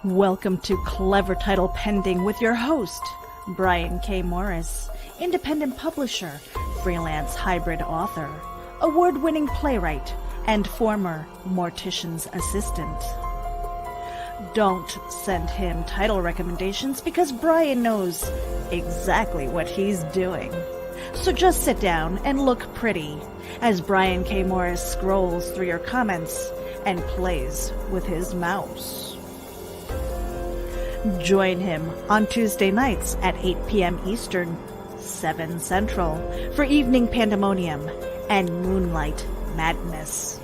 Welcome to Clever Title Pending with your host, Brian K. Morris, independent publisher, freelance hybrid author, award-winning playwright, and former mortician's assistant. Don't send him title recommendations because Brian knows exactly what he's doing. So just sit down and look pretty as Brian K. Morris scrolls through your comments and plays with his mouse. Join him on Tuesday nights at 8 p.m. Eastern, 7 Central, for Evening Pandemonium and Moonlight Madness.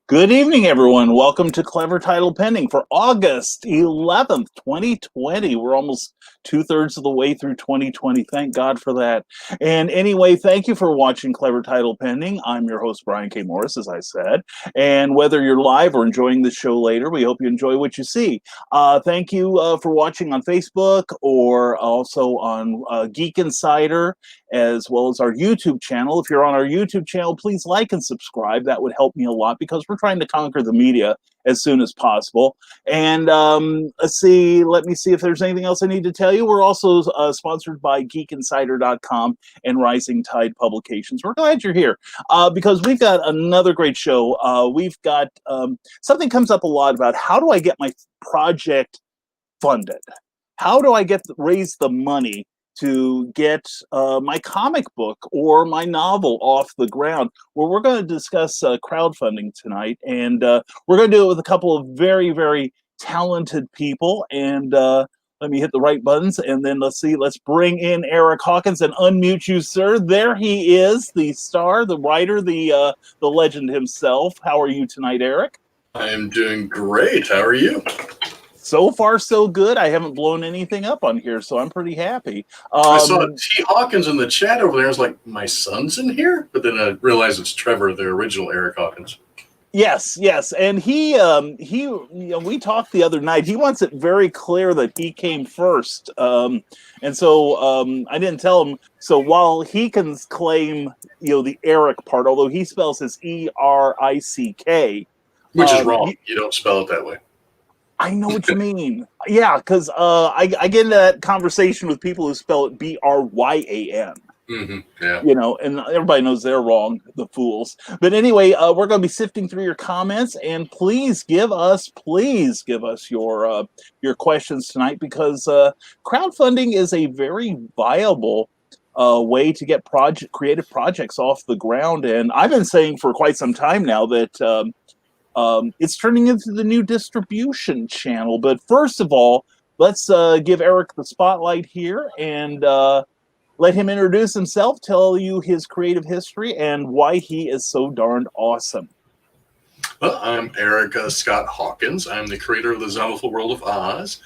Good evening, everyone. Welcome to Clever Title Pending for August 11th, 2020. We're almost two-thirds of the way through 2020. Thank God for that. And anyway, thank you for watching Clever Title Pending. I'm your host, Brian K. Morris, as I said. And whether you're live or enjoying the show later, we hope you enjoy what you see. Thank you for watching on Facebook or also on Geek Insider, as well as our YouTube channel. If you're on our YouTube channel, please like and subscribe. That would help me a lot because we're trying to conquer the media as soon as possible. And let me see if there's anything else I need to tell you. We're also sponsored by geekinsider.com and Rising Tide Publications. We're glad you're here because we've got another great show. We've got something comes up a lot about how do I get my project funded? How do I raise the money to get my comic book or my novel off the ground? Well, we're going to discuss crowdfunding tonight, and we're going to do it with a couple of very, very talented people. And let me hit the right buttons, and then let's bring in Eric Hawkins and unmute you, sir. There he is, the star, the writer, the legend himself. How are you tonight, Eric? I am doing great. How are you? So far, so good. I haven't blown anything up on here, so I'm pretty happy. I saw T. Hawkins in the chat over there. I was like, my son's in here? But then I realized it's Trevor, the original Eric Hawkins. Yes, and he we talked the other night. He wants it very clear that he came first, and so I didn't tell him. So while he can claim the Eric part, although he spells his E-R-I-C-K, which is wrong. You don't spell it that way. I know what you mean. Yeah, because I get into that conversation with people who spell it B-R-Y-A-N. Mm-hmm. Yeah. And everybody knows they're wrong, the fools. But anyway, we're going to be sifting through your comments, and please give us your questions tonight, because crowdfunding is a very viable way to get creative projects off the ground. And I've been saying for quite some time now that it's turning into the new distribution channel. But first of all, let's give Eric the spotlight here and let him introduce himself, tell you his creative history, and why he is so darned awesome. Well, I'm Eric Scott Hawkins. I'm the creator of the Zombieful World of Oz,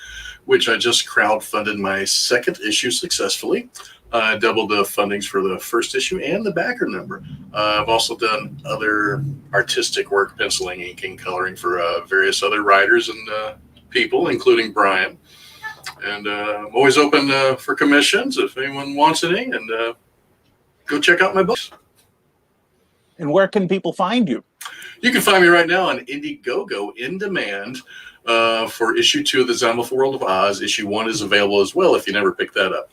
which I just crowdfunded my second issue successfully. I doubled the fundings for the first issue and the backer number. I've also done other artistic work, penciling, inking, coloring for various other writers and people, including Brian. And I'm always open for commissions if anyone wants any, and go check out my books. And where can people find you? You can find me right now on Indiegogo in demand for issue 2 of the Zombieful World of Oz. Issue 1 is available as well if you never picked that up.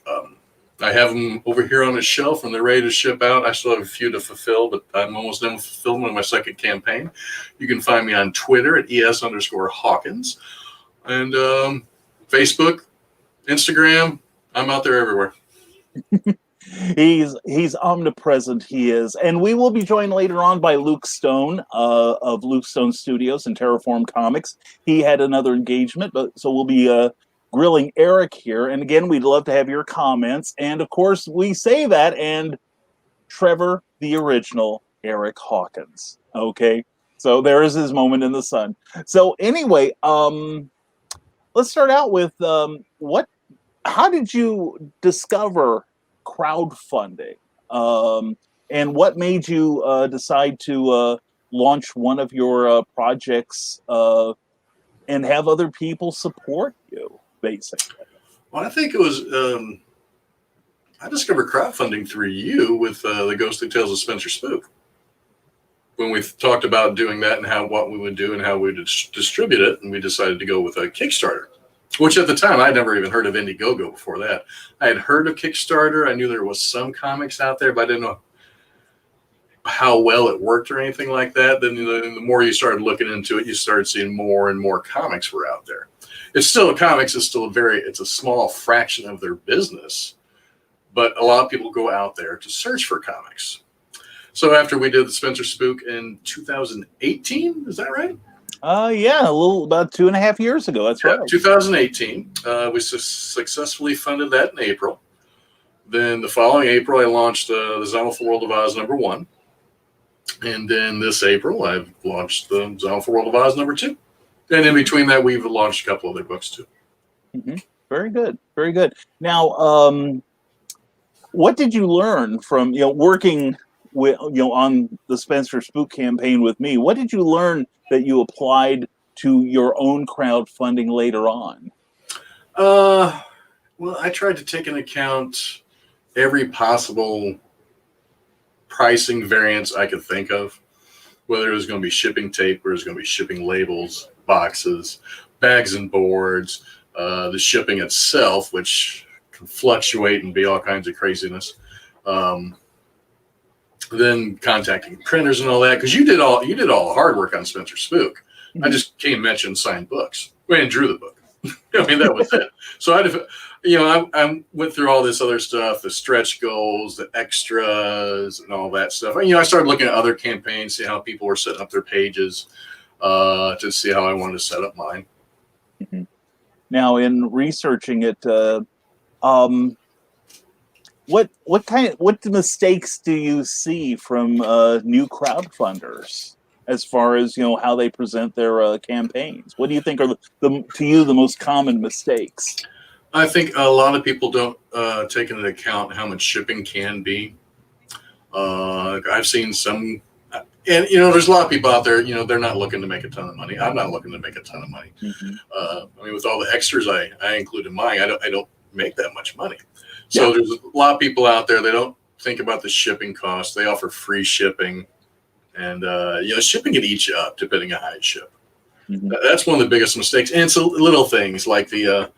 I have them over here on a shelf and they're ready to ship out. I still have a few to fulfill, but I'm almost done with fulfillment of my second campaign. You can find me on Twitter at ES_Hawkins and Facebook, Instagram. I'm out there everywhere. He's omnipresent, he is. And we will be joined later on by Luke Stone of Luke Stone Studios and Terraform Comics. He had another engagement, so we'll be grilling Eric here. And again, we'd love to have your comments. And of course, we say that, and Trevor, the original Eric Hawkins. Okay, so there is his moment in the sun. So anyway, let's start out with how did you discover crowdfunding? And what made you decide to launch one of your projects and have other people support you, basically? Well, I think it was, I discovered crowdfunding through you with the Ghostly Tales of Spencer Spook. when we talked about doing that and what we would do and how we would distribute it, and we decided to go with a Kickstarter, which at the time I'd never even heard of Indiegogo before that. I had heard of Kickstarter. I knew there was some comics out there, but I didn't know how well it worked or anything like that. Then the more you started looking into it, you started seeing more and more comics were out there. It's still comics is still it's a small fraction of their business, but a lot of people go out there to search for comics. So after we did the Spencer Spook in 2018, is that right? Yeah, about 2.5 years ago. That's right. 2018. We successfully funded that in April. Then the following April, I launched the Zombieful World of Oz #1. And then this April, I've launched the Zombieful World of Oz #2. And in between that, we've launched a couple other books too. Mm-hmm. Very good. Very good. Now, what did you learn from, working with, on the Spencer Spook campaign with me? What did you learn that you applied to your own crowdfunding later on? Well, I tried to take into account every possible pricing variance I could think of, whether it was going to be shipping tape, or it was going to be shipping labels, boxes, bags and boards, the shipping itself, which can fluctuate and be all kinds of craziness. Then contacting printers and all that, because you did all the hard work on Spencer Spook. Mm-hmm. I just came and mentioned signed books and drew the book. I mean, that was it. So I went through all this other stuff, the stretch goals, the extras, and all that stuff. I started looking at other campaigns, see how people were setting up their pages, to see how I wanted to set up mine. Mm-hmm. Now, in researching it, what mistakes do you see from new crowdfunders as far as how they present their campaigns? What do you think are the most common mistakes? I think a lot of people don't take into account how much shipping can be. I've seen some, and there's a lot of people out there. They're not looking to make a ton of money. I'm not looking to make a ton of money. Mm-hmm. With all the extras I include in mine, I don't make that much money. So There's a lot of people out there, they don't think about the shipping costs. They offer free shipping, and shipping can eat you up depending on how you ship. Mm-hmm. That's one of the biggest mistakes. And so little things like the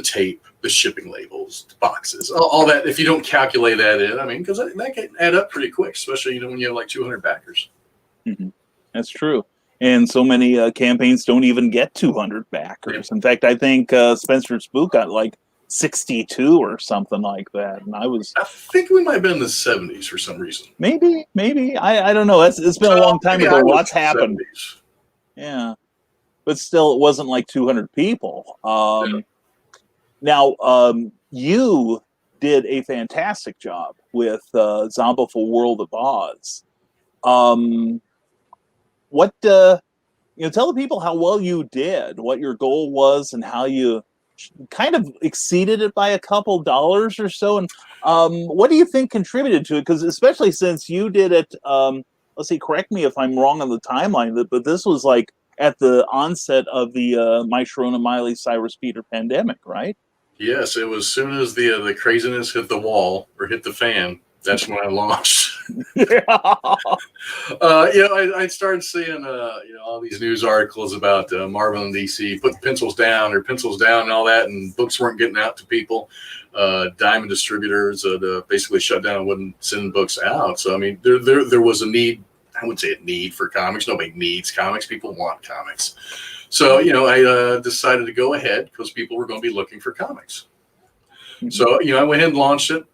tape, the shipping labels, the boxes, all that. If you don't calculate that in, because that can add up pretty quick, especially when you have like 200 backers. Mm-hmm. That's true. And so many campaigns don't even get 200 backers. In fact, I think Spencer Spook got like 62 or something like that, and I think we might have been in the 70s for some reason. Maybe I don't know. It's been a long time ago. Lots happened. 70s. Yeah, but still, it wasn't like 200 people. Now, you did a fantastic job with Zombieful World of Oz. Tell the people how well you did, what your goal was, and how you kind of exceeded it by a couple dollars or so. And what do you think contributed to it? Because especially since you did it, let's see, correct me if I'm wrong on the timeline, but this was like at the onset of the My Sharona Miley Cyrus Peter pandemic, right? Yes, it was as soon as the craziness hit the wall or hit the fan. That's when I launched. I started seeing all these news articles about Marvel and DC put pencils down and all that, and books weren't getting out to people. Diamond distributors basically shut down and wouldn't send books out. So there was a need. I wouldn't say a need for comics. Nobody needs comics. People want comics. So I decided to go ahead because people were going to be looking for comics. Mm-hmm. So I went ahead and launched it.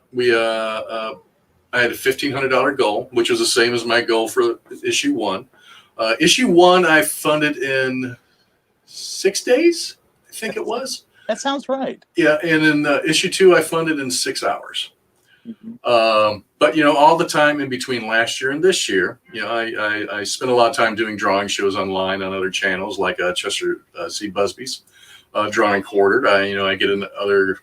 I had a $1,500 goal, which was the same as my goal for issue 1. Issue 1, I funded in 6 days, I think it was. That sounds right. Yeah, and in issue 2, I funded in 6 hours. Mm-hmm. But all the time in between last year and this year, I spent a lot of time doing drawing shows online on other channels like Chester C. Busby's Drawing Quartered. I get in other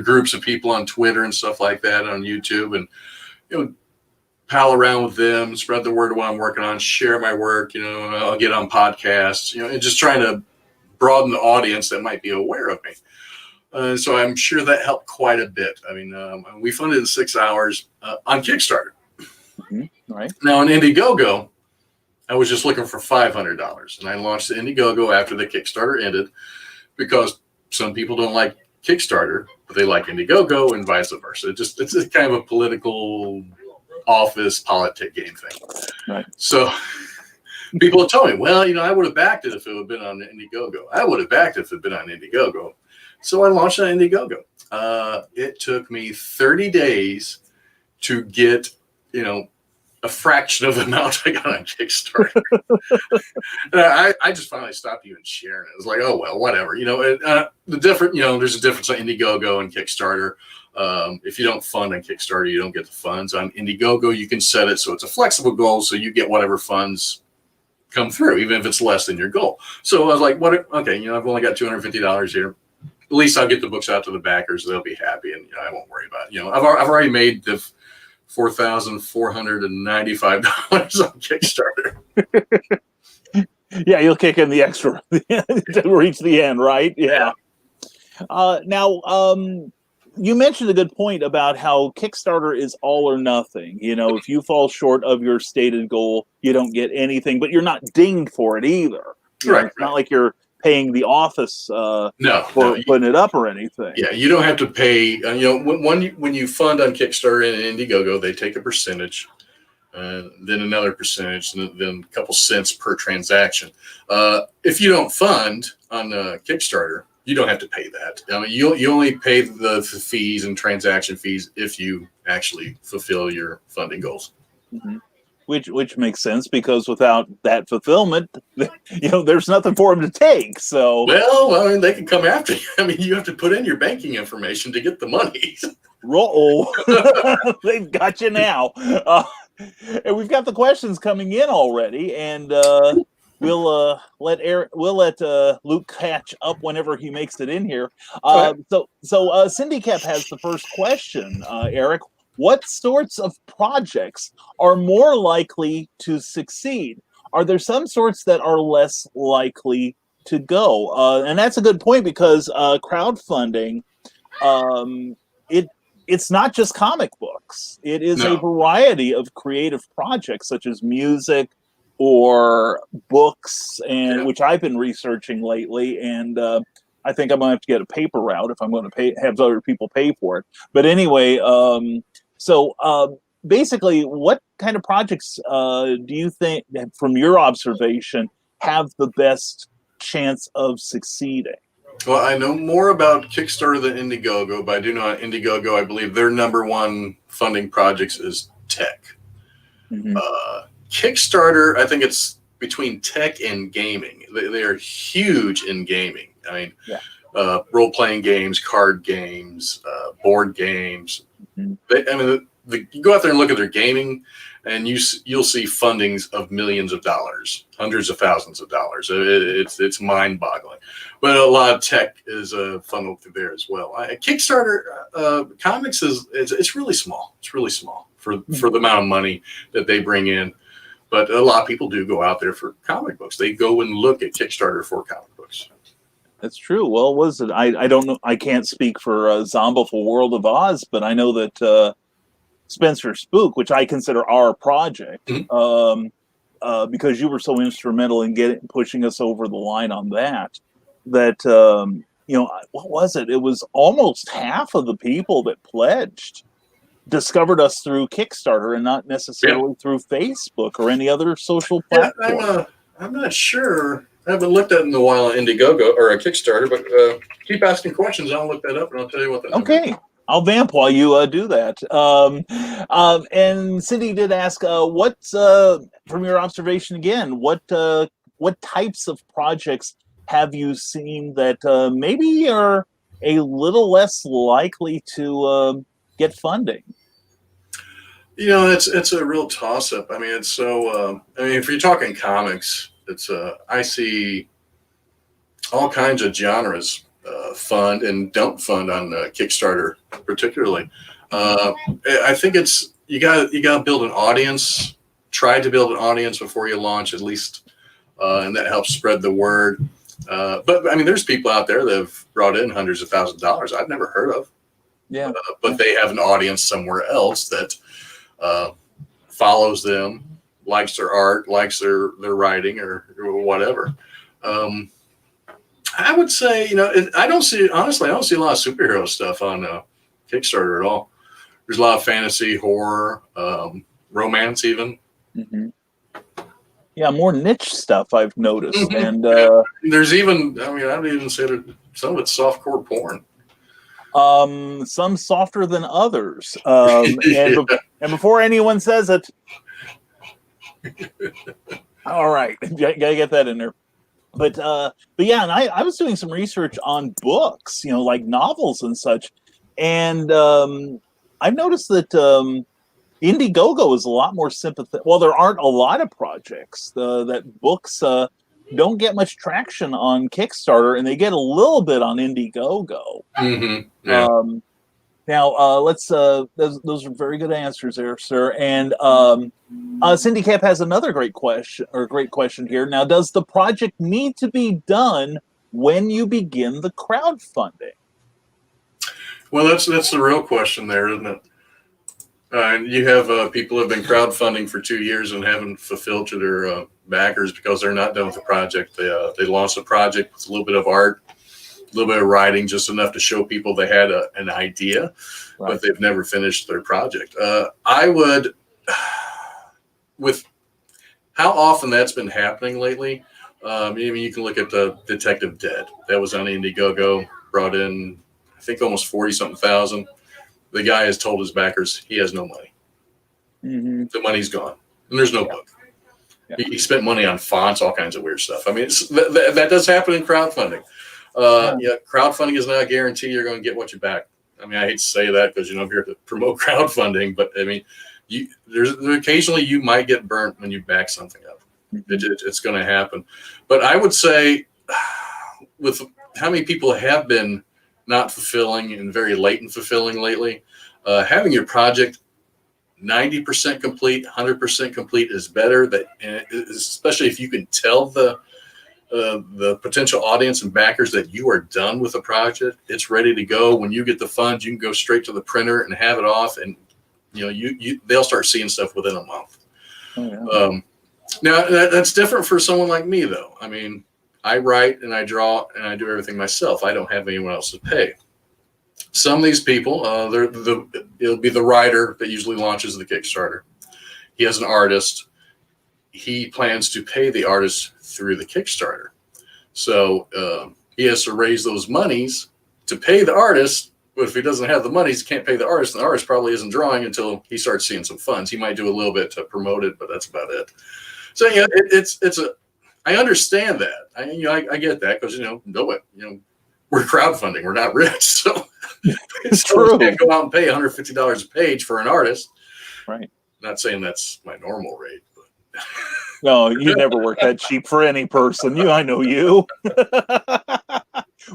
groups of people on Twitter and stuff like that, on YouTube, and pal around with them, spread the word of what I'm working on, share my work. I'll get on podcasts, and just trying to broaden the audience that might be aware of me. So I'm sure that helped quite a bit. We funded in 6 hours on Kickstarter. Right. Now on Indiegogo, I was just looking for $500, and I launched the Indiegogo after the Kickstarter ended because some people don't like Kickstarter, but they like Indiegogo, and vice versa. It's a kind of a political office politic game thing. Right. So people have told me, well, I would have backed it if it had been on Indiegogo. I would have backed it if it had been on Indiegogo. So I launched on Indiegogo. It took me 30 days to get, a fraction of the amount I got on Kickstarter. I just finally stopped even sharing it. It was like, oh, well, whatever. There's a difference on Indiegogo and Kickstarter. If you don't fund on Kickstarter, you don't get the funds. On Indiegogo, you can set it so it's a flexible goal, so you get whatever funds come through, even if it's less than your goal. So I was like, okay, I've only got $250 here. At least I'll get the books out to the backers. They'll be happy, and I won't worry about it. I've already made the $4,495 on Kickstarter. Yeah, you'll kick in the extra to reach the end, right? Yeah. Now, you mentioned a good point about how Kickstarter is all or nothing. If you fall short of your stated goal, you don't get anything, but you're not dinged for it either. It's not like you're paying the office for putting it up or anything. Yeah, you don't have to pay. When you fund on Kickstarter and Indiegogo, they take a percentage, then another percentage, and then a couple cents per transaction. If you don't fund on Kickstarter, you don't have to pay that. You only pay the fees and transaction fees if you actually fulfill your funding goals. Mm-hmm. Which makes sense, because without that fulfillment, there's nothing for them to take. So they can come after you. You have to put in your banking information to get the money. They've got you now. And we've got the questions coming in already, and we'll let Luke catch up whenever he makes it in here. So Cindy Cap has the first question. Eric, what sorts of projects are more likely to succeed? Are there some sorts that are less likely to go? And that's a good point, because crowdfunding, it's not just comic books. It is a variety of creative projects, such as music or books, and which I've been researching lately. And I think I'm going to have to get a paper route if I'm going to have other people pay for it. But anyway, so basically, what kind of projects do you think, from your observation, have the best chance of succeeding? Well, I know more about Kickstarter than Indiegogo, but I do know on Indiegogo, I believe their number one funding projects is tech. Mm-hmm. Kickstarter, I think it's between tech and gaming. They are huge in gaming. Role-playing games, card games, board games. Mm-hmm. You go out there and look at their gaming, and you'll see fundings of millions of dollars, hundreds of thousands of dollars. It's mind-boggling. But a lot of tech is funneled through there as well. Kickstarter comics it's really small. It's really small for the amount of money that they bring in. But a lot of people do go out there for comic books. They go and look at Kickstarter for comic books. That's true. Well, I don't know. I can't speak for Zombiful World of Oz, but I know that Spencer Spook, which I consider our project, because you were so instrumental in pushing us over the line on that. What was it? It was almost half of the people that pledged discovered us through Kickstarter and not necessarily through Facebook or any other social platform. I'm not sure. I haven't looked at it in a while on Indiegogo or a Kickstarter, but keep asking questions. I'll look that up and I'll tell you what that is. Okay. I'll vamp while you do that. And Cindy did ask, what's from your observation again, what types of projects have you seen that maybe are a little less likely to get funding? It's a real toss-up. It's so. If you're talking comics, it's I see all kinds of genres fund and don't fund on Kickstarter, particularly. I think it's you got to build an audience. Try to build an audience before you launch, at least, and that helps spread the word. But there's people out there that have brought in hundreds of thousands of dollars I've never heard of. Yeah. But they have an audience somewhere else that follows them, likes their art, likes their writing or whatever. I would say, I don't see a lot of superhero stuff on Kickstarter at all. There's a lot of fantasy, horror, romance even. Mm-hmm. Yeah, more niche stuff I've noticed. Mm-hmm. And there's even, I would even say that some of it's softcore porn. Some softer than others. And before anyone says it, all right, gotta get that in there. But yeah, and I was doing some research on books, like novels and such, and I've noticed that Indiegogo is a lot more sympathetic. Well, there aren't a lot of projects that books don't get much traction on Kickstarter, and they get a little bit on Indiegogo. Mm-hmm. Yeah. Now, let's. Those are very good answers there, sir. And Cindy Cap has another great question here. Now, does the project need to be done when you begin the crowdfunding? Well, that's the real question there, isn't it? You have people who have been crowdfunding for 2 years and haven't fulfilled to their backers because they're not done with the project. They launched a project with a little bit of art, a little bit of writing, just enough to show people they had an idea, right, but they've never finished their project. I would, with how often that's been happening lately, you can look at the Detective Dead. That was on Indiegogo, brought in, I think, almost 40-something thousand. The guy has told his backers he has no money. Mm-hmm. The money's gone, and there's no book. Yeah. He spent money on fonts, all kinds of weird stuff. That does happen in crowdfunding. Yeah, crowdfunding is not a guarantee you're going to get what you back. I hate to say that because I'm here to promote crowdfunding, but there's occasionally you might get burnt when you back something up. It's going to happen. But I would say, with how many people have been not fulfilling and very late in fulfilling lately, having your project 90% complete, 100% complete is better. Especially if you can tell the potential audience and backers that you are done with the project, it's ready to go. When you get the funds, you can go straight to the printer and have it off, and they'll start seeing stuff within a month. Oh, yeah. Now that's different for someone like me, though. I write and I draw and I do everything myself. I don't have anyone else to pay. Some of these people, it'll be the writer that usually launches the Kickstarter. He has an artist. He plans to pay the artist through the Kickstarter. So he has to raise those monies to pay the artist. But if he doesn't have the monies, he can't pay the artist. And the artist probably isn't drawing until he starts seeing some funds. He might do a little bit to promote it, but that's about it. So yeah, I understand that. I get that because we're crowdfunding. We're not rich, so it's true. Can't go out and pay $150 a page for an artist. Right. Not saying that's my normal rate, but no, you never work that cheap for any person. I know you.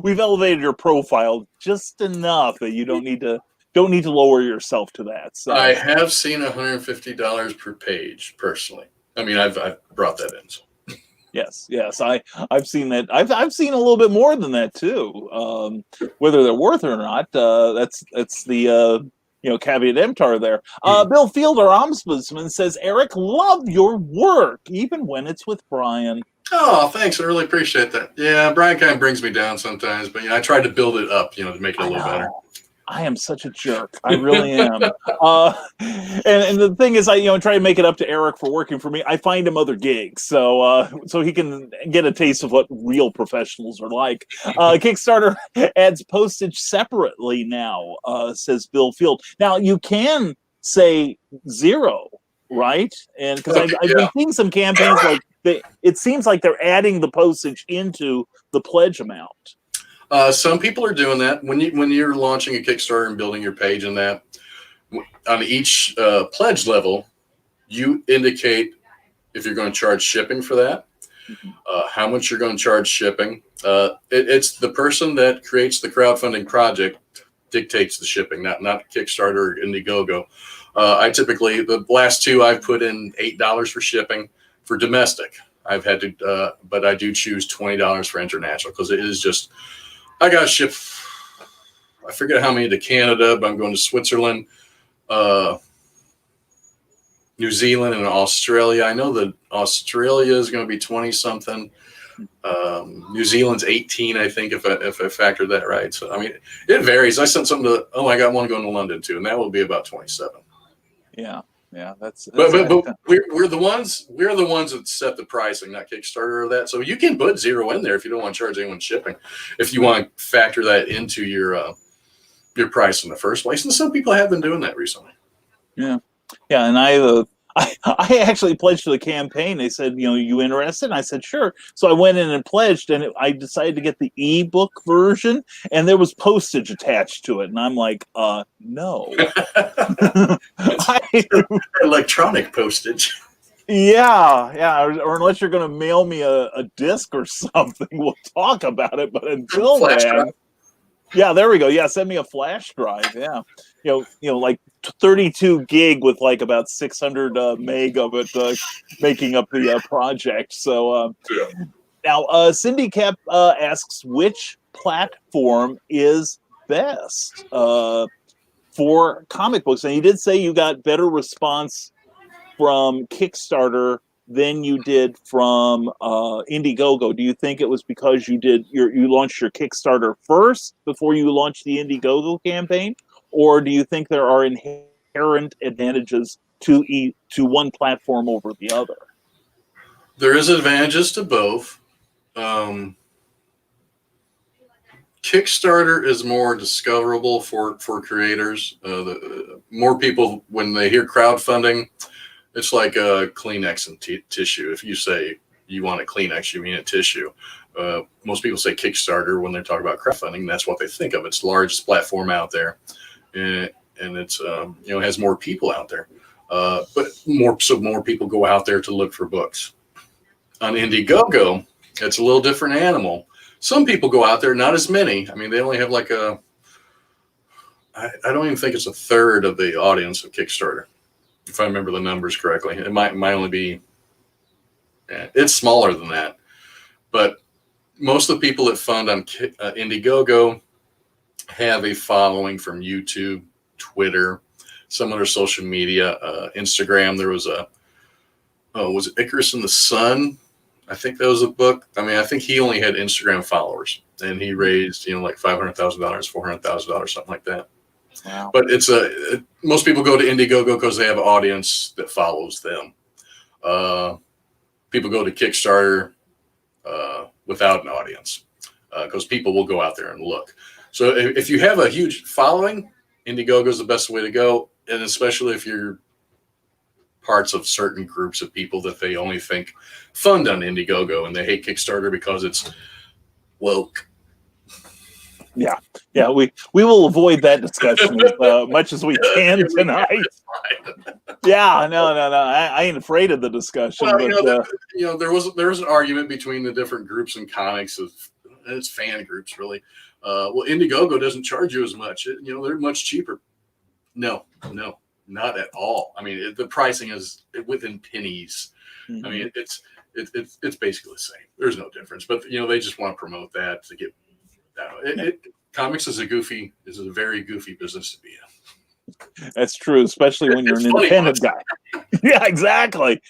We've elevated your profile just enough that you don't need to lower yourself to that. So I have seen $150 per page personally. I've brought that in. So. Yes, I've seen that. I've seen a little bit more than that too. Whether they're worth it or not, that's the caveat emptor there. Bill Field, our ombudsman, says, Eric, love your work, even when it's with Brian. Oh, thanks. I really appreciate that. Yeah, Brian kind of brings me down sometimes, but I try to build it up, to make it a little better. I am such a jerk. I really am. And the thing is, I try to make it up to Eric for working for me. I find him other gigs, so he can get a taste of what real professionals are like. Kickstarter adds postage separately now, says Bill Field. Now you can say 0, right? And because I've been seeing some campaigns like it seems like they're adding the postage into the pledge amount. Some people are doing that when you're launching a Kickstarter and building your page, and that on each pledge level, you indicate if you're going to charge shipping for that, how much you're going to charge shipping. It's the person that creates the crowdfunding project dictates the shipping, not Kickstarter or Indiegogo. I typically, the last 2 I've put in $8 for shipping for domestic. I've had to, but I do choose $20 for international because it is just. I got to ship, I forget how many to Canada, but I'm going to Switzerland, New Zealand and Australia. I know that Australia is going to be 20 something. New Zealand's 18, I think, if I factor that right. So I mean, it varies. I sent something to. Oh, I got one going to London too, and that will be about 27. Yeah, yeah, that's but we're the ones that set the pricing, not Kickstarter or that. So you can put zero in there if you don't want to charge anyone shipping. If you want to factor that into your price in the first place, and some people have been doing that recently. Yeah, yeah, and I actually pledged to the campaign. They said, you interested? And I said, sure. So I went in and pledged, and I decided to get the ebook version, and there was postage attached to it. And I'm like, no. Electronic postage. Yeah. Or unless you're going to mail me a disc or something, we'll talk about it. But until then, yeah, there we go. Yeah, send me a flash drive. Yeah, like 32 gig with like about 600 meg of it making up the project. So now Cindy Kep asks, which platform is best for comic books? And you did say you got better response from Kickstarter than you did from Indiegogo. Do you think it was because you launched your Kickstarter first before you launched the Indiegogo campaign, or do you think there are inherent advantages to one platform over the other? There is advantages to both. Kickstarter is more discoverable for creators. The more people, when they hear crowdfunding, it's like a Kleenex and tissue. If you say you want a Kleenex, you mean a tissue. Most people say Kickstarter when they're talking about crowdfunding. That's what they think of. It's the largest platform out there, and it's has more people out there. But more people go out there to look for books. On Indiegogo, it's a little different animal. Some people go out there, not as many. I mean, they only have like I don't even think it's a third of the audience of Kickstarter, if I remember the numbers correctly. It might only be, it's smaller than that. But most of the people that fund on Indiegogo have a following from YouTube, Twitter, some other social media, Instagram. There was was it Icarus in the Sun? I think that was a book. I mean, I think he only had Instagram followers, and he raised, like $500,000, $400,000, something like that. Wow. But it's most people go to Indiegogo because they have an audience that follows them. People go to Kickstarter without an audience because people will go out there and look. So if you have a huge following, Indiegogo is the best way to go, and especially if you're parts of certain groups of people that they only think fund on Indiegogo and they hate Kickstarter because it's woke. Yeah, we will avoid that discussion as much as we can tonight. Yeah, no, I ain't afraid of the discussion. Well, but, there was an argument between the different groups in comics it's fan groups really. Well, Indiegogo doesn't charge you as much. They're much cheaper. No, not at all. I mean, the pricing is within pennies. Mm-hmm. I mean, it's basically the same. There's no difference. But they just want to promote that to get. Comics is a very goofy business to be in. That's true, especially when you're an independent guy. Yeah, exactly.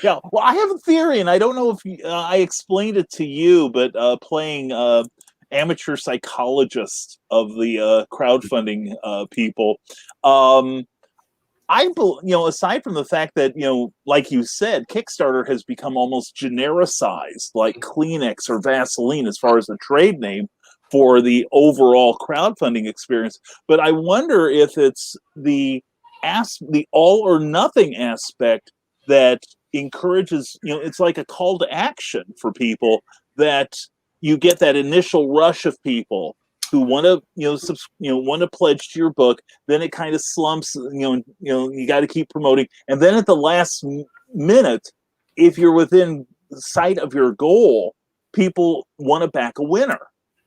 Yeah. Well, I have a theory, and I don't know if I explained it to you, but playing amateur psychologist of the crowdfunding people, aside from the fact that, like you said, Kickstarter has become almost genericized, like Kleenex or Vaseline as far as the trade name for the overall crowdfunding experience. But I wonder if it's the all or nothing aspect that encourages, it's like a call to action for people, that you get that initial rush of people who want to, want to pledge to your book. Then it kind of slumps, you got to keep promoting. And then at the last minute, if you're within sight of your goal, people want to back a winner.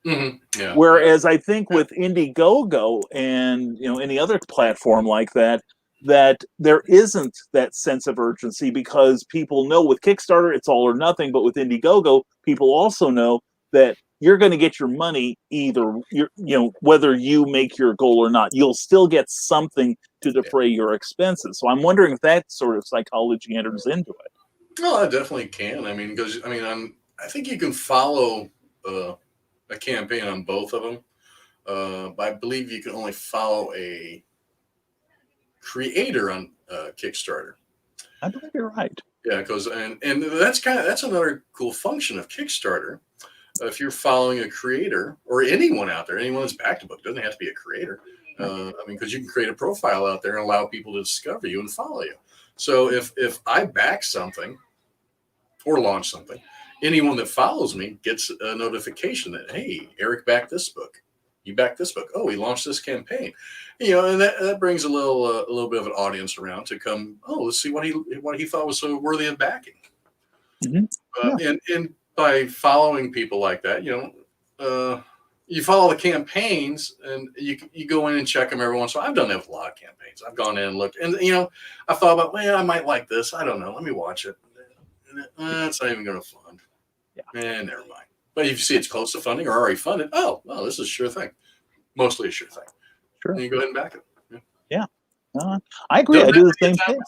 Mm-hmm. Yeah. Whereas I think with Indiegogo and any other platform like that there isn't that sense of urgency, because people know with Kickstarter it's all or nothing, but with Indiegogo people also know that you're going to get your money either whether you make your goal or not. You'll still get something to defray your expenses. So I'm wondering if that sort of psychology enters into it. No, I definitely can. I mean, because I think you can follow a campaign on both of them. But I believe you can only follow a creator on Kickstarter. I believe you're right. Yeah, because and that's another cool function of Kickstarter. If you're following a creator or anyone out there, anyone that's backed a book, doesn't have to be a creator. Because you can create a profile out there and allow people to discover you and follow you. So if I back something or launch something, anyone that follows me gets a notification that, hey, Eric backed this book. You backed this book. Oh, he launched this campaign. And that brings a little bit of an audience around to come. Oh, let's see what he thought was so worthy of backing. Mm-hmm. And by following people like that, you follow the campaigns and you go in and check them every once in a while. I've done that with a lot of campaigns. I've gone in and looked, and I thought about, well, I might like this. I don't know. Let me watch it. It's not even going to fund. Yeah, never mind. But if you see it's close to funding or already funded, oh, well, this is a sure thing. Mostly a sure thing. Sure. And you go ahead and back it. Yeah. I agree. I do the same thing.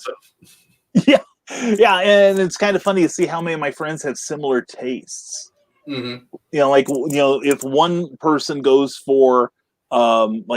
Yeah. Yeah. And it's kind of funny to see how many of my friends have similar tastes. Mm-hmm. If one person goes for,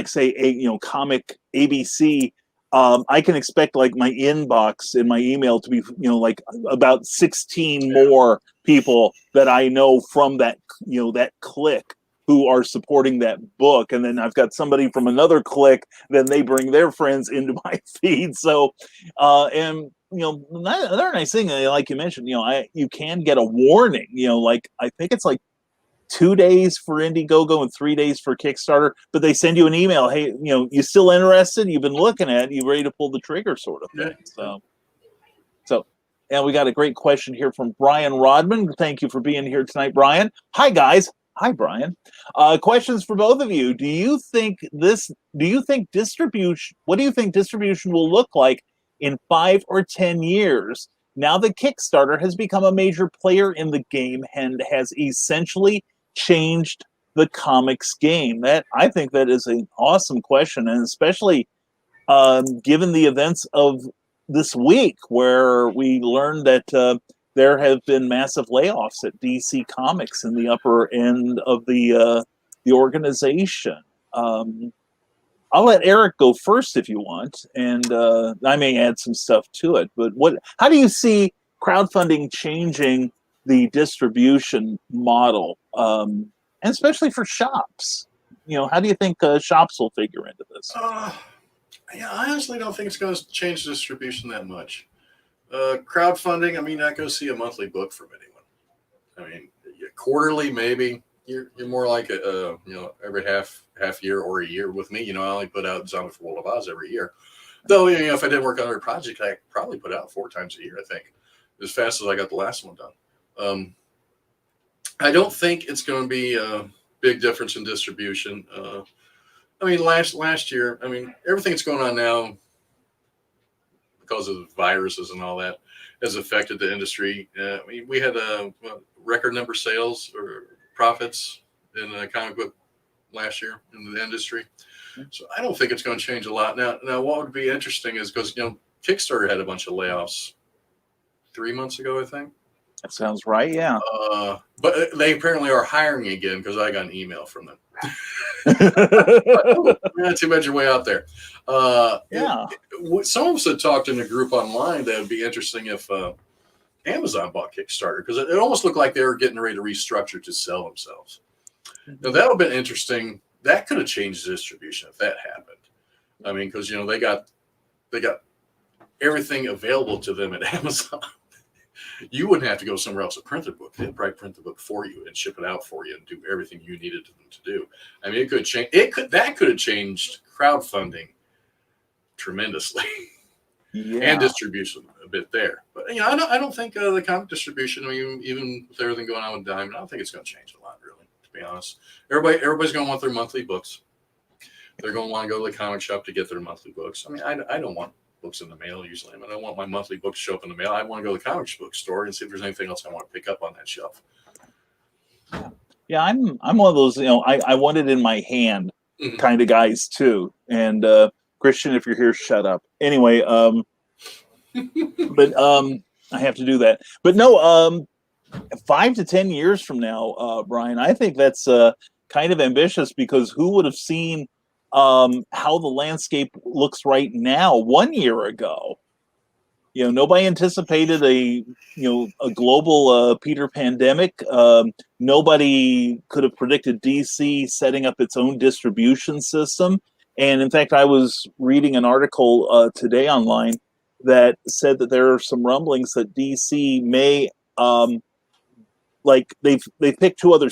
say, comic ABC, I can expect like my inbox in my email to be, like about 16 more people that I know from that, that clique who are supporting that book. And then I've got somebody from another clique, then they bring their friends into my feed. So, another nice thing, like you mentioned, you can get a warning, like I think it's like 2 days for Indiegogo and 3 days for Kickstarter, but they send you an email. Hey, you still interested? You've been looking at it. You ready to pull the trigger, sort of thing. So, and we got a great question here from Brian Rodman. Thank you for being here tonight, Brian. Hi, guys. Hi, Brian. Questions for both of you. What do you think distribution will look like in 5 or 10 years now that Kickstarter has become a major player in the game and has essentially changed the comics game? I think that is an awesome question, and especially given the events of this week, where we learned that there have been massive layoffs at DC Comics in the upper end of the organization. I'll let Eric go first if you want, and I may add some stuff to it. But how do you see crowdfunding changing the distribution model, and especially for shops? How do you think shops will figure into this? I honestly don't think it's going to change distribution that much. Crowdfunding, not going to see a monthly book from anyone. Quarterly maybe. You're more like every half year or a year with me. I only put out Zombie World of Oz every year. Though if I didn't work on a project, I probably put out 4 times a year. I think as fast as I got the last one done. I don't think it's going to be a big difference in distribution. Last year, everything that's going on now, because of viruses and all that, has affected the industry. We had a record number sales or profits in the comic book last year in the industry. So I don't think it's going to change a lot. Now what would be interesting is because, Kickstarter had a bunch of layoffs 3 months ago, I think. That sounds right. Yeah. But they apparently are hiring again because I got an email from them. Too much your way out there. Yeah. Some of us had talked in a group online that would be interesting if Amazon bought Kickstarter, because it almost looked like they were getting ready to restructure to sell themselves. Mm-hmm. Now that would have been interesting. That could have changed distribution if that happened. Because they got everything available to them at Amazon. You wouldn't have to go somewhere else to print a book. They'd probably print the book for you and ship it out for you and do everything you needed them to do. It could change. That could have changed crowdfunding tremendously, and distribution a bit there. But I don't think the comic distribution. Even with everything going on with Diamond, I don't think it's going to change a lot, really. To be honest, everybody's going to want their monthly books. They're going to want to go to the comic shop to get their monthly books. I don't want books in the mail usually. I don't want my monthly book to show up in the mail. I want to go to the comics book store and see if there's anything else I want to pick up on that shelf. Yeah, I'm one of those, I want it in my hand kind of guys too. And Christian, if you're here, shut up. Anyway, but I have to do that. But no, 5 to 10 years from now, Brian, I think that's kind of ambitious, because who would have seen how the landscape looks right now 1 year ago? Nobody anticipated a global Peter pandemic. Nobody could have predicted DC setting up its own distribution system. And in fact, I was reading an article today online that said that there are some rumblings that DC may they've picked two other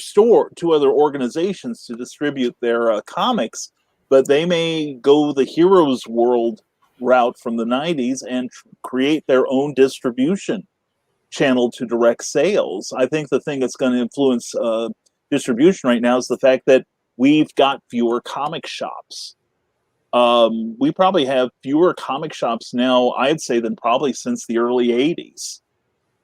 organizations to distribute their comics, but they may go the Heroes World route from the 90s and create their own distribution channel to direct sales. I think the thing that's going to influence distribution right now is the fact that we've got fewer comic shops. We probably have fewer comic shops now, I'd say, than probably since the early 80s.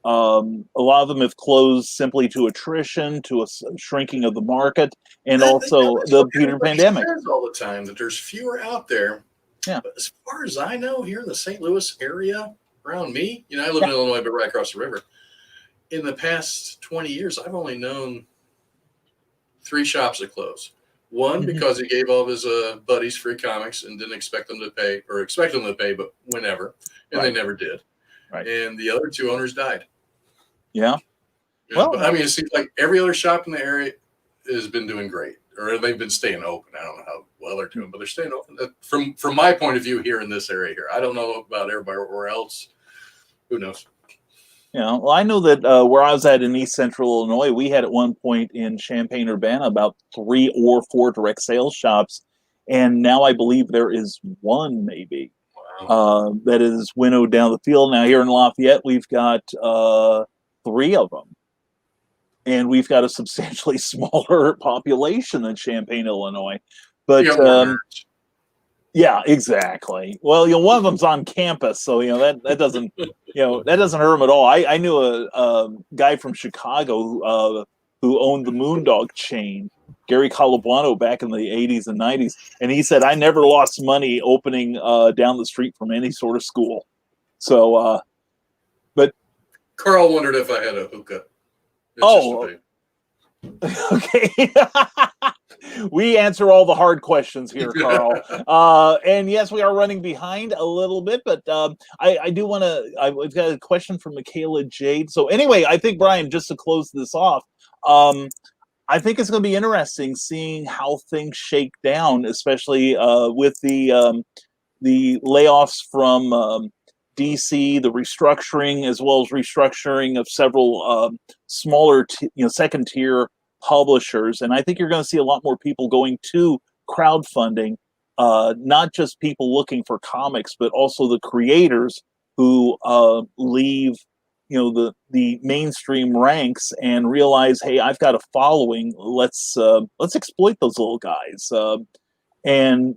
A lot of them have closed simply to attrition, to a shrinking of the market, and also the Peter pandemic. All the time that there's fewer out there. Yeah. But as far as I know, here in the St. Louis area around me, I live in Illinois, but right across the river. In the past 20 years, I've only known 3 shops that closed. One, because he gave all of his buddies free comics and didn't expect them to pay, or expect them to pay, but whenever, and they never did. Right. And the other 2 owners died. Yeah. Well, but, it seems like every other shop in the area has been doing great, or they've been staying open. I don't know how well they're doing, but they're staying open. From my point of view here in this area here, I don't know about everybody or else. Who knows? Well, I know that where I was at in East Central Illinois, we had at one point in Champaign-Urbana about 3 or 4 direct sales shops, and now I believe there is 1 maybe. Wow. That is winnowed down the field. Now here in Lafayette, we've got 3 of them, and we've got a substantially smaller population than Champaign, Illinois. But yeah, exactly. Well, one of them's on campus, so that doesn't that doesn't hurt them at all. I knew a guy from Chicago who owned the Moondog chain, Gary Calabuano, back in the 80s and 90s, and he said, I never lost money opening down the street from any sort of school. So, but Carl wondered if I had a hookah. Okay. We answer all the hard questions here, Carl. And yes, we are running behind a little bit, but I do want to. We've got a question from Michaela Jade. So anyway, I think, Brian, just to close this off, I think it's going to be interesting seeing how things shake down, especially with the layoffs from DC, the restructuring, as well as restructuring of several smaller, second tier publishers. And I think you're going to see a lot more people going to crowdfunding, not just people looking for comics, but also the creators who leave the mainstream ranks and realize, hey, I've got a following. Let's exploit those little guys. And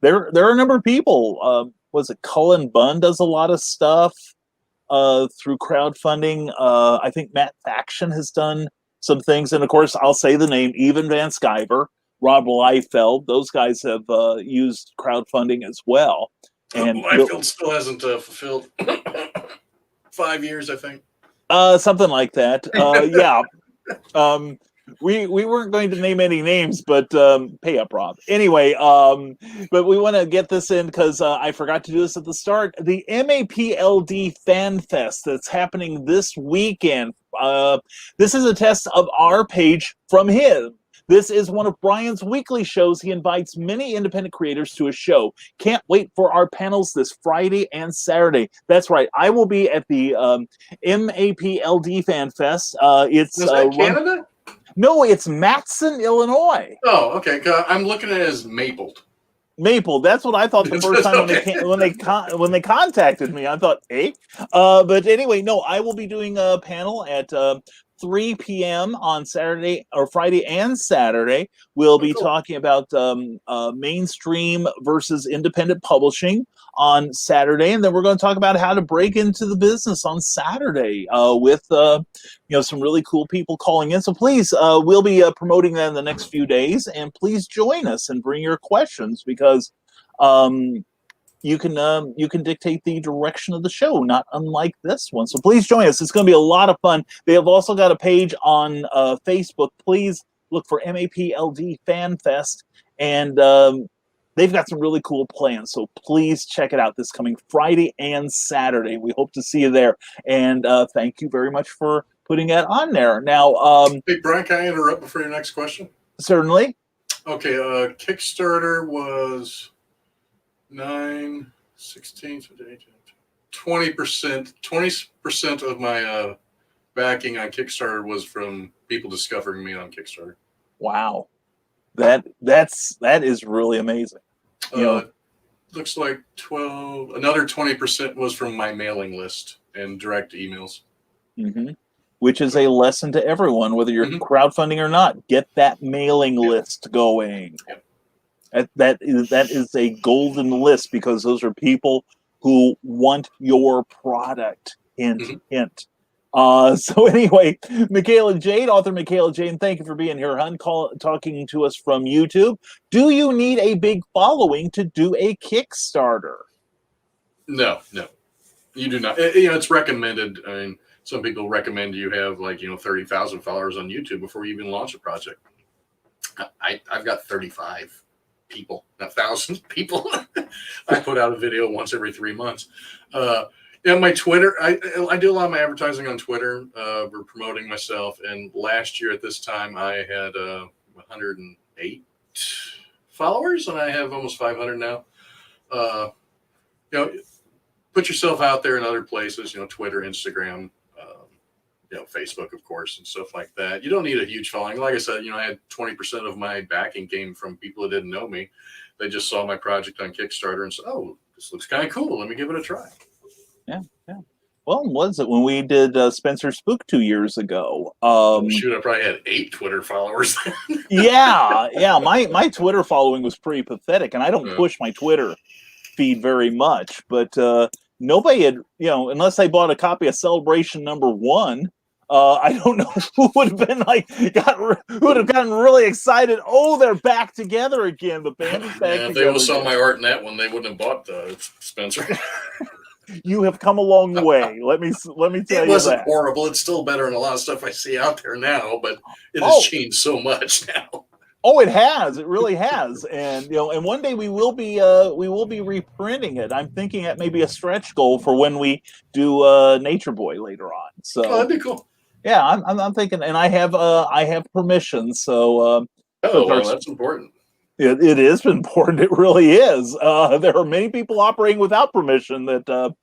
there are a number of people. Was it Cullen Bunn does a lot of stuff through crowdfunding. I think Matt Faction has done some things, and of course, I'll say the name: Even Van Sciver, Rob Liefeld. Those guys have used crowdfunding as well. And Liefeld still hasn't fulfilled 5 years, I think. Something like that. Yeah. We weren't going to name any names, but pay up, Rob. Anyway, but we want to get this in because I forgot to do this at the start. The MAPLD Fan Fest that's happening this weekend. This is a test of our page from him. This is one of Brian's weekly shows. He invites many independent creators to a show. Can't wait for our panels this Friday and Saturday. That's right. I will be at the MAPLD Fan Fest. Is that Canada? No, it's Matson, Illinois. Oh, okay. I'm looking at it as Mapled. Maple. That's what I thought the first time when they contacted me. I thought, hey. But anyway, no. I will be doing a panel at 3 p.m. on Saturday or Friday and Saturday. We'll be talking about mainstream versus independent publishing on Saturday, and then we're going to talk about how to break into the business on Saturday with some really cool people calling in. So please, we'll be promoting that in the next few days, and please join us and bring your questions because you can dictate the direction of the show, not unlike this one. So please join us. It's going to be a lot of fun. They have also got a page on Facebook. Please look for MAPLD Fan Fest, and they've got some really cool plans. So please check it out this coming Friday and Saturday. We hope to see you there. And thank you very much for putting that on there. Now, Hey, Brian, can I interrupt before your next question? Certainly. Okay, Kickstarter was 9, 16, 20%. 20% of my backing on Kickstarter was from people discovering me on Kickstarter. Wow, that is really amazing. Looks like 12. Another 20% was from my mailing list and direct emails. Mm-hmm. Which is a lesson to everyone, whether you're crowdfunding or not. Get that mailing list going. That is a golden list, because those are people who want your product. Hint, hint. So anyway, Michaela Jade, author Michaela Jade, thank you for being here, hon, talking to us from YouTube. Do you need a big following to do a Kickstarter? No, you do not. It's recommended. I mean, some people recommend you have 30,000 followers on YouTube before you even launch a project. I've got 35 people, not thousands people. I put out a video once every 3 months. My Twitter, I do a lot of my advertising on Twitter. We're promoting myself. And last year at this time, I had 108 followers, and I have almost 500 now. Put yourself out there in other places, Twitter, Instagram, Facebook, of course, and stuff like that. You don't need a huge following. Like I said, I had 20% of my backing came from people that didn't know me. They just saw my project on Kickstarter and said, "Oh, this looks kind of cool. Let me give it a try." Yeah. Well, was it when we did Spencer Spook 2 years ago? Shoot, I probably had 8 Twitter followers. yeah. My Twitter following was pretty pathetic, and I don't push my Twitter feed very much. But nobody had, unless they bought a copy of Celebration #1. I don't know who would have been who would have gotten really excited. Oh, they're back together again. The band is back together. If they would have saw my art in that one, they wouldn't have bought Spencer. You have come a long way. Let me tell you that. It wasn't horrible. It's still better than a lot of stuff I see out there now, but it has changed so much now. Oh, it has. It really has. And and one day we will be reprinting it. I'm thinking that may be a stretch goal for when we do Nature Boy later on. So that'd be cool. Yeah, I'm thinking, and I have permission. So that's important. It is important. It really is. There are many people operating without permission that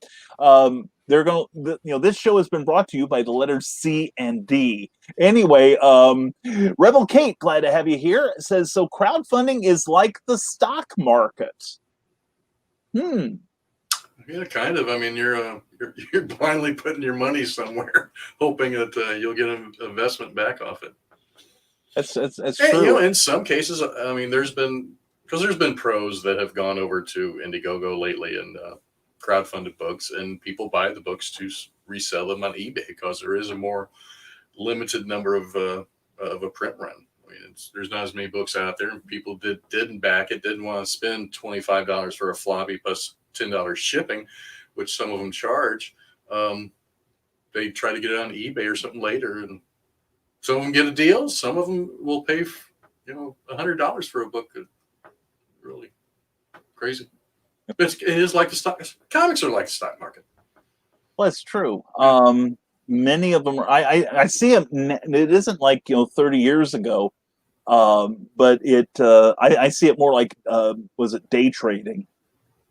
they're going to, this show has been brought to you by the letters C and D. Anyway, Rebel Kate, glad to have you here, says, so crowdfunding is like the stock market. Yeah, kind of. I mean, you're blindly putting your money somewhere, hoping that you'll get an investment back off it. That's true. In some cases, I mean, there's been pros that have gone over to Indiegogo lately and crowdfunded books, and people buy the books to resell them on eBay because there is a more limited number of a print run. I mean, there's not as many books out there, and people didn't back it, didn't want to spend $25 for a floppy plus $10 shipping, which some of them charge. They try to get it on eBay or something later, and some of them get a deal. Some of them will pay, $100 for a book. Really crazy. It is like the stock. Comics are like the stock market. Well, that's true. Many of them. I see it. It isn't like 30 years ago, but I see it more like was it day trading?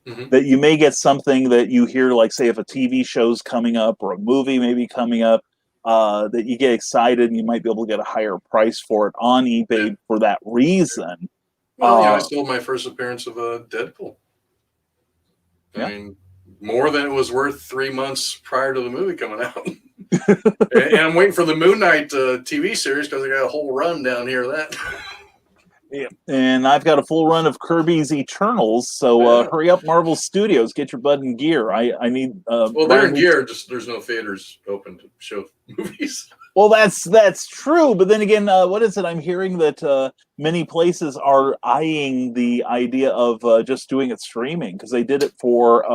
Mm-hmm. That you may get something that you hear, like say if a TV show's coming up or a movie may be coming up. That you get excited and you might be able to get a higher price for it on eBay for that reason. Well, I sold my first appearance of Deadpool. I mean, more than it was worth 3 months prior to the movie coming out. And I'm waiting for the Moon Knight TV series because I got a whole run down here of that. Yeah. And I've got a full run of Kirby's Eternals, so hurry up, Marvel Studios, get your butt in gear. I need. Well, they're in gear. Just there's no theaters open to show movies. Well, that's true, but then again, what is it? I'm hearing that many places are eyeing the idea of just doing it streaming because they did it for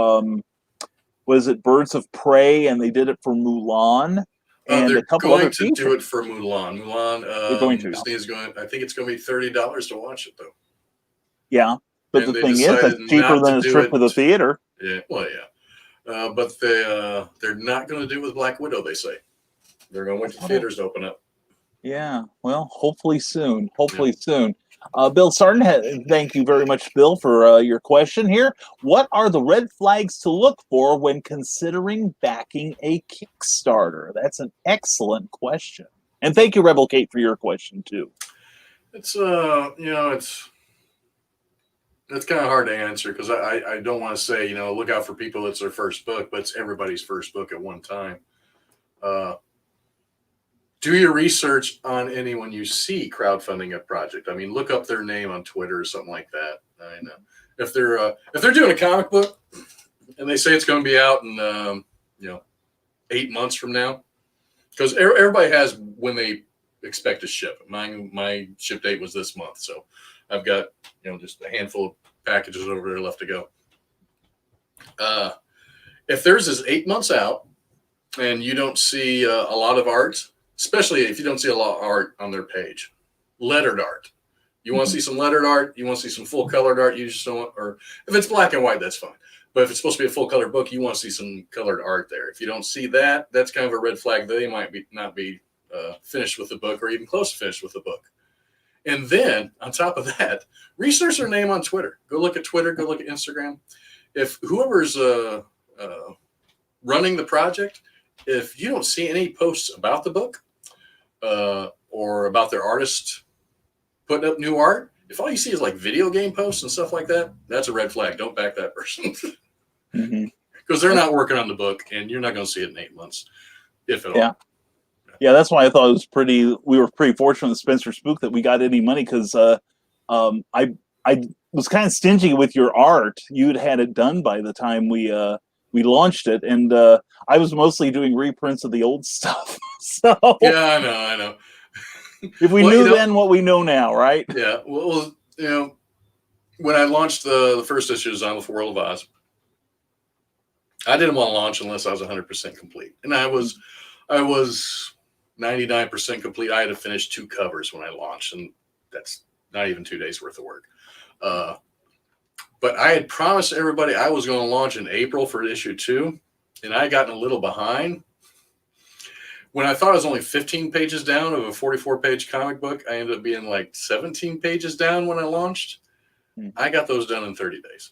was it Birds of Prey, and they did it for Mulan and a They're couple going other to do features. it for Mulan. They're going to This now. thing is going. I think it's going to be $30 to watch it though. Yeah, but And the they thing is, that's decided cheaper not than to a do trip to the it. theater. Yeah, well, yeah, but they're not going to do it with Black Widow. They say they're going to wait for theaters to open up. Yeah, well, hopefully soon. Hopefully soon. Bill Sarton, thank you very much, Bill, for your question here. What are the red flags to look for when considering backing a Kickstarter? That's an excellent question. And thank you, Rebel Kate, for your question, too. It's it's kind of hard to answer because I don't want to say, look out for people, it's their first book, but it's everybody's first book at one time. Do your research on anyone you see crowdfunding a project. I mean, look up their name on Twitter or something like that. I know if they're doing a comic book and they say it's going to be out in 8 months from now, because everybody has when they expect to ship. My ship date was this month, so I've got just a handful of packages over there left to go. If theirs is 8 months out and you don't see a lot of art, especially if you don't see a lot of art on their page, lettered art. You want to see some lettered art, you want to see some full colored art, you just don't want, or if it's black and white, that's fine. But if it's supposed to be a full color book, you want to see some colored art there. If you don't see that, that's kind of a red flag. They might not be finished with the book or even close to finished with the book. And then on top of that, research their name on Twitter. Go look at Twitter, go look at Instagram. If whoever's running the project, if you don't see any posts about the book or about their artist putting up new art, if all you see is like video game posts and stuff like that, that's a red flag. Don't back that person. Because they're not working on the book and you're not going to see it in 8 months, if at all. Yeah, that's why I thought it was we were pretty fortunate with Spencer Spook that we got any money because I was kind of stingy with your art. You'd had it done by the time we launched it, and I was mostly doing reprints of the old stuff. So yeah, I know. If we knew then what we know now, right? Yeah. Well, when I launched the first issue of Zombieful World of Oz, I didn't want to launch unless I was 100% complete, and I was 99% complete. I had to finish 2 covers when I launched, and that's not even 2 days worth of work. But I had promised everybody I was going to launch in April for issue 2, and I had gotten a little behind. When I thought I was only 15 pages down of a 44-page comic book, I ended up being like 17 pages down when I launched. I got those done in 30 days.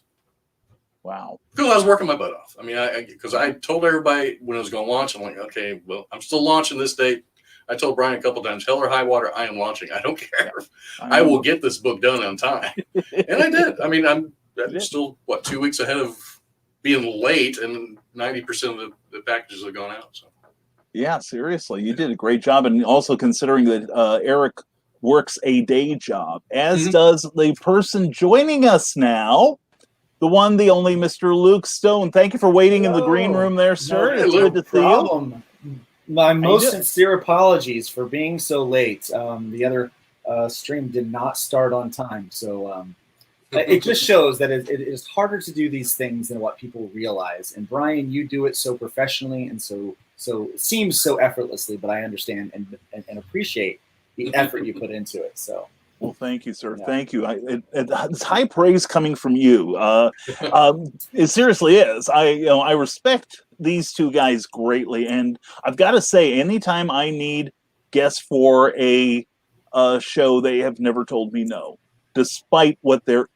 Wow. Because I was working my butt off. I mean, because I told everybody when I was going to launch, I'm like, okay, well, I'm still launching this date. I told Brian a couple times, hell or high water, I am launching. I don't care. I will get this book done on time. And I did. I mean, I'm still, 2 weeks ahead of being late, and 90% of the packages have gone out. So. Yeah, seriously. You did a great job. And also considering that Eric works a day job, as does the person joining us now, the one, the only Mr. Luke Stone. Thank you for waiting in the green room there, sir. No, it's good to see you. My most sincere apologies for being so late. The other stream did not start on time. So it just shows that it is harder to do these things than what people realize. And Brian, you do it so professionally and so it seems so effortlessly, but I understand and appreciate the effort you put into it. So. Well, thank you, sir. Yeah. Thank you. It's high praise coming from you. It seriously is. I respect these two guys greatly, and I've got to say, anytime I need guests for a show, they have never told me no, despite what their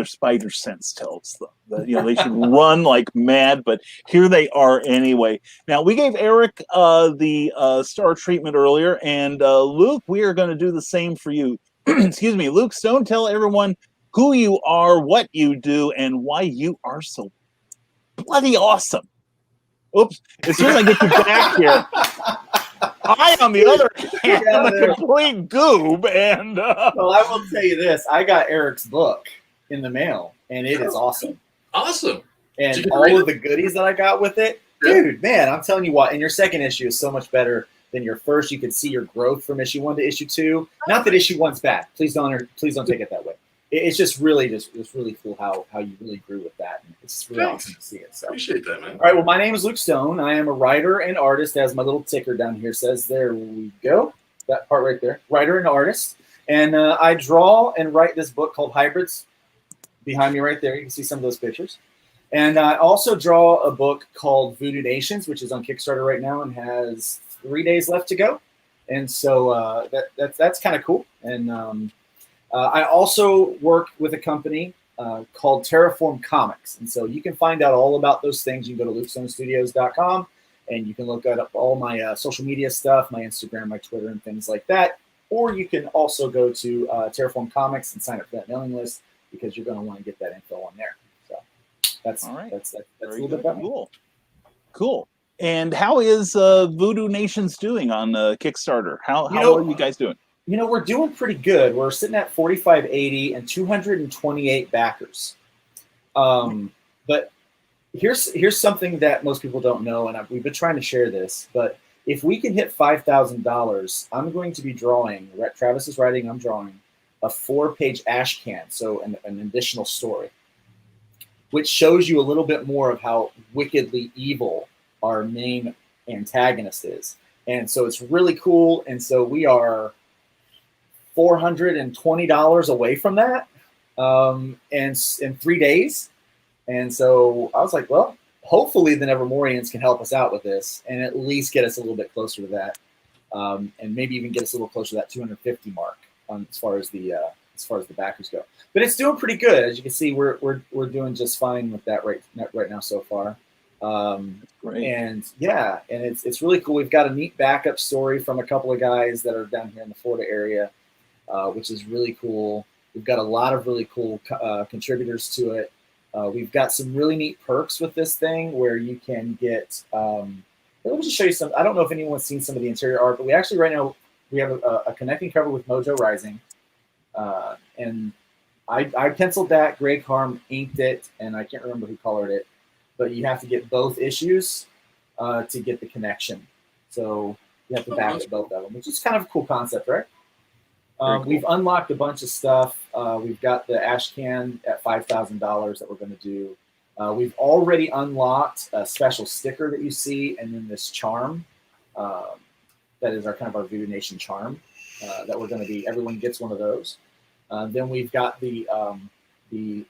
spider sense tells them. That they should run like mad, but here they are anyway. Now, we gave Eric the star treatment earlier, and Luke, we are going to do the same for you. Excuse me, Luke Stone, tell everyone who you are, what you do, and why you are so bloody awesome. Oops, as soon as I get you back here, I, on the other hand, am a complete goob. And well, I will tell you this: I got Eric's book in the mail, and it is awesome. Awesome. And all of the goodies that I got with it, dude, man, I'm telling you what. And your second issue is so much better then your first, you can see your growth from issue 1 to issue 2. Not that issue 1's bad. Please don't take it that way. It's just really cool how you really grew with that. And it's really awesome to see it. So appreciate that, man. All right. Well, my name is Luke Stone. I am a writer and artist, as my little ticker down here says. There we go. That part right there. Writer and artist. And I draw and write this book called Hybrids. Behind me right there, you can see some of those pictures. And I also draw a book called Voodoo Nations, which is on Kickstarter right now and has 3 days left to go. And so that's kind of cool. And I also work with a company called Terraform Comics. And so you can find out all about those things. You can go to lukestonestudios.com and you can look up all my social media stuff, my Instagram, my Twitter, and things like that. Or you can also go to Terraform Comics and sign up for that mailing list, because you're going to want to get that info on there. So that's all right. That's a little bit about me. Cool. And how is Voodoo Nations doing on Kickstarter? How are you guys doing? We're doing pretty good. We're sitting at 4580 and 228 backers. But here's something that most people don't know, and we've been trying to share this. But if we can hit $5,000, I'm going to be drawing. Travis is writing. I'm drawing a 4-page ash can, so an additional story, which shows you a little bit more of how wickedly evil our main antagonist is. And so it's really cool. And so we are $420 away from that in 3 days. And so I was like, well, hopefully the Nevermorians can help us out with this and at least get us a little bit closer to that, and maybe even get us a little closer to that 250 mark as far as the backers go. But it's doing pretty good. As you can see, we're doing just fine with that right now so far. Great. And yeah, and it's really cool. We've got a neat backup story from a couple of guys that are down here in the Florida area, which is really cool. We've got a lot of really cool contributors to it. We've got some really neat perks with this thing where you can get. Let me just show you some. I don't know if anyone's seen some of the interior art, but we actually right now we have a connecting cover with Mojo Rising, and I penciled that. Greg Harm inked it, and I can't remember who colored it, but you have to get both issues to get the connection. So you have to back both of them, which is kind of a cool concept, right? Cool. We've unlocked a bunch of stuff. We've got the ash can at $5,000 that we're going to do. We've already unlocked a special sticker that you see, and then this charm that is our kind of our Voodoo Nation charm that we're going to be. Everyone gets one of those. Then we've got the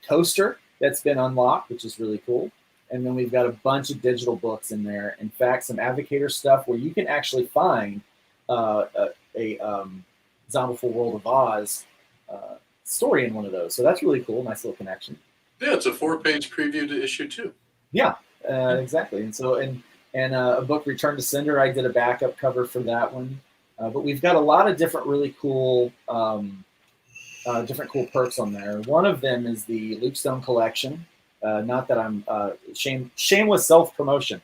toaster that's been unlocked, which is really cool. And then we've got a bunch of digital books in there. In fact, some Advocator stuff where you can actually find a Zombieful World of Oz story in one of those. So that's really cool. Nice little connection. Yeah, it's a 4-page preview to issue 2. Yeah, exactly. And so and a book, Return to Cinder, I did a backup cover for that one. But we've got a lot of different really cool perks on there. One of them is the Luke Stone collection. Not that I'm shameless self-promotion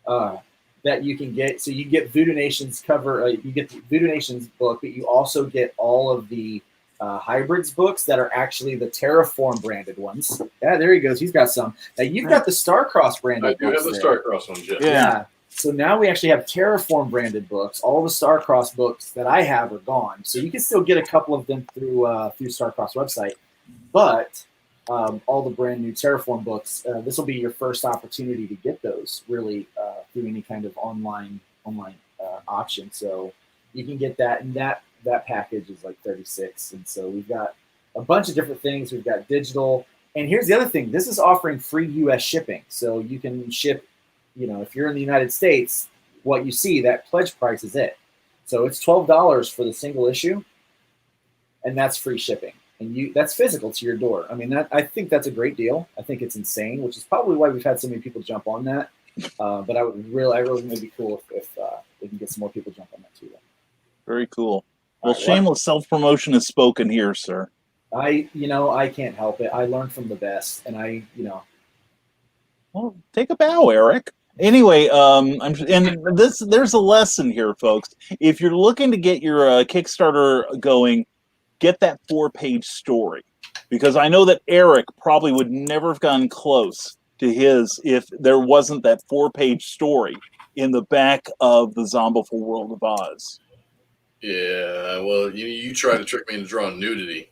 that you can get. So you get Voodoo Nation's cover, you get the Voodoo Nation's book, but you also get all of the Hybrids books that are actually the Terraform branded ones. Yeah, there he goes. He's got some. Now you've got the Starcross branded I do books. have the there. Starcross ones, yeah. Yeah. So now we actually have Terraform branded books. All the Starcross books that I have are gone. So you can still get a couple of them through Starcross website, but all the brand new Terraform books, this will be your first opportunity to get those really through any kind of online option. So you can get that, and that package is like $36. And so we've got a bunch of different things. We've got digital, and here's the other thing: this is offering free U.S. shipping, so you can ship. If you're in the United States, what you see, that pledge price is it. So it's $12 for the single issue, and that's free shipping. And that's physical to your door. I mean, I think that's a great deal. I think it's insane, which is probably why we've had so many people jump on that. But I really think it'd be cool if we can get some more people jump on that too. Then. Very cool. Well, shameless self-promotion is spoken here, sir. I can't help it. I learned from the best, and Well, take a bow, Eric. Anyway, there's a lesson here, folks. If you're looking to get your Kickstarter going, get that 4-page story, because I know that Eric probably would never have gotten close to his if there wasn't that 4-page story in the back of the Zombiful World of Oz. Yeah, well, you try to trick me into drawing nudity.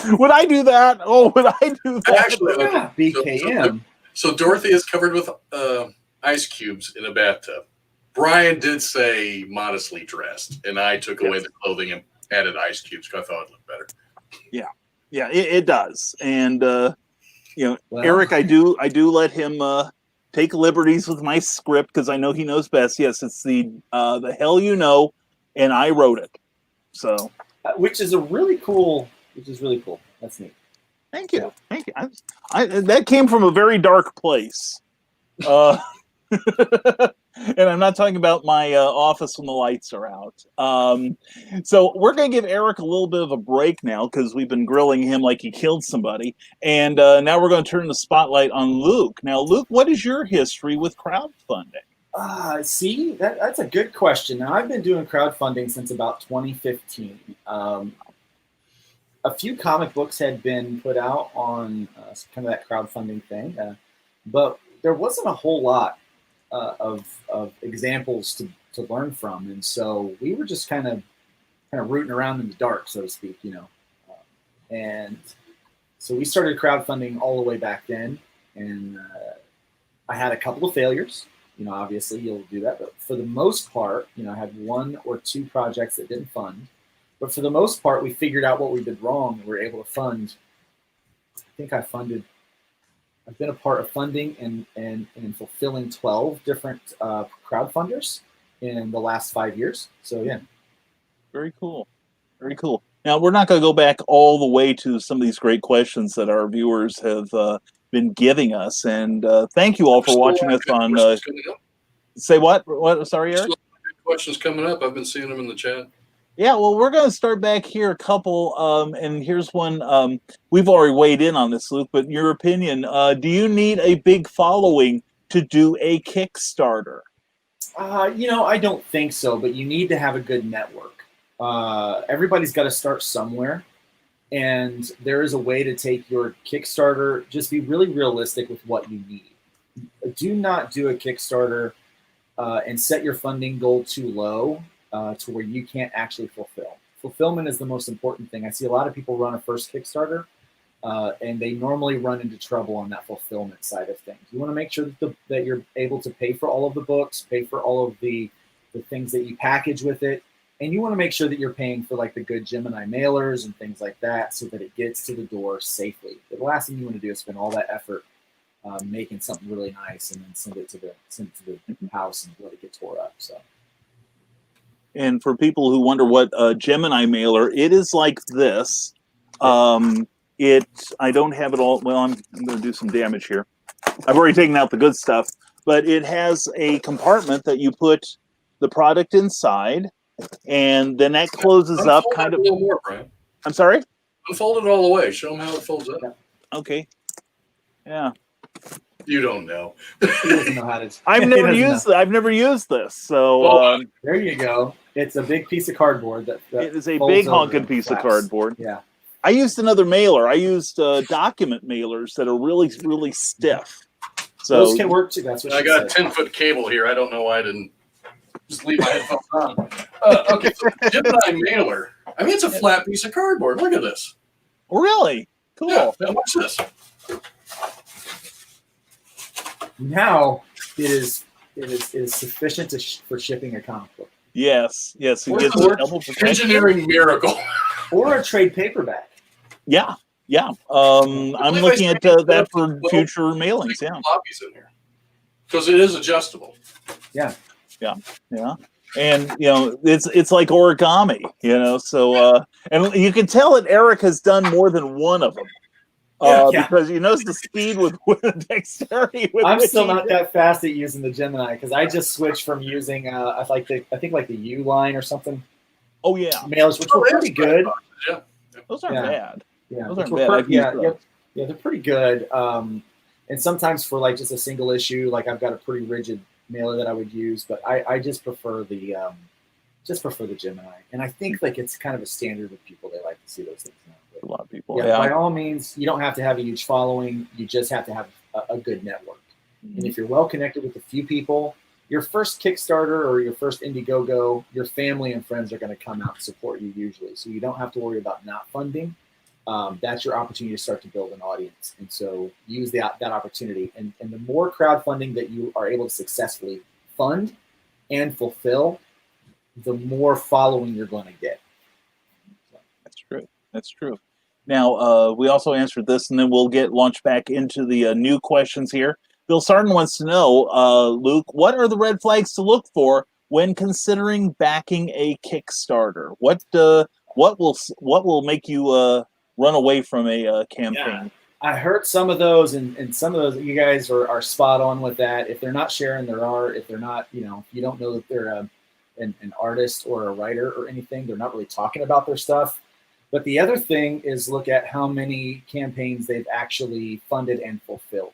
Would I do that? Oh, would I do that? Actually, okay. BKM. So Dorothy is covered with ice cubes in a bathtub. Brian did say modestly dressed, and I took away the clothing and added ice cubes because I thought it looked better. Yeah, it does. And Eric, I do let him take liberties with my script because I know he knows best. Yes, it's the hell you know, and I wrote it. So, which is really cool. That's neat. Thank you. That came from a very dark place. And I'm not talking about my office when the lights are out. So we're going to give Eric a little bit of a break now because we've been grilling him like he killed somebody. And now we're going to turn the spotlight on Luke. Now, Luke, what is your history with crowdfunding? See, that's a good question. Now, I've been doing crowdfunding since about 2015. A few comic books had been put out on kind of that crowdfunding thing, but there wasn't a whole lot of examples to learn from, and so we were just kind of rooting around in the dark, so to speak, and so we started crowdfunding all the way back then, and I had a couple of failures. Obviously you'll do that, but for the most part, I had one or two projects that didn't fund, but for the most part, we figured out what we did wrong, and we were able to fund. I think I've been a part of funding and fulfilling 12 different crowdfunders in the last 5 years. So, yeah. Very cool. Very cool. Now, we're not going to go back all the way to some of these great questions that our viewers have been giving us. And thank you all for watching us on... say what? What? Sorry, Eric? Questions coming up. I've been seeing them in the chat. Yeah, well, we're going to start back here a couple, and here's one. We've already weighed in on this, Luke, but in your opinion, do you need a big following to do a Kickstarter? I don't think so, but you need to have a good network. Everybody's got to start somewhere, and there is a way to take your Kickstarter, just be really realistic with what you need. Do not do a Kickstarter and set your funding goal too low. To where you can't actually fulfill. Fulfillment is the most important thing. I see a lot of people run a first Kickstarter, and they normally run into trouble on that fulfillment side of things. You want to make sure that you're able to pay for all of the books, pay for all of the things that you package with it, and you want to make sure that you're paying for like the good Gemini mailers and things like that, so that it gets to the door safely. The last thing you want to do is spend all that effort making something really nice and then send it to the house and let it get tore up. So. And for people who wonder what a Gemini mailer, it is like this. I don't have it all. Well, I'm going to do some damage here. I've already taken out the good stuff, but it has a compartment that you put the product inside, and then that closes up kind of. A little more, Brian. I'm sorry? Unfold it all the way. Show them how it folds up. Okay. Yeah. You don't know. He doesn't know how to. I've never used this. So there you go. It's a big piece of cardboard. That it is a big honking piece of cardboard. Yeah. I used another mailer. I used document mailers that are really, really stiff. So those can work too. That's what I got a 10-foot cable here. I don't know why I didn't just leave my headphones on. Okay, so Gemini mailer. I mean, it's a flat piece of cardboard. Look at this. Really? Cool. Yeah, now watch this. Now it is sufficient for shipping a comic book. Yes. You get engineering miracle. Or a trade paperback. Yeah. I'm looking at that for future mailings. Yeah. Because it is adjustable. Yeah. And it's like origami. So and you can tell that Eric has done more than one of them. Because he knows the speed with dexterity. I'm still not that fast at using the Gemini because I just switched from using I think like the U line or something. Oh yeah, mailers, which were pretty good. Yeah, those aren't bad. Yeah, those aren't bad. They're pretty good. And sometimes for like just a single issue, like I've got a pretty rigid mailer that I would use, but I just prefer the Gemini, and I think like it's kind of a standard with people. They like to see those things now. A lot of people. Yeah, by all means, you don't have to have a huge following. You just have to have a good network. And if you're well connected with a few people, your first Kickstarter or your first Indiegogo, your family and friends are going to come out and support you usually. So you don't have to worry about not funding. That's your opportunity to start to build an audience. And so use that opportunity. And the more crowdfunding that you are able to successfully fund and fulfill, the more following you're going to get. That's true. That's true. Now, we also answered this, and then we'll launch back into the new questions here. Bill Sarden wants to know, Luke, what are the red flags to look for when considering backing a Kickstarter? What will make you run away from a campaign? Yeah, I heard some of those, and some of those you guys are spot on with that. If they're not sharing their art, if they're not, you don't know that they're an artist or a writer or anything, they're not really talking about their stuff. But the other thing is look at how many campaigns they've actually funded and fulfilled.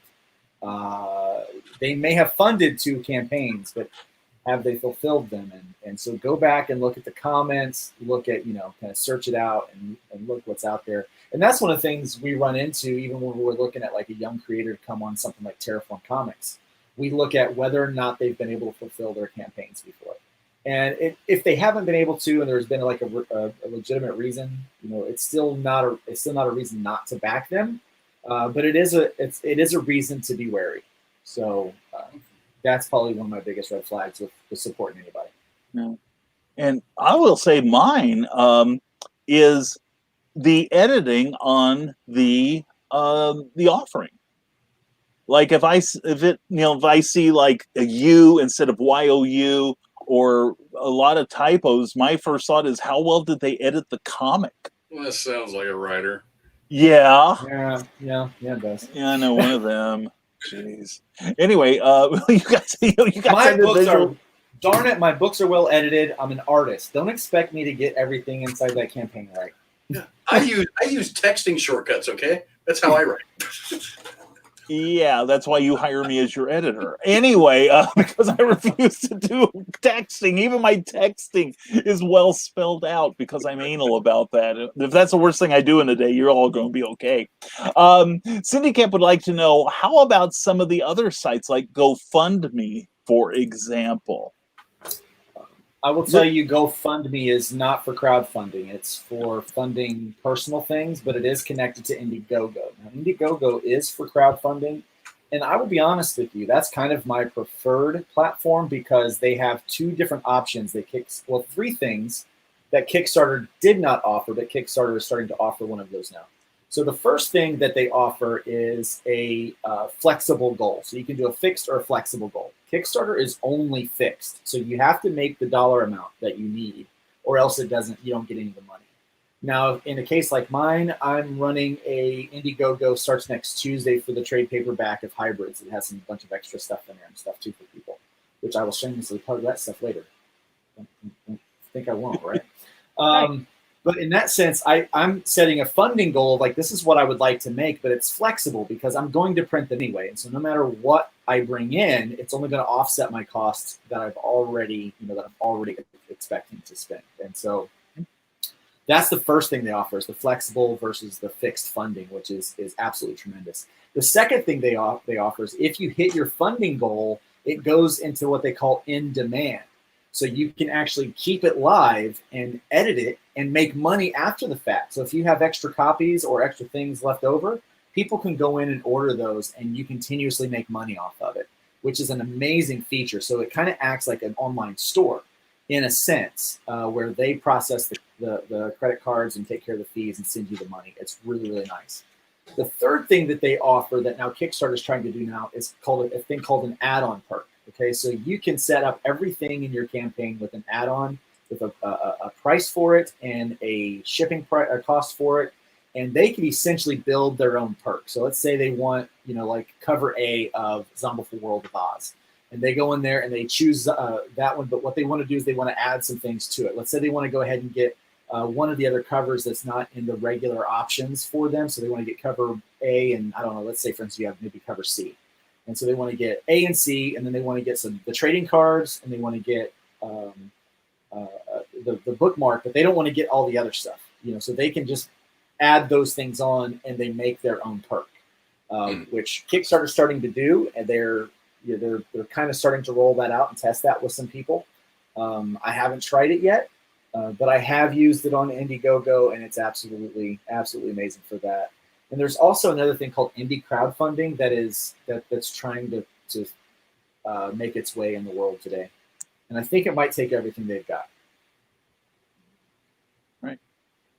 They may have funded 2 campaigns, but have they fulfilled them? And so go back and look at the comments, look at, kind of search it out and look what's out there. And that's one of the things we run into even when we're looking at like a young creator to come on something like Terraform Comics. We look at whether or not they've been able to fulfill their campaigns before. And if they haven't been able to, and there's been like a legitimate reason, it's still not a reason not to back them. But it is a reason to be wary. So that's probably one of my biggest red flags with supporting anybody. Yeah. And I will say mine is the editing on the offering. Like if I see like a U instead of YOU or a lot of typos, my first thought is how well did they edit the comic? Well, that sounds like a writer. Yeah, it does. Yeah, I know one of them. Jeez. Anyway, you guys my books are, darn it, my books are well edited. I'm an artist. Don't expect me to get everything inside that campaign right. Yeah, I use texting shortcuts. Okay, that's how I write. Yeah, that's why you hire me as your editor. Anyway, because I refuse to do texting. Even my texting is well spelled out because I'm anal about that. If that's the worst thing I do in a day, you're all going to be okay. Cindy Camp would like to know, how about some of the other sites like GoFundMe, for example? I will tell you, GoFundMe is not for crowdfunding. It's for funding personal things, but it is connected to Indiegogo. Now, Indiegogo is for crowdfunding, and I will be honest with you, that's kind of my preferred platform because they have 2 different options. 3 things that Kickstarter did not offer, but Kickstarter is starting to offer one of those now. So the first thing that they offer is a flexible goal. So you can do a fixed or a flexible goal. Kickstarter is only fixed. So you have to make the dollar amount that you need, or else you don't get any of the money. Now, in a case like mine, I'm running a Indiegogo, starts next Tuesday for the trade paperback of Hybrids. It has a bunch of extra stuff in there and stuff too for people, which I will shamelessly plug that stuff later. I think I won't, right? But in that sense, I'm setting a funding goal of like, this is what I would like to make, but it's flexible because I'm going to print them anyway. And so no matter what I bring in, it's only going to offset my costs that I'm already expecting to spend. And so that's the first thing they offer is the flexible versus the fixed funding, which is absolutely tremendous. The second thing they offer is if you hit your funding goal, it goes into what they call in demand. So you can actually keep it live and edit it and make money after the fact. So if you have extra copies or extra things left over, people can go in and order those and you continuously make money off of it, which is an amazing feature. So it kind of acts like an online store in a sense, where they process the credit cards and take care of the fees and send you the money. It's really, really nice. The third thing that they offer that now Kickstarter is trying to do now is called a thing called an add-on perk. Okay, so you can set up everything in your campaign with an add-on, with a price for it and a shipping cost for it, and they can essentially build their own perk. So let's say they want, like cover A of Zombieful World of Oz, and they go in there and they choose that one. But what they want to do is they want to add some things to it. Let's say they want to go ahead and get one of the other covers that's not in the regular options for them. So they want to get cover A, and I don't know. Let's say, for instance, you have maybe cover C. And so they want to get A and C, and then they want to get the trading cards, and they want to get the bookmark, but they don't want to get all the other stuff. So they can just add those things on, and they make their own perk, which Kickstarter's starting to do, and they're they're kind of starting to roll that out and test that with some people. I haven't tried it yet, but I have used it on Indiegogo, and it's absolutely amazing for that. And there's also another thing called indie crowdfunding that's trying to make its way in the world today. And I think it might take everything they've got. Right.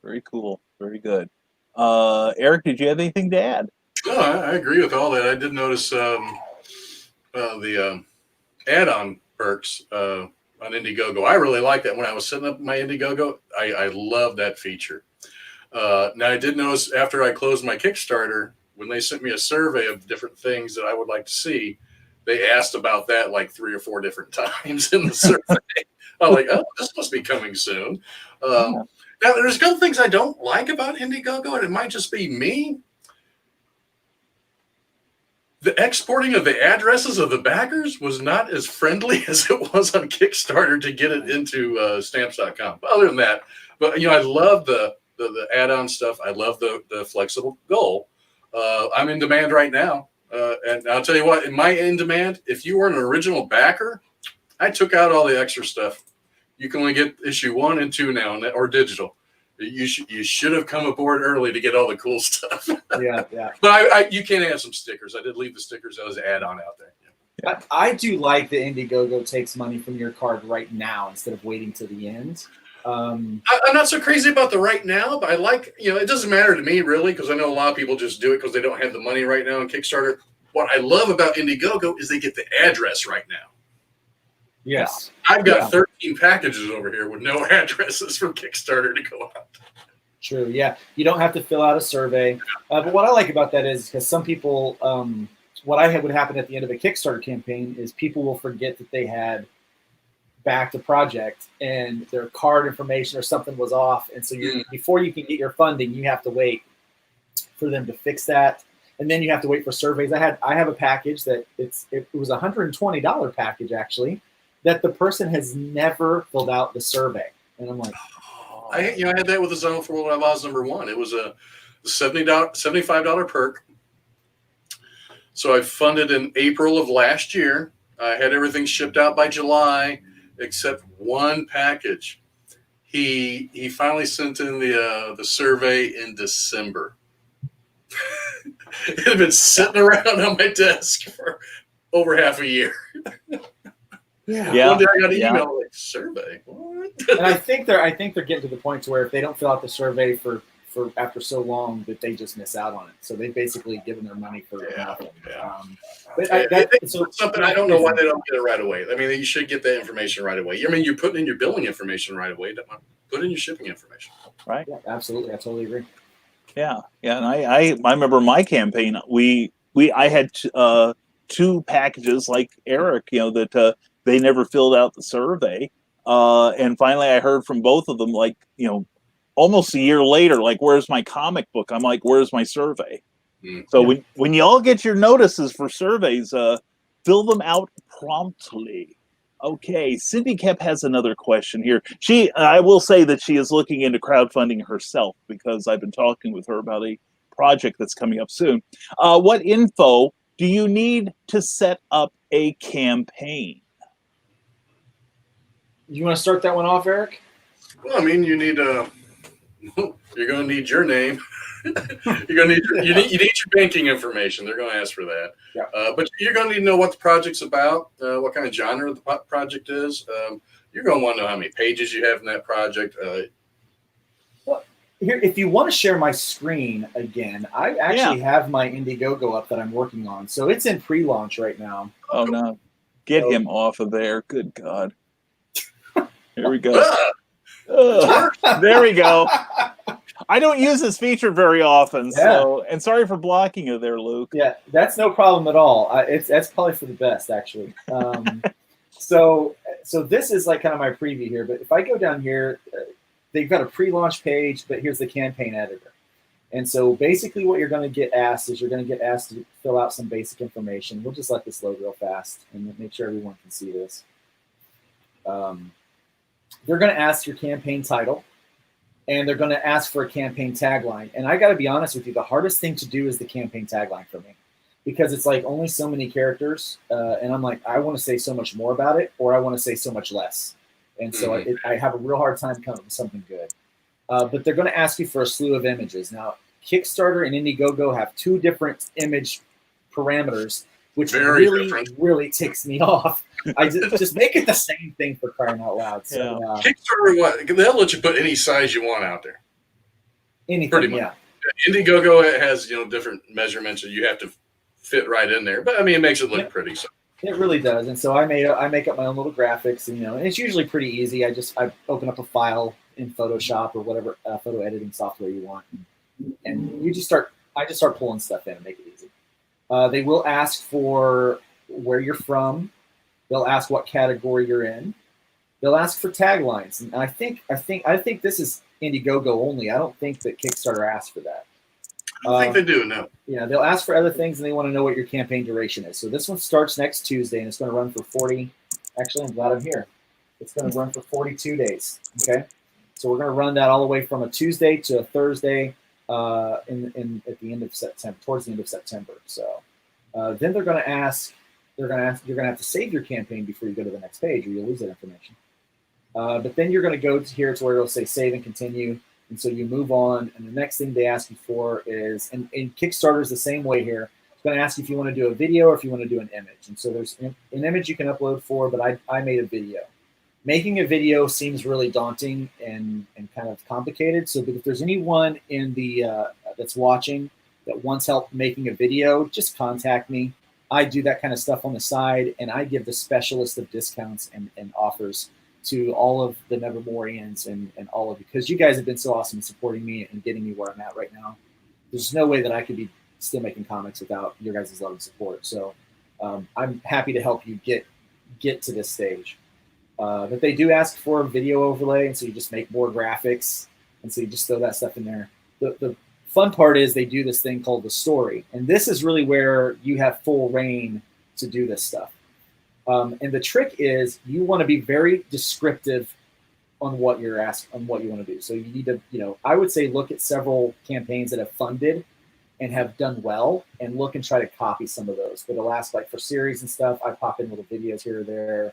Very cool. Very good. Eric, did you have anything to add? No, I agree with all that. I did notice the add-on perks on Indiegogo. I really like that. When I was setting up my Indiegogo, I love that feature. Now, I did notice after I closed my Kickstarter, when they sent me a survey of different things that I would like to see, they asked about that like 3 or 4 different times in the survey. I'm like, oh, this must be coming soon. Now, there's a couple things I don't like about Indiegogo, and it might just be me. The exporting of the addresses of the backers was not as friendly as it was on Kickstarter to get it into stamps.com. Other than that, but I love the add-on stuff. I love the flexible goal. I'm in demand right now. And I'll tell you what, in my in demand, if you were an original backer, I took out all the extra stuff. You can only get issue 1 and 2 now, or digital. You should have come aboard early to get all the cool stuff. Yeah. But you can add some stickers. I did leave the stickers as an add-on out there. Yeah. I do like that Indiegogo takes money from your card right now instead of waiting to the end. I'm not so crazy about the right now, but I like, it doesn't matter to me really, because I know a lot of people just do it because they don't have the money right now on Kickstarter. What I love about Indiegogo is they get the address right now. Yes. I've got 13 packages over here with no addresses from Kickstarter to go out. True. Yeah. You don't have to fill out a survey. But what I like about that is because some people, what would happen at the end of a Kickstarter campaign is people will forget that they had backed a project and their card information or something was off. And so before you can get your funding, you have to wait for them to fix that. And then you have to wait for surveys. I have a package that it was a $120 package actually, that the person has never filled out the survey. And I'm like, I had that with the Zone for World Outlaws #1. It was a $75 perk. So I funded in April of last year. I had everything shipped out by July, except one package. He finally sent in the survey in December. It had been sitting around on my desk for over half a year. Yeah. One day I got an email like, survey. What? And I think they're getting to the point to where if they don't fill out the survey for after so long that they just miss out on it. So they've basically given their money for nothing. Yeah. But so something I don't know why they don't get it right away. I mean, you should get that information right away. I mean, you're putting in your billing information right away. Put in your shipping information. Right. Yeah, absolutely. I totally agree. Yeah. And I remember my campaign. I had 2 packages like Eric, that they never filled out the survey. And finally I heard from both of them, like, almost a year later, like, where's my comic book? I'm like, where's my survey? So when you all get your notices for surveys, fill them out promptly. Okay, Cindy Kep has another question here. I will say that she is looking into crowdfunding herself because I've been talking with her about a project that's coming up soon. What info do you need to set up a campaign? You want to start that one off, Eric? Well, I mean, you need you're going to need your name. You need your banking information. They're going to ask for that. Yeah. But you're going to need to know what the project's about, what kind of genre the project is. You're going to want to know how many pages you have in that project. Well, here, if you want to share my screen again, I actually have my Indiegogo up that I'm working on. So it's in pre-launch right now. Oh, no. Get him off of there. Good God. Here we go. There we go. I don't use this feature very often, and sorry for blocking you there, Luke. Yeah, that's no problem at all. That's probably for the best, actually. So this is like kind of my preview here. But if I go down here, they've got a pre-launch page, but here's the campaign editor. And so basically what you're going to get asked is you're going to get asked to fill out some basic information. We'll just let this load real fast and make sure everyone can see this. They're going to ask your campaign title, and they're going to ask for a campaign tagline. And I got to be honest with you, the hardest thing to do is the campaign tagline for me, because it's like only so many characters, and I'm like, I want to say so much more about it, or I want to say so much less, and so I have a real hard time coming up with something good. But they're going to ask you for a slew of images. Now, Kickstarter and Indiegogo have two different image parameters, which really ticks me off. I just make it the same thing, for crying out loud. So, Kickstarter, what? They'll let you put any size you want out there. Anything, pretty much. Yeah. Indiegogo has different measurements, and you have to fit right in there. But I mean, it makes it look pretty. So. It really does. And so I make up my own little graphics, and and it's usually pretty easy. I open up a file in Photoshop or whatever photo editing software you want, and I just start pulling stuff in and make it easy. They will ask for where you're from. They'll ask what category you're in. They'll ask for taglines, and I think this is Indiegogo only. I don't think that Kickstarter asks for that. I think they do, no. Yeah, they'll ask for other things, and they want to know what your campaign duration is. So this one starts next Tuesday, and it's going to run for 40. Actually, I'm glad I'm here. It's going to run for 42 days. Okay, so we're going to run that all the way from a Tuesday to a Thursday, at the end of September, towards the end of September. So then they're going to ask. You're going to have to save your campaign before you go to the next page, or you'll lose that information. But then you're going to go to here to where it'll say save and continue. And so you move on, and the next thing they ask you for is, and Kickstarter is the same way here. It's going to ask you if you want to do a video or if you want to do an image. And so there's an image you can upload for, but I made a video. Making a video seems really daunting and kind of complicated. So if there's anyone in the that's watching that wants help making a video, just contact me. I do that kind of stuff on the side, and I give the specialist of discounts and offers to all of the Nevermorians and all of you, because you guys have been so awesome in supporting me and getting me where I'm at right now. There's no way that I could be still making comics without your guys' love and support. So I'm happy to help you get to this stage. But they do ask for a video overlay, and so you just make more graphics, and so you just throw that stuff in there. The fun part is they do this thing called the story, and this is really where you have full reign to do this stuff. And the trick is you want to be very descriptive on what you're asked, on what you want to do. So you need to, I would say look at several campaigns that have funded and have done well, and look and try to copy some of those. For the last, like for series and stuff, I pop in little videos here or there.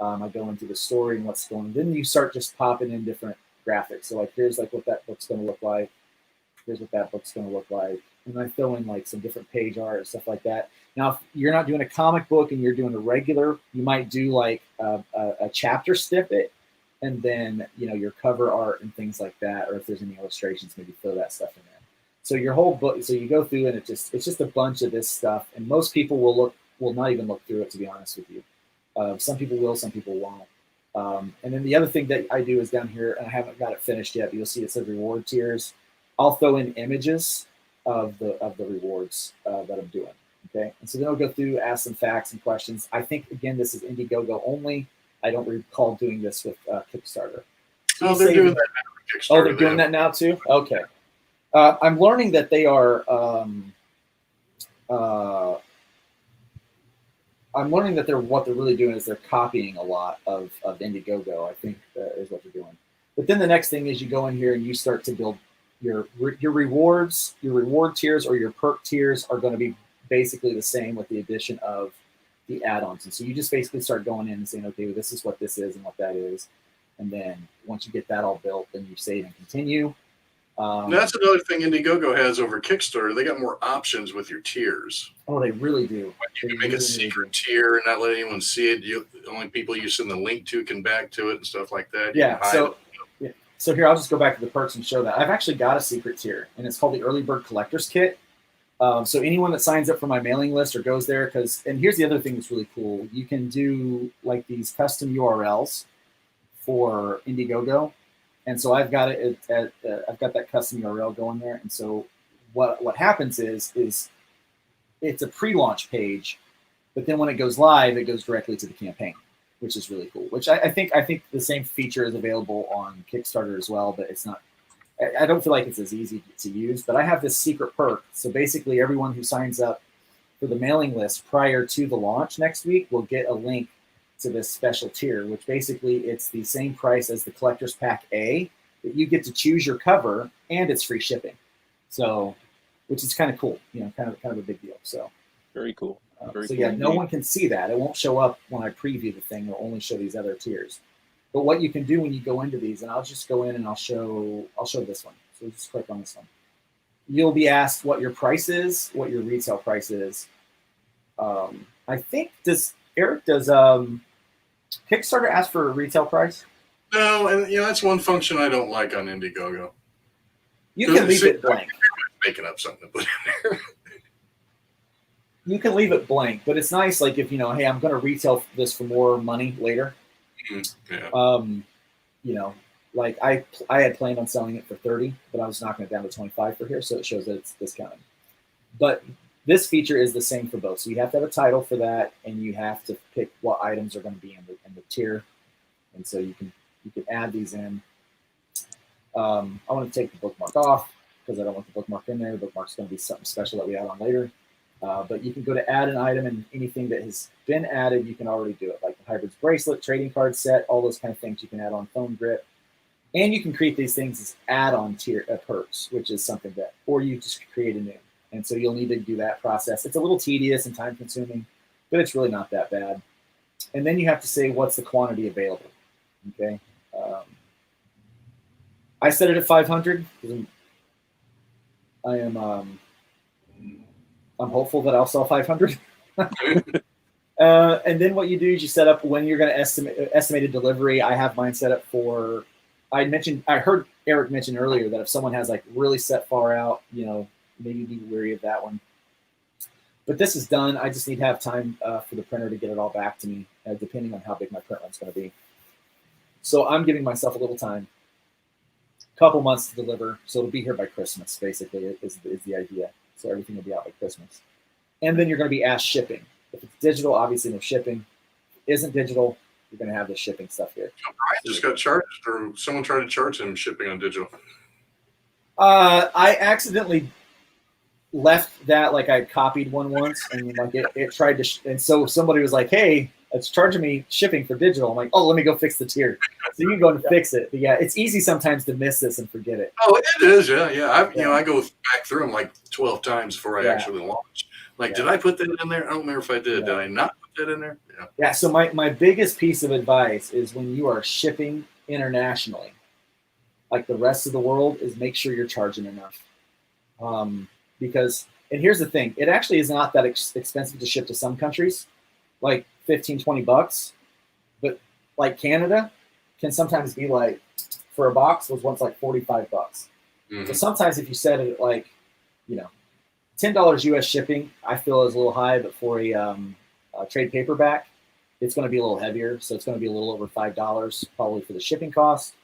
I go into the story and what's going on. Then you start just popping in different graphics. So like, here's like what that book's going to look like. Here's what that book's going to look like. And I throw in like some different page art and stuff like that. Now, if you're not doing a comic book and you're doing a regular, you might do like a chapter snippet, and then your cover art and things like that. Or if there's any illustrations, maybe throw that stuff in there. So your whole book, so you go through and it's just a bunch of this stuff. And most people will not even look through it, to be honest with you. Some people will, some people won't. And then the other thing that I do is down here, and I haven't got it finished yet, but you'll see it says reward tiers. I'll throw in images of the rewards that I'm doing. Okay, and so then I'll go through, ask some facts and questions. I think again, this is Indiegogo only. I don't recall doing this with Kickstarter. Oh, they're doing that now with Kickstarter. Oh, they're doing that now too. Okay, I'm learning that they are. I'm learning that what they're really doing is they're copying a lot of Indiegogo. I think is what they're doing. But then the next thing is you go in here and you start to build your rewards. Your reward tiers or your perk tiers are going to be basically the same with the addition of the add-ons. And so you just basically start going in and saying, okay, well, this is what this is and what that is. And then once you get that all built, then you save and continue. That's another thing Indiegogo has over Kickstarter. They got more options with your tiers. Oh, they really do. You can make a secret tier and not let anyone see it. The only people you send the link to can back to it and stuff like that. So here, I'll just go back to the perks and show that. I've actually got a secret tier, and it's called the Early Bird Collector's Kit. So anyone that signs up for my mailing list or goes there, and here's the other thing that's really cool. You can do like these custom URLs for Indiegogo. And so I've got it I've got that custom URL going there. And so what happens is it's a pre-launch page, but then when it goes live, it goes directly to the campaign, which is really cool. Which I think the same feature is available on Kickstarter as well, but it's not. I don't feel like it's as easy to use. But I have this secret perk. So basically, everyone who signs up for the mailing list prior to the launch next week will get a link to this special tier, which basically it's the same price as the Collector's Pack A, but you get to choose your cover and it's free shipping. So, which is kind of cool, kind of a big deal. So, Very cool. Very so cool yeah, no indeed. one can see that. It won't show up when I preview the thing. It'll only show these other tiers. But what you can do when you go into these, and I'll just go in and I'll show this one. So just click on this one. You'll be asked what your price is, what your retail price is. I think does Kickstarter ask for a retail price? No, and that's one function I don't like on Indiegogo. You can leave it blank. Making up something to put in there. You can leave it blank, but it's nice. Like if hey, I'm going to retail this for more money later. Yeah. Like I had planned on selling it for 30, but I was knocking it down to 25 for here, so it shows that it's discounted. But this feature is the same for both. So you have to have a title for that, and you have to pick what items are going to be in the tier, and so you can add these in. I want to take the bookmark off because I don't want the bookmark in there. The bookmark's going to be something special that we add on later. But you can go to add an item, and anything that has been added, you can already do it, like the Hybrids bracelet, trading card set, all those kind of things you can add on phone grip. And you can create these things as add-on tier perks, which is something that, or you just create a new. And so you'll need to do that process. It's a little tedious and time-consuming, but it's really not that bad. And then you have to say what's the quantity available. Okay. I set it at 500 because I'm hopeful that I'll sell 500. And then what you do is you set up when you're going to estimated delivery. I have mine set up for. I heard Eric mention earlier that if someone has like really set far out, maybe be wary of that one. But this is done. I just need to have time for the printer to get it all back to me, depending on how big my print run's going to be. So I'm giving myself a little time, couple months to deliver. So it'll be here by Christmas, basically, is the idea. So everything will be out by Christmas. And then you're going to be asked shipping. If it's digital, obviously no shipping. If it isn't digital, you're going to have the shipping stuff here. Brian just got charged, or someone tried to charge him shipping on digital. I accidentally left that, like I copied one once, and like it tried to, and so somebody was like, "Hey, it's charging me shipping for digital." I'm like, "Oh, let me go fix the tier." So you can go and fix it. But yeah, it's easy sometimes to miss this and forget it. Oh, it is, yeah. I go back through them like 12 times before I actually launch. Like, did I put that in there? I don't remember if I did. Yeah. Did I not put that in there? Yeah. Yeah. So my biggest piece of advice is when you are shipping internationally, like the rest of the world, is make sure you're charging enough. Because, and here's the thing, it actually is not that expensive to ship to some countries, like $15-20, but like Canada can sometimes be like, for a box was once like $45. Mm-hmm. So sometimes if you set it at like, $10 US shipping, I feel is a little high, but for a trade paperback, it's going to be a little heavier. So it's going to be a little over $5 probably for the shipping cost.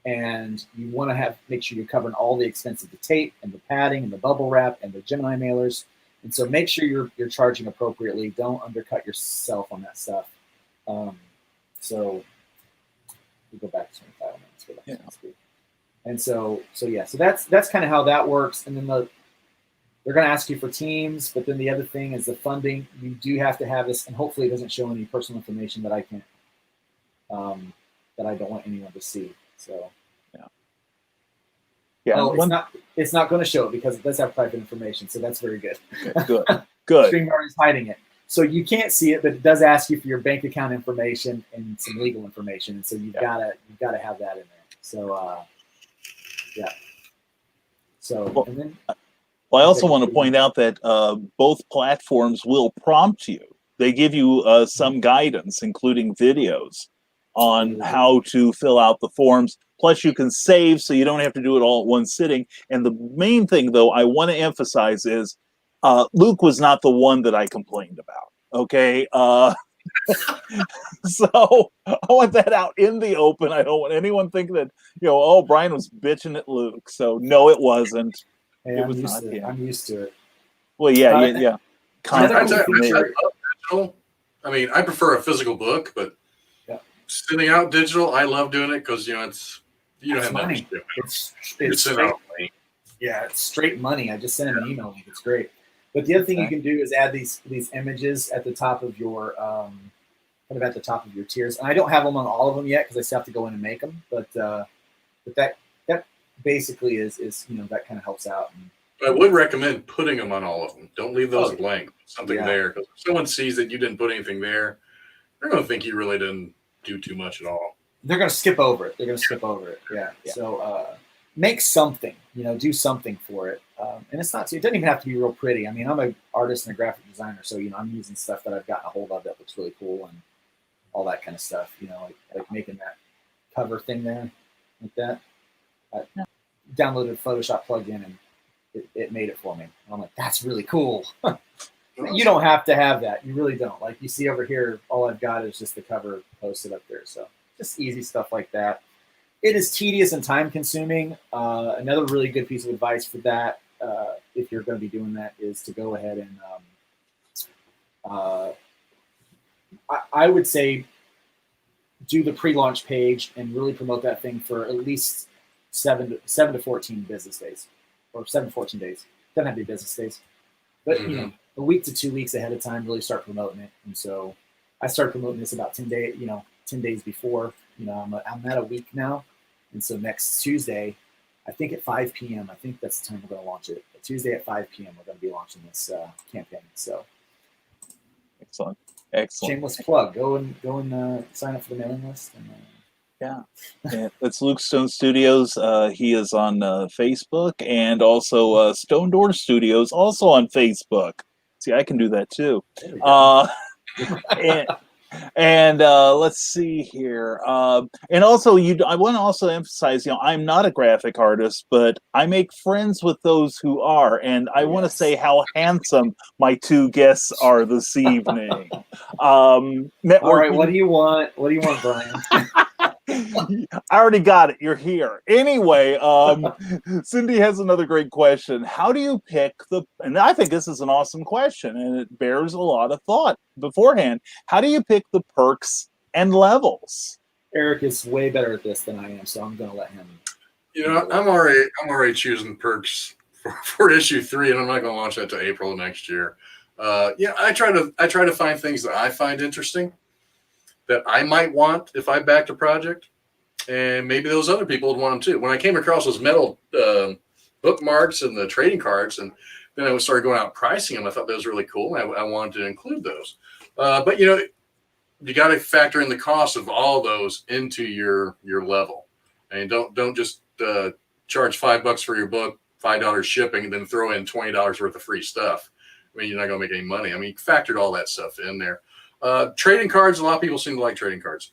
And you want to make sure you're covering all the expense of the tape and the padding and the bubble wrap and the Gemini mailers. And so make sure you're charging appropriately. Don't undercut yourself on that stuff. So we go back to 25 minutes for that. Yeah. And so that's kind of how that works. And then they're going to ask you for teams, but then the other thing is the funding. You do have to have this, and hopefully it doesn't show any personal information that I can't, that I don't want anyone to see. So, yeah. It's not going to show it because it does have private information. So that's very good. Good. StreamYard is hiding it, so you can't see it, but it does ask you for your bank account information and some legal information, and so you've got to have that in there. So, yeah. So, and then. Well, I also want to point out that both platforms will prompt you. They give you some guidance, including videos, on how to fill out the forms. Plus, you can save, so you don't have to do it all at one sitting. And the main thing, though, I want to emphasize is Luke was not the one that I complained about. Okay, so I want that out in the open. I don't want anyone thinking that Brian was bitching at Luke. So no, it wasn't. Hey, I'm used to it. Well, yeah. I mean, I prefer a physical book, but sending out digital, I love doing it because it's have money. It's straight, it's straight money. I just sent him an email link. It's great. But the other thing you can do is add these images at the top of your tiers. And I don't have them on all of them yet because I still have to go in and make them. But that basically is that kind of helps out. I would recommend putting them on all of them. Don't leave those Oh, blank. Something yeah. there, because if someone sees that you didn't put anything there, they're going to think you really didn't do too much at all. They're going to skip over it. Yeah. So make something, do something for it. And it doesn't even have to be real pretty. I mean, I'm an artist and a graphic designer, so I'm using stuff that I've gotten a hold of that looks really cool and all that kind of stuff. Like making that cover thing there, like that. I downloaded a Photoshop plugin and it made it for me. And I'm like, that's really cool. You don't have to have that. You really don't. Like you see over here, all I've got is just the cover posted up there. So just easy stuff like that. It is tedious and time consuming. Another really good piece of advice for that, if you're going to be doing that, is to go ahead and I would say do the pre-launch page and really promote that thing for at least 7 to 14 business days, or 7 to 14 days. Doesn't have to be business days, but a week to 2 weeks ahead of time, really start promoting it. And so I started promoting this about 10 days before. I'm at a week now, and so next Tuesday, I think at 5 p.m. I think that's the time we're going to launch it. But Tuesday at 5 p.m. we're going to be launching this campaign. So Excellent. Shameless plug. Go and sign up for the mailing list. And, yeah, it's Luke Stone Studios. He is on Facebook, and also Stone Door Studios, also on Facebook. See, I can do that too. And let's see here. And also, I want to also emphasize, I'm not a graphic artist, but I make friends with those who are, and I want to say how handsome my two guests are this evening. All right, what do you want? What do you want, Brian? I already got it. You're here. Anyway, Cindy has another great question. How do you pick and I think this is an awesome question, and it bears a lot of thought beforehand. How do you pick the perks and levels? Eric is way better at this than I am, so I'm going to let him. I'm already choosing perks for issue 3, and I'm not going to launch that to April of next year. I try to find things that I find interesting, that I might want if I backed a project, and maybe those other people would want them too. When I came across those metal bookmarks and the trading cards, and then I started going out and pricing them, I thought that was really cool. I wanted to include those. But you got to factor in the cost of all those into your level, and don't just charge $5 for your book, $5 shipping, and then throw in $20 worth of free stuff. I mean, you're not going to make any money. I mean, you factored all that stuff in there. Trading cards, a lot of people seem to like trading cards,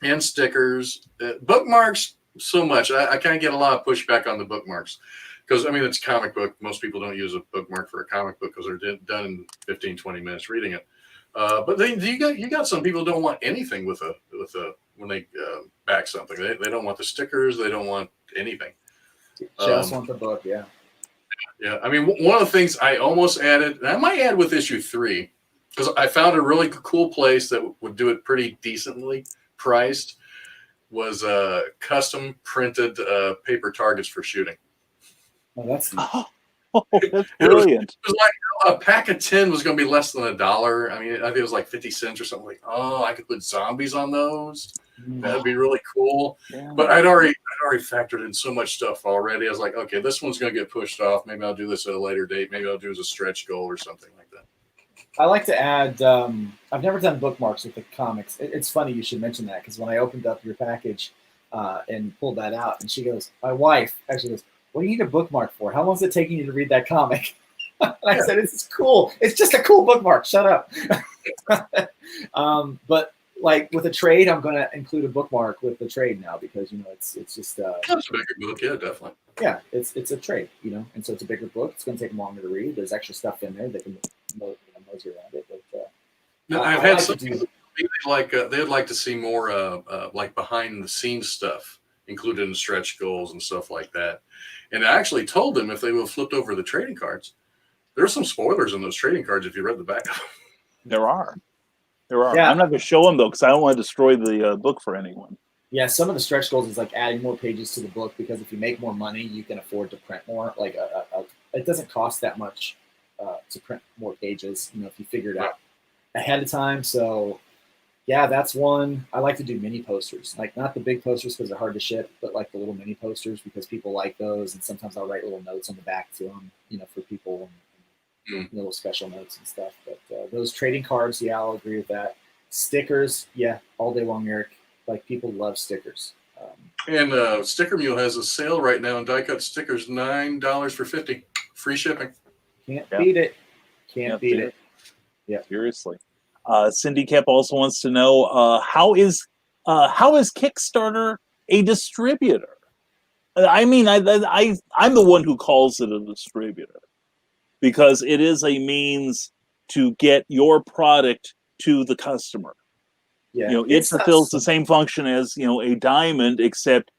and stickers. Bookmarks, so much. I kind of get a lot of pushback on the bookmarks, because it's comic book. Most people don't use a bookmark for a comic book because they're done in 15, 20 minutes reading it. But then you got some people who don't want anything with when they back something. They don't want the stickers. They don't want anything. Just want the book. Yeah. Yeah. One of the things I almost added, and I might add with issue 3, because I found a really cool place that would do it pretty decently priced, was custom printed paper targets for shooting. Oh, that's brilliant. It was like a pack of 10 was going to be less than $1. I think it was like 50 cents or something. Like, I could put zombies on those. That'd be really cool. Yeah. But I'd already factored in so much stuff already. I was like, okay, this one's going to get pushed off. Maybe I'll do this at a later date. Maybe I'll do as a stretch goal or something like that. I like to add, I've never done bookmarks with the comics. It's funny you should mention that, because when I opened up your package and pulled that out, and she goes, my wife actually goes, what do you need a bookmark for? How long is it taking you to read that comic? And I said, it's cool. It's just a cool bookmark. Shut up. But like with a trade, I'm going to include a bookmark with the trade now, because, it's just. That's a bigger book. Yeah, definitely. Yeah, it's a trade, and so it's a bigger book. It's going to take them longer to read. There's extra stuff in there that can mosey around it. But now, I've had some people they'd like to see more like behind the scenes stuff included in stretch goals and stuff like that. And I actually told them if they would have flipped over the trading cards, there's some spoilers in those trading cards if you read the back of them. There are. Yeah. I'm not going to show them though, because I don't want to destroy the book for anyone. Yeah, some of the stretch goals is like adding more pages to the book, because if you make more money, you can afford to print more. Like it doesn't cost that much to print more pages, if you figure it out ahead of time. So Yeah, that's one. I like to do mini posters, like not the big posters because they're hard to ship, but like the little mini posters because people like those. And sometimes I'll write little notes on the back to them, for people, and little special notes and stuff. But those trading cards, yeah, I'll agree with that. Stickers, yeah, all day long, Eric. Like people love stickers. And Sticker Mule has a sale right now on die cut stickers, $9 for 50, free shipping. Can't beat it. Can't beat it. Yeah, seriously. Cindy Kep also wants to know how is Kickstarter a distributor? I mean, I'm the one who calls it a distributor because it is a means to get your product to the customer. Yeah, it fulfills the same function as a Diamond, except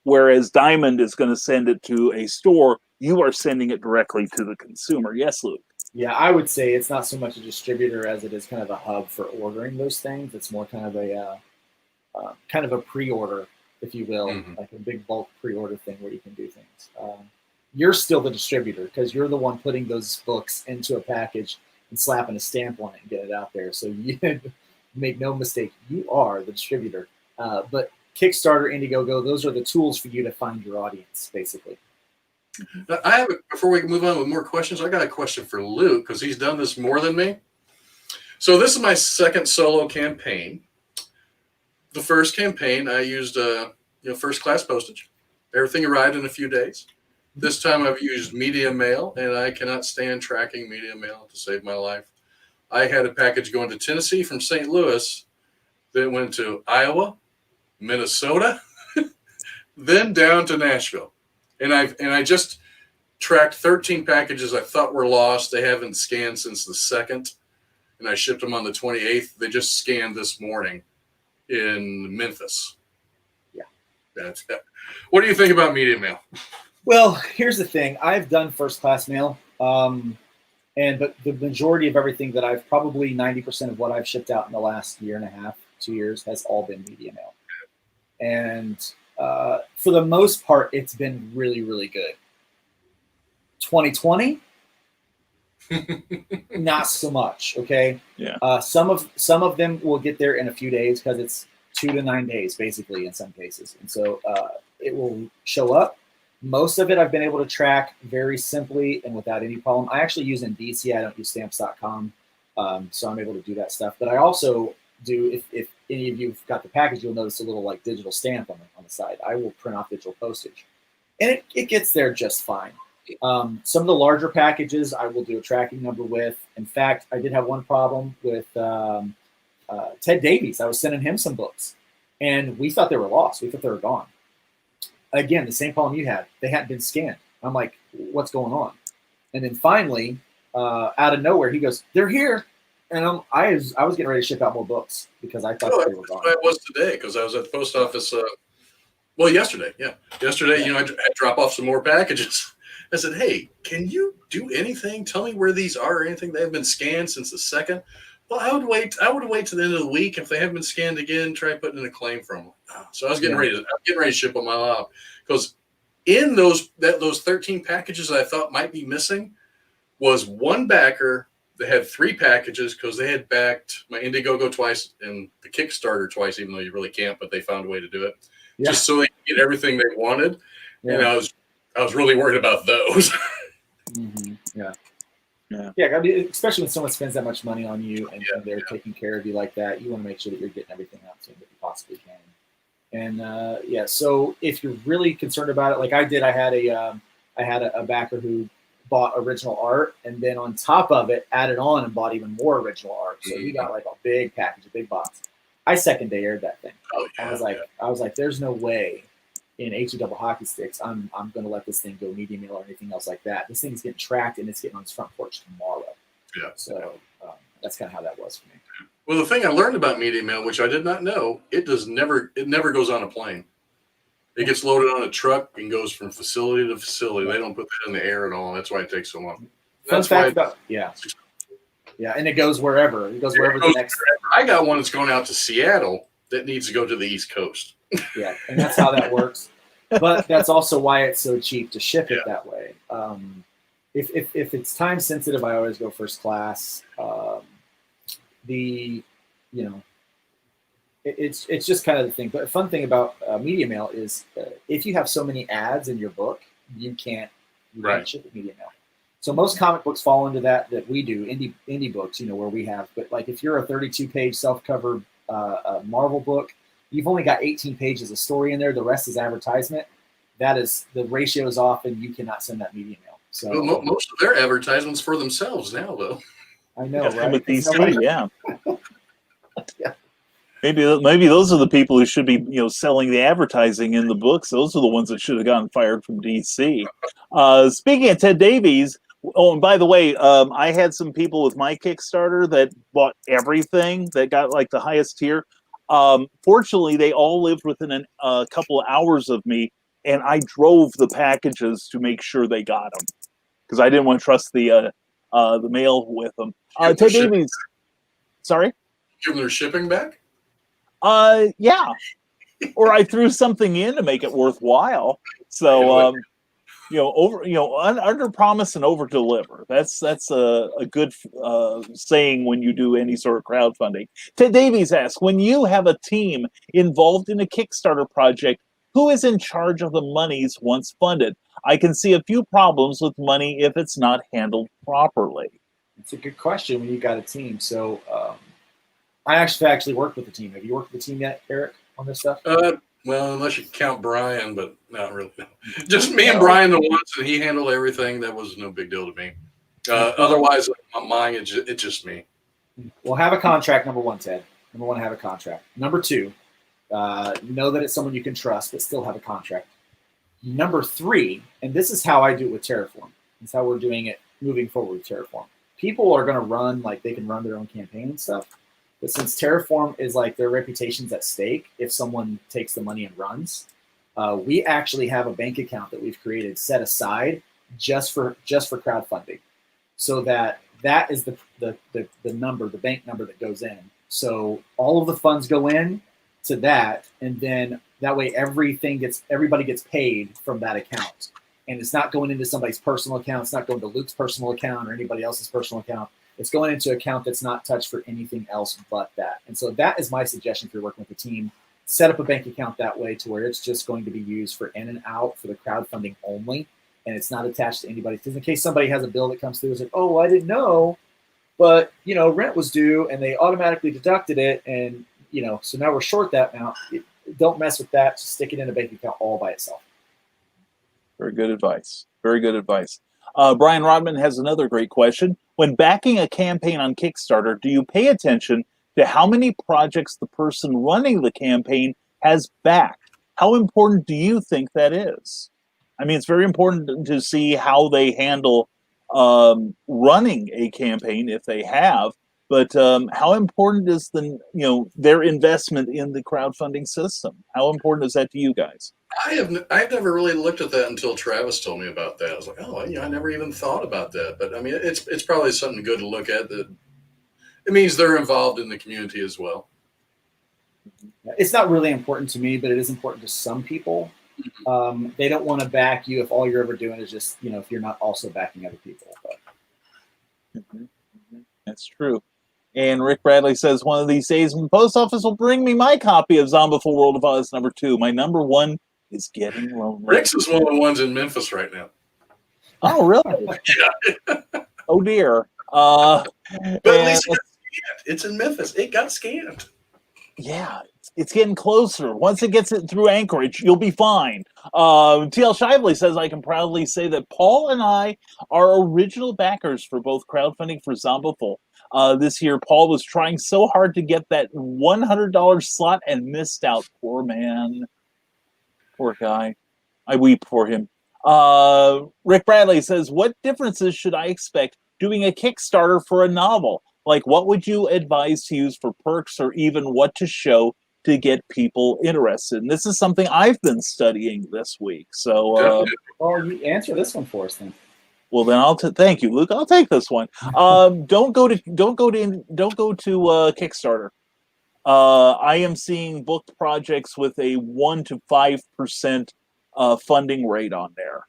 whereas Diamond is going to send it to a store, you are sending it directly to the consumer. Yes, Luke. Yeah, I would say it's not so much a distributor as it is kind of a hub for ordering those things. It's more kind of a pre-order, if you will, like a big bulk pre-order thing where you can do things. You're still the distributor because you're the one putting those books into a package and slapping a stamp on it and get it out there. So you make no mistake, you are the distributor. But Kickstarter, Indiegogo, those are the tools for you to find your audience, basically. Before we move on with more questions, I got a question for Luke because he's done this more than me. So this is my second solo campaign. The first campaign, I used first class postage. Everything arrived in a few days. This time I've used media mail, and I cannot stand tracking media mail to save my life. I had a package going to Tennessee from St. Louis that went to Iowa, Minnesota, then down to Nashville. And I just tracked 13 packages I thought were lost. They haven't scanned since the 2nd, and I shipped them on the 28th. They just scanned this morning in Memphis. Yeah. What do you think about media mail? Well, here's the thing. I've done first class mail, but the majority of everything that I've probably 90% of what I've shipped out in the last year and a half, 2 years, has all been media mail. And for the most part, it's been really, really good. 2020, not so much. Okay. Yeah. Some of them will get there in a few days because it's 2 to 9 days, basically, in some cases, and so it will show up. Most of it I've been able to track very simply and without any problem. I actually use Indicia. I don't use stamps.com, so I'm able to do that stuff. But I also do, if any of you've got the package, you'll notice a little like digital stamp on the side. I will print off digital postage, and it gets there just fine. Some of the larger packages I will do a tracking number with. In fact, I did have one problem with Ted Davies. I was sending him some books, and we thought they were lost. We thought they were gone. Again, the same problem you had. They hadn't been scanned. I'm like, what's going on? And then finally, out of nowhere, he goes, "They're here." And I was getting ready to ship out more books because I thought they were gone. I was today because I was at the post office. Yesterday. Yeah, yesterday. I drop off some more packages. I said, "Hey, can you do anything? Tell me where these are or anything. They have been scanned since the 2nd." Well, I would wait to the end of the week. If they haven't been scanned again, try putting in a claim from them. So I was getting ready to ship them all out because in those 13 packages that I thought might be missing was one backer that had 3 packages because they had backed my Indiegogo twice and the Kickstarter twice, even though you really can't, but they found a way to do it just so they could get everything they wanted. Yeah. And I was really worried about those. Mm-hmm. Yeah. I mean, especially when someone spends that much money on you and they're taking care of you like that, you want to make sure that you're getting everything out to them that you possibly can. And so if you're really concerned about it, like I did, I had a backer who bought original art and then on top of it added on and bought even more original art. So he got like a big package, a big box. I second day aired that thing. I was like, there's no way in HE double hockey sticks I'm going to let this thing go media mail or anything else like that. This thing's getting tracked and it's getting on its front porch tomorrow. Yeah. So that's kind of how that was for me. Well, the thing I learned about media mail, which I did not know, it never goes on a plane. It gets loaded on a truck and goes from facility to facility. They don't put that in the air at all. That's why it takes so long. Fun fact about and it goes wherever. It goes wherever the next. I got one that's going out to Seattle that needs to go to the East Coast. Yeah, and that's how that works. But that's also why it's so cheap to ship it that way. If it's time sensitive, I always go first class. it's just kind of the thing. But a fun thing about media mail is if you have so many ads in your book, you can't ship it media mail. So most comic books fall into that we do, indie books, where we have. But like if you're a 32-page self-cover Marvel book, you've only got 18 pages of story in there. The rest is advertisement. That is, the ratio is off, and you cannot send that media mail. So most of their advertisements for themselves now, though. I know, right? With DC, yeah. Yeah. Maybe those are the people who should be, selling the advertising in the books. Those are the ones that should have gotten fired from DC. Speaking of Ted Davies, oh, and by the way, I had some people with my Kickstarter that bought everything that got like the highest tier. Fortunately, they all lived within a couple of hours of me, and I drove the packages to make sure they got them because I didn't want to trust the mail with them. Ted Davies, sorry, give them their shipping back. Yeah, or I threw something in to make it worthwhile. So, under promise and over deliver. That's a good saying when you do any sort of crowdfunding. Ted Davies asks, when you have a team involved in a Kickstarter project, who is in charge of the monies once funded? I can see a few problems with money if it's not handled properly. It's a good question when you got a team. So I actually worked with the team. Have you worked with the team yet, Eric, on this stuff? Well, unless you count Brian, but not really. No. Just me and Brian the ones, and he handled everything. That was no big deal to me. Otherwise, mine, it's just me. Well, have a contract, number one, Ted. Number one, have a contract. Number two, know that it's someone you can trust, but still have a contract. Number three, and this is how I do it with Terraform. It's how we're doing it moving forward with Terraform. People are going to run, like they can run their own campaign and stuff. But since Terraform is like their reputation's at stake, if someone takes the money and runs, we actually have a bank account that we've created set aside just for crowdfunding, so that is the number, the bank number that goes in. So all of the funds go in to that, and then that way everybody gets paid from that account, and it's not going into somebody's personal account. It's not going to Luke's personal account or anybody else's personal account. It's going into an account that's not touched for anything else but that. And so that is my suggestion if you're working with a team. Set up a bank account that way to where it's just going to be used for in and out for the crowdfunding only, and it's not attached to anybody. Because in case somebody has a bill that comes through, it's like, oh, I didn't know, but rent was due and they automatically deducted it, and so now we're short that amount. Don't mess with that. Just stick it in a bank account all by itself. Very good advice. Very good advice. Brian Rodman has another great question. When backing a campaign on Kickstarter, do you pay attention to how many projects the person running the campaign has backed? How important do you think that is? I mean, it's very important to see how they handle running a campaign if they have, but how important is their investment in the crowdfunding system? How important is that to you guys? I've never really looked at that until Travis told me about that. I was like, oh, I never even thought about that. But I mean, it's probably something good to look at. That it means they're involved in the community as well. It's not really important to me, but it is important to some people. They don't want to back you if all you're ever doing is just if you're not also backing other people. But. That's true. And Rick Bradley says, one of these days, the post office will bring me my copy of Zombiful World of Oz #2. My number one is getting lonely. Rick's is one of the ones in Memphis right now. Oh, really? Yeah. Oh, dear. But at least it's in Memphis. It got scanned. Yeah, it's getting closer. Once it gets it through Anchorage, you'll be fine. TL Shively says, I can proudly say that Paul and I are original backers for both crowdfunding for Zombiful. This year, Paul was trying so hard to get that $100 slot and missed out. Poor man. Poor guy. I weep for him. Rick Bradley says, what differences should I expect doing a Kickstarter for a novel? Like, what would you advise to use for perks, or even what to show to get people interested? And this is something I've been studying this week. So, well, you answer this one for us then. Well, then thank you, Luke. I'll take this one. Don't go to Kickstarter. I am seeing booked projects with a 1 to 5% funding rate on there.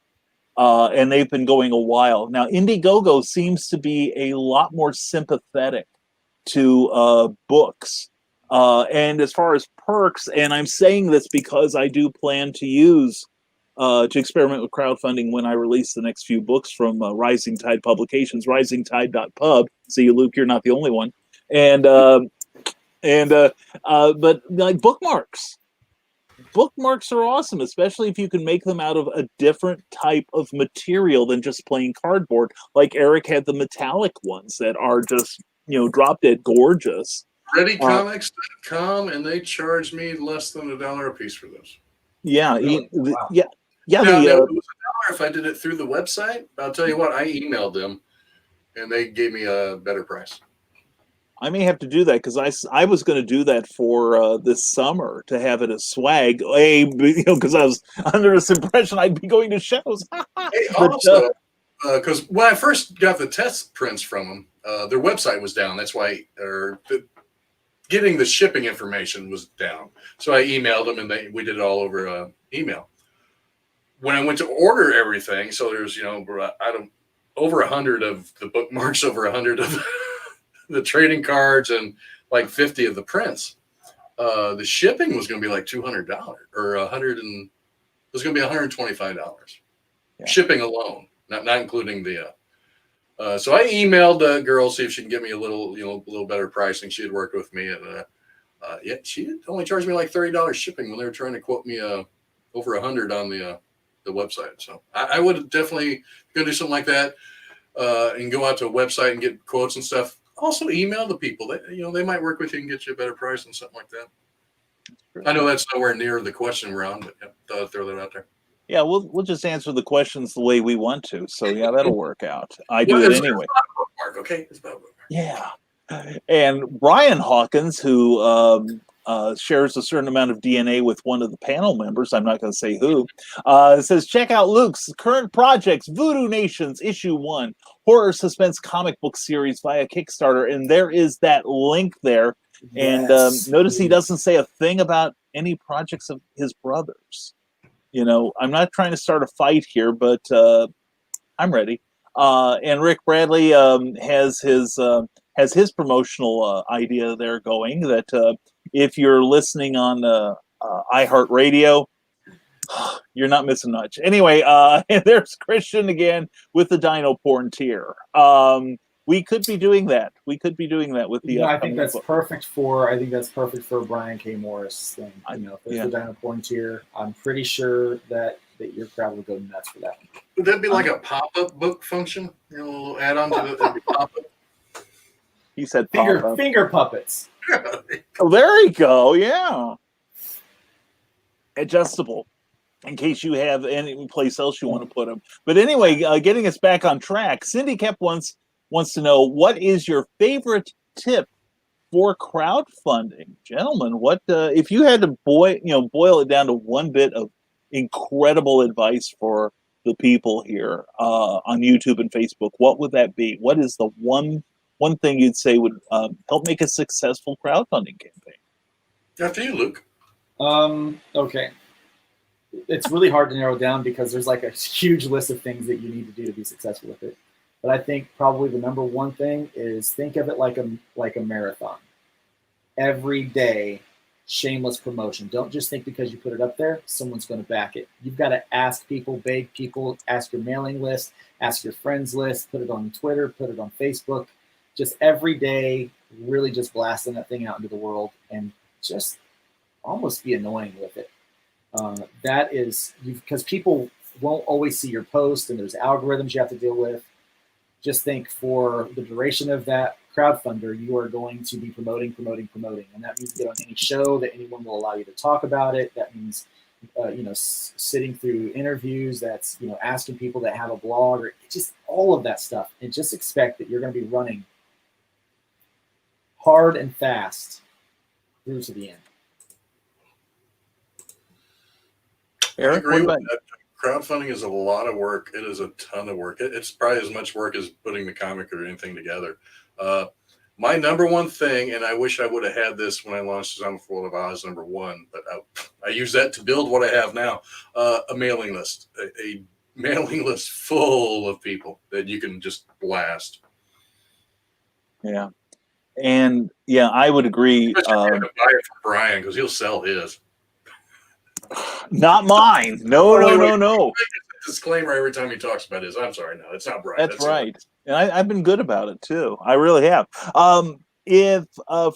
And they've been going a while. Now, Indiegogo seems to be a lot more sympathetic to books. And as far as perks, and I'm saying this because I do plan to use to experiment with crowdfunding when I release the next few books from Rising Tide Publications, risingtide.pub. See you, Luke, you're not the only one. And but like bookmarks. Bookmarks are awesome, especially if you can make them out of a different type of material than just plain cardboard. Like Eric had the metallic ones that are just, drop dead gorgeous. ReadyComics.com, and they charge me less than $1 a piece for those. Yeah, Really? Wow. yeah. Now, it was $1 if I did it through the website. I'll tell you what, I emailed them, and they gave me a better price. I may have to do that because I was going to do that for this summer to have it as swag. Because I was under this impression I'd be going to shows. Hey, also, because when I first got the test prints from them, their website was down. That's why, getting the shipping information was down. So I emailed them, and we did it all over email. When I went to order everything, so there's over 100 of the bookmarks, over 100 of the trading cards, and like 50 of the prints. The shipping was going to be like $200 or it was going to be $125. Yeah. Shipping alone, not including the. So I emailed the girl, see if she can get me a little better pricing. She had worked with me, and she only charged me like $30 shipping when they were trying to quote me over 100 on the website. So I would definitely go do something like that, and go out to a website and get quotes and stuff. Also email the people that they might work with you and get you a better price and something like that. I know that's nowhere near the question round, but thought I'd throw that out there. Yeah, we'll just answer the questions the way we want to. So yeah, that'll work out. I do it anyway. Okay, it's about bookmark. Yeah, and Brian Hawkins, who shares a certain amount of DNA with one of the panel members, I'm not going to say who, says, check out Luke's current projects, Voodoo Nations, Issue 1, horror suspense comic book series via Kickstarter, and there is that link there. And notice he doesn't say a thing about any projects of his brothers. I'm not trying to start a fight here, but I'm ready. And Rick Bradley has his promotional idea there going that if you're listening on iHeartRadio, you're not missing much. Anyway, there's Christian again with the Dino Porn tier. We could be doing that. with the. I think that's perfect for. I think that's perfect for a Brian K. Morris thing. If there's the Dino Porn tier, I'm pretty sure that your crowd would go nuts for that one. Would that be like a pop-up book function? A little add-on to the pop-up. He said finger puppets. Oh, there you go. Yeah, adjustable. In case you have any place else you want to put them. But anyway, getting us back on track, Cindy Kep wants to know, what is your favorite tip for crowdfunding? Gentlemen, what if you had to boil it down to one bit of incredible advice for the people here on YouTube and Facebook, what would that be? What is the one thing you'd say would help make a successful crowdfunding campaign? After you, Luke. Okay. It's really hard to narrow down because there's like a huge list of things that you need to do to be successful with it. But I think probably the number one thing is think of it like a marathon. Every day, shameless promotion. Don't just think because you put it up there, someone's going to back it. You've got to ask people, beg people, ask your mailing list, ask your friends list, put it on Twitter, put it on Facebook. Just every day, really just blasting that thing out into the world and just almost be annoying with it. That is because people won't always see your post and there's algorithms you have to deal with. Just think for the duration of that crowdfunder, you are going to be promoting. And that means get on any show that anyone will allow you to talk about it. That means, sitting through interviews. That's, asking people that have a blog or just all of that stuff. And just expect that you're going to be running hard and fast through to the end. I agree with that. Crowdfunding is a lot of work. It is a ton of work. It's probably as much work as putting the comic or anything together. My number one thing, and I wish I would have had this when I launched Design of World of Oz #1, but I use that to build what I have now. A mailing list, a mailing list full of people that you can just blast. Yeah. And yeah, I would agree. But you're going to buy it from Brian because he'll sell his. Not mine. No, no. Disclaimer every time he talks about his. I'm sorry, no, it's not Brian. That's right. And I've been good about it too. I really have. If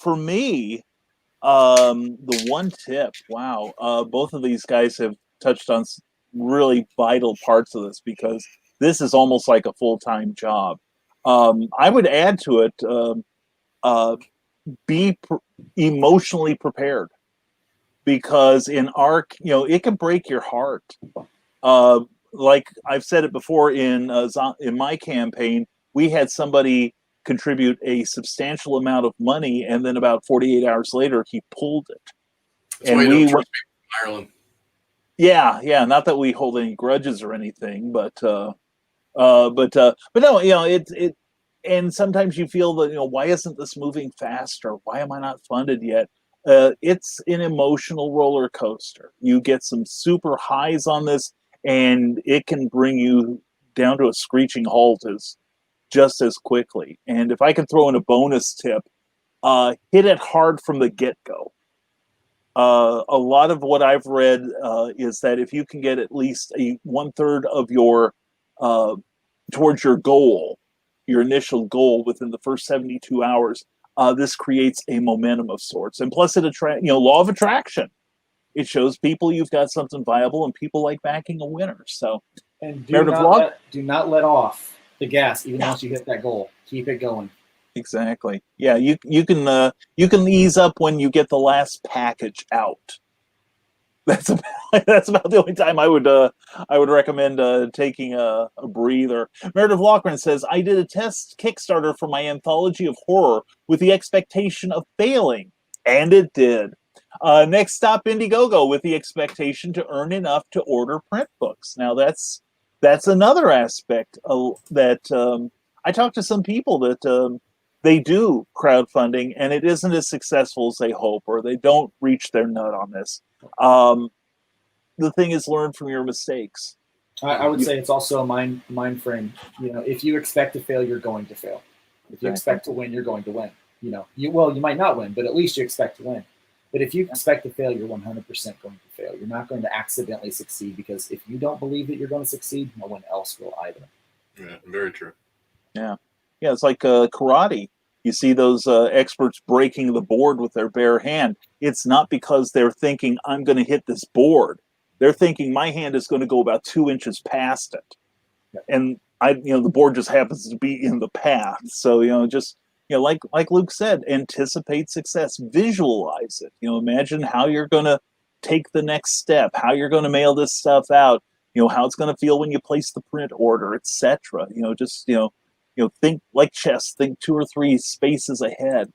for me, the one tip, wow, both of these guys have touched on really vital parts of this because this is almost like a full-time job. I would add to it, be emotionally prepared, because in our, it can break your heart. Like I've said it before in my campaign, we had somebody contribute a substantial amount of money, and then about 48 hours later, he pulled it. That's and why you don't trust people in Ireland. Yeah. Not that we hold any grudges or anything, but no, it. And sometimes you feel that, why isn't this moving faster? Why am I not funded yet? It's an emotional roller coaster. You get some super highs on this, and it can bring you down to a screeching halt just as quickly. And if I can throw in a bonus tip, hit it hard from the get-go. A lot of what I've read is that if you can get at least a 1/3 of your towards your goal, your initial goal within the first 72 hours, this creates a momentum of sorts. And plus it law of attraction. It shows people you've got something viable, and people like backing a winner. So, and do not let off the gas even once you hit that goal. Keep it going. Exactly. Yeah, you can ease up when you get the last package out. That's about the only time I would recommend taking a breather. Meredith Loughran says, I did a test Kickstarter for my anthology of horror with the expectation of failing, and it did. Next stop, Indiegogo, with the expectation to earn enough to order print books. Now that's another aspect that I talked to some people that they do crowdfunding, and it isn't as successful as they hope, or they don't reach their nut on this. The thing is, learn from your mistakes. I would say it's also a mind frame. If you expect to fail, you're going to fail. If you expect to win, you're going to win. You might not win, but at least you expect to win. But if you expect to fail, you're 100% going to fail. You're not going to accidentally succeed, because if you don't believe that you're going to succeed, no one else will either. Yeah, very true. Yeah, it's like karate. You see those experts breaking the board with their bare hand. It's not because they're thinking, I'm going to hit this board. They're thinking my hand is going to go about 2 inches past it. Yeah. And the board just happens to be in the path. So, like Luke said, anticipate success, visualize it. Imagine how you're going to take the next step, how you're going to mail this stuff out, how it's going to feel when you place the print order, etc. Think like chess, think 2 or 3 spaces ahead.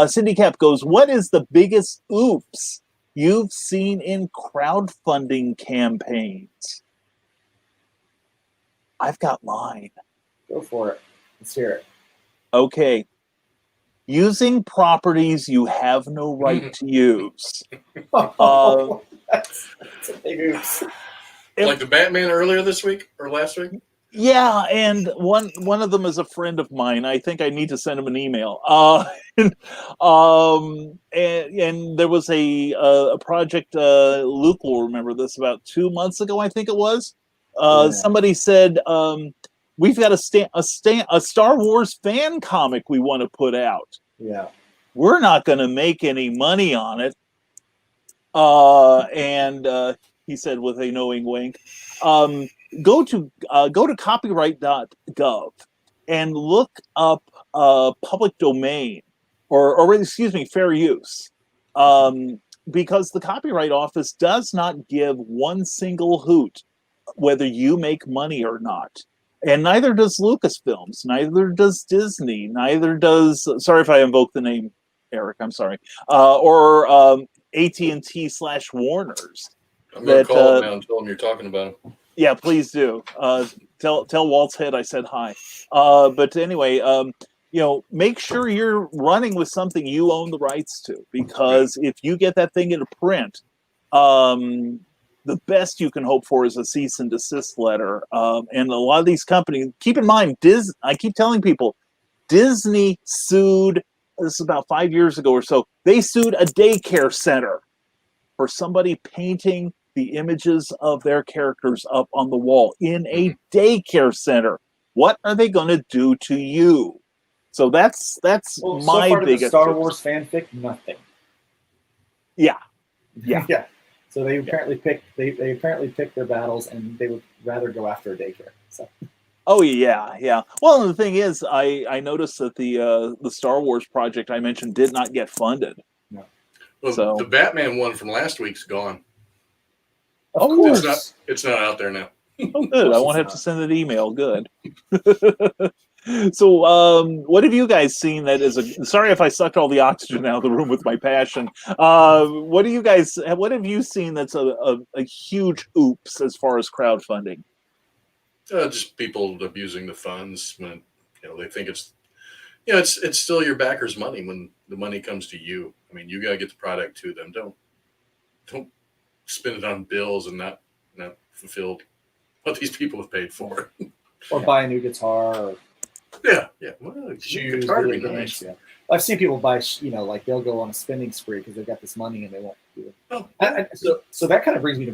Cindy Cap goes, what is the biggest oops you've seen in crowdfunding campaigns? I've got mine. Go for it. Let's hear it. Okay. Using properties you have no right to use. That's a big oops. Like the Batman earlier this week or last week? Yeah, and one of them is a friend of mine. I think I need to send him an email. And there was a project. Luke will remember this, about 2 months ago, I think it was. Somebody said, we've got a Star Wars fan comic we want to put out. Yeah, we're not going to make any money on it. And he said with a knowing wink, go to copyright.gov and look up public domain or excuse me, fair use. Because the Copyright Office does not give one single hoot whether you make money or not. And neither does Lucasfilms, neither does Disney, neither does, sorry if I invoke the name, Eric, I'm sorry, or AT&T/Warner's. I'm going to call him now and tell him you're talking about him. Yeah, please do. Tell Walt's head I said hi. But anyway, make sure you're running with something you own the rights to, because if you get that thing into print, the best you can hope for is a cease and desist letter. And a lot of these companies, keep in mind, I keep telling people, Disney sued this is about 5 years ago or so, they sued a daycare center for somebody painting the images of their characters up on the wall in a daycare center. What are they going to do to you? So that's Well, my so far to the biggest Star Wars fanfic, nothing. Yeah. Yeah. So they apparently picked their battles, and they would rather go after a daycare. So. Oh yeah. Well, and the thing is, I noticed that the Star Wars project I mentioned did not get funded. No. Well, So the Batman one from last week's gone. Of course. It's not out there now. Oh, good. I won't have to send an email. Good. So, what have you guys seen that is sorry if I sucked all the oxygen out of the room with my passion. What have you seen that's a huge oops as far as crowdfunding? Just people abusing the funds when they think it's still your backers' money when the money comes to you. I mean, you got to get the product to them. Don't spend it on bills and not fulfill what these people have paid for. Or buy a new guitar. Or yeah. Well, shoes, guitar would be games, nice. yeah. I've seen people buy, like they'll go on a spending spree because they've got this money and they won't do it. Oh. So that kind of brings me to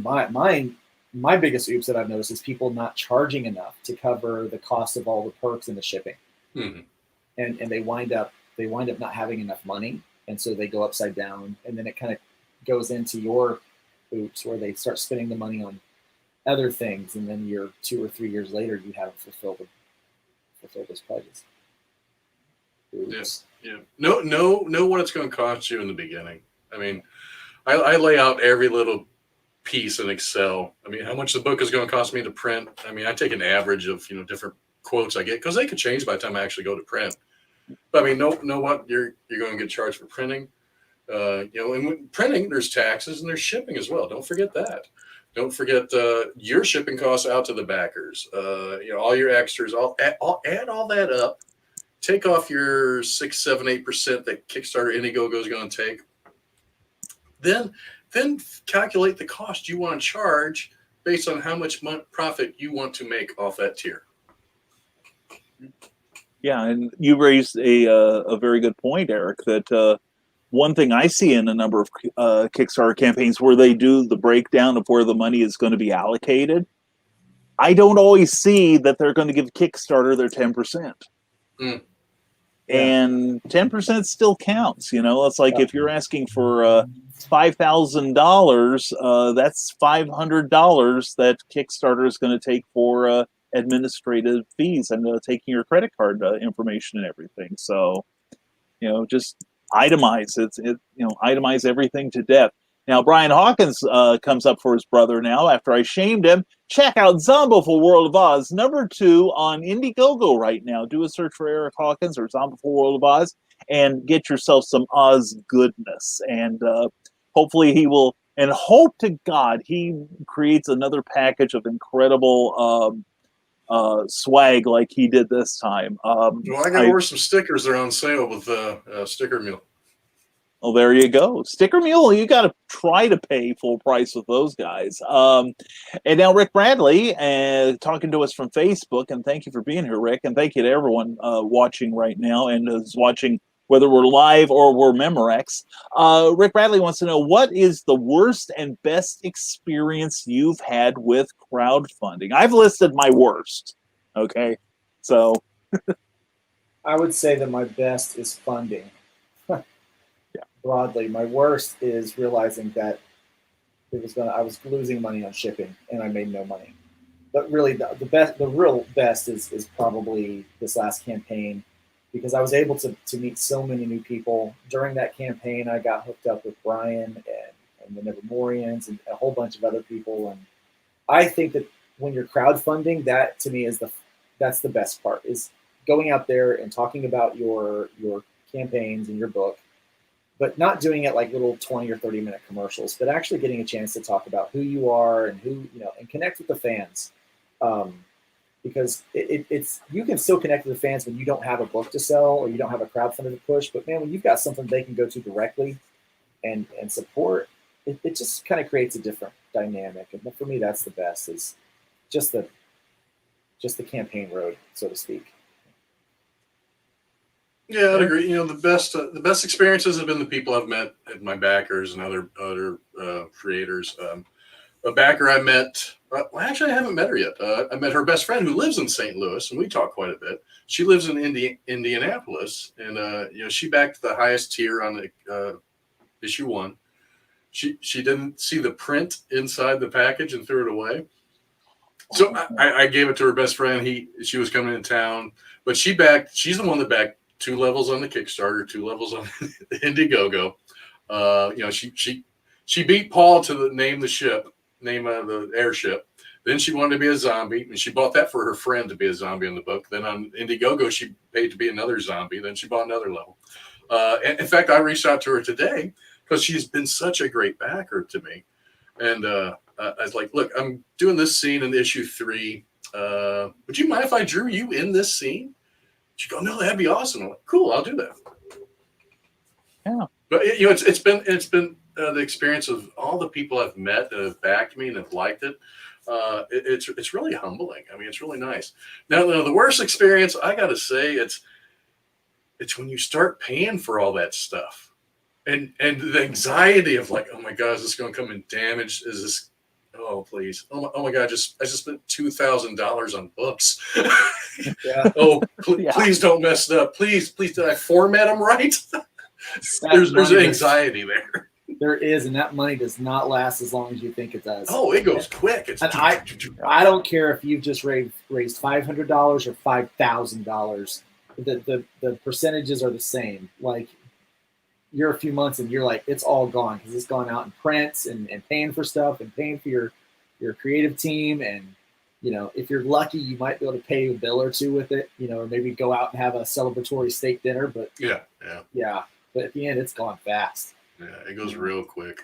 my biggest oops that I've noticed is people not charging enough to cover the cost of all the perks and the shipping. Mm-hmm. And they wind up not having enough money, and so they go upside down, and then it kind of goes into your oops where they start spending the money on other things, and then 2 or 3 years later you haven't fulfilled those pledges. Oops. Yeah. Know what it's going to cost you in the beginning. I mean, I lay out every little piece in Excel. I mean, how much the book is going to cost me to print. I mean, I take an average of different quotes I get because they could change by the time I actually go to print. But I mean, know what you're going to get charged for printing. And when printing, there's taxes and there's shipping as well. Don't forget that. Don't forget your shipping costs out to the backers. All your extras. Add all that up. Take off your 6, 7, 8% that Kickstarter Indiegogo is going to take. Then calculate the cost you want to charge based on how much profit you want to make off that tier. Yeah, and you raised a very good point, Eric, that one thing I see in a number of Kickstarter campaigns where they do the breakdown of where the money is going to be allocated, I don't always see that they're going to give Kickstarter their 10%. Mm. And 10% still counts. It's like if you're asking for $5,000, that's $500 that Kickstarter is going to take for administrative fees and taking your credit card information and everything. So, just itemize itemize everything to death. Now, Brian Hawkins comes up for his brother now after I shamed him. Check out Zombiful World of Oz, #2 on Indiegogo right now. Do a search for Eric Hawkins or Zombiful World of Oz and get yourself some Oz goodness. And hopefully he will, and hope to God he creates another package of incredible swag like he did this time. Well, I got to order some stickers. They're on sale with Sticker Mule. Well, there you go. Sticker Mule, you got to try to pay full price with those guys. And now Rick Bradley talking to us from Facebook, and thank you for being here, Rick, and thank you to everyone watching right now and is watching whether we're live or we're Memorex. Rick Bradley wants to know, what is the worst and best experience you've had with crowdfunding? I've listed my worst, okay? So I would say that my best is funding. Broadly, my worst is realizing that I was losing money on shipping and I made no money. But really, the real best is probably this last campaign, because I was able to meet so many new people during that campaign. I got hooked up with Brian and the Nevermorians and a whole bunch of other people. And I think that when you're crowdfunding, that to me that's the best part, is going out there and talking about your campaigns and your book, but not doing it like little 20 or 30 minute commercials, but actually getting a chance to talk about who you are and and connect with the fans. Because it's you can still connect with the fans when you don't have a book to sell or you don't have a crowdfunder to push. But man, when you've got something they can go to directly and support, it just kind of creates a different dynamic. And for me, that's the best, is just the campaign road, so to speak. Yeah, I'd agree. You know, the best experiences have been the people I've met, and my backers and other creators. A backer I met. Well, actually, I haven't met her yet. I met her best friend who lives in St. Louis, and we talk quite a bit. She lives in Indianapolis, and you know, she backed the highest tier on the issue 1. She didn't see the print inside the package and threw it away. So I gave it to her best friend. She was coming in town, but she's the one that backed 2 levels on the Kickstarter, 2 levels on Indiegogo. You know, she beat Paul to name of the airship. Then she wanted to be a zombie, and she bought that for her friend to be a zombie in the book. Then on Indiegogo, she paid to be another zombie. Then she bought another level. And in fact, I reached out to her today because she's been such a great backer to me. And I was like, look, I'm doing this scene in issue 3. Would you mind if I drew you in this scene? She go, no, that'd be awesome. I'm like, cool, I'll do that. Yeah. But you know, it's been the experience of all the people I've met that have backed me and have liked it. It's really humbling. I mean, it's really nice. Now the worst experience, I got to say, it's when you start paying for all that stuff, and the anxiety of like, oh my God, is this going to come in damaged? Is this? Oh please! Oh my God! I just spent $2,000 on books. Yeah. Please don't mess it up. Please, did I format them right? There's anxiety there. There is, and that money does not last as long as you think it does. Oh, it goes quick. And I don't care if you've just raised $500 or $5,000. The percentages are the same. Like, you're a few months and you're like, it's all gone because it's gone out in prints and paying for stuff and paying for your creative team. And, you know, if you're lucky, you might be able to pay a bill or two with it, you know, or maybe go out and have a celebratory steak dinner. But yeah. But at the end, it's gone fast. Yeah, it goes real quick.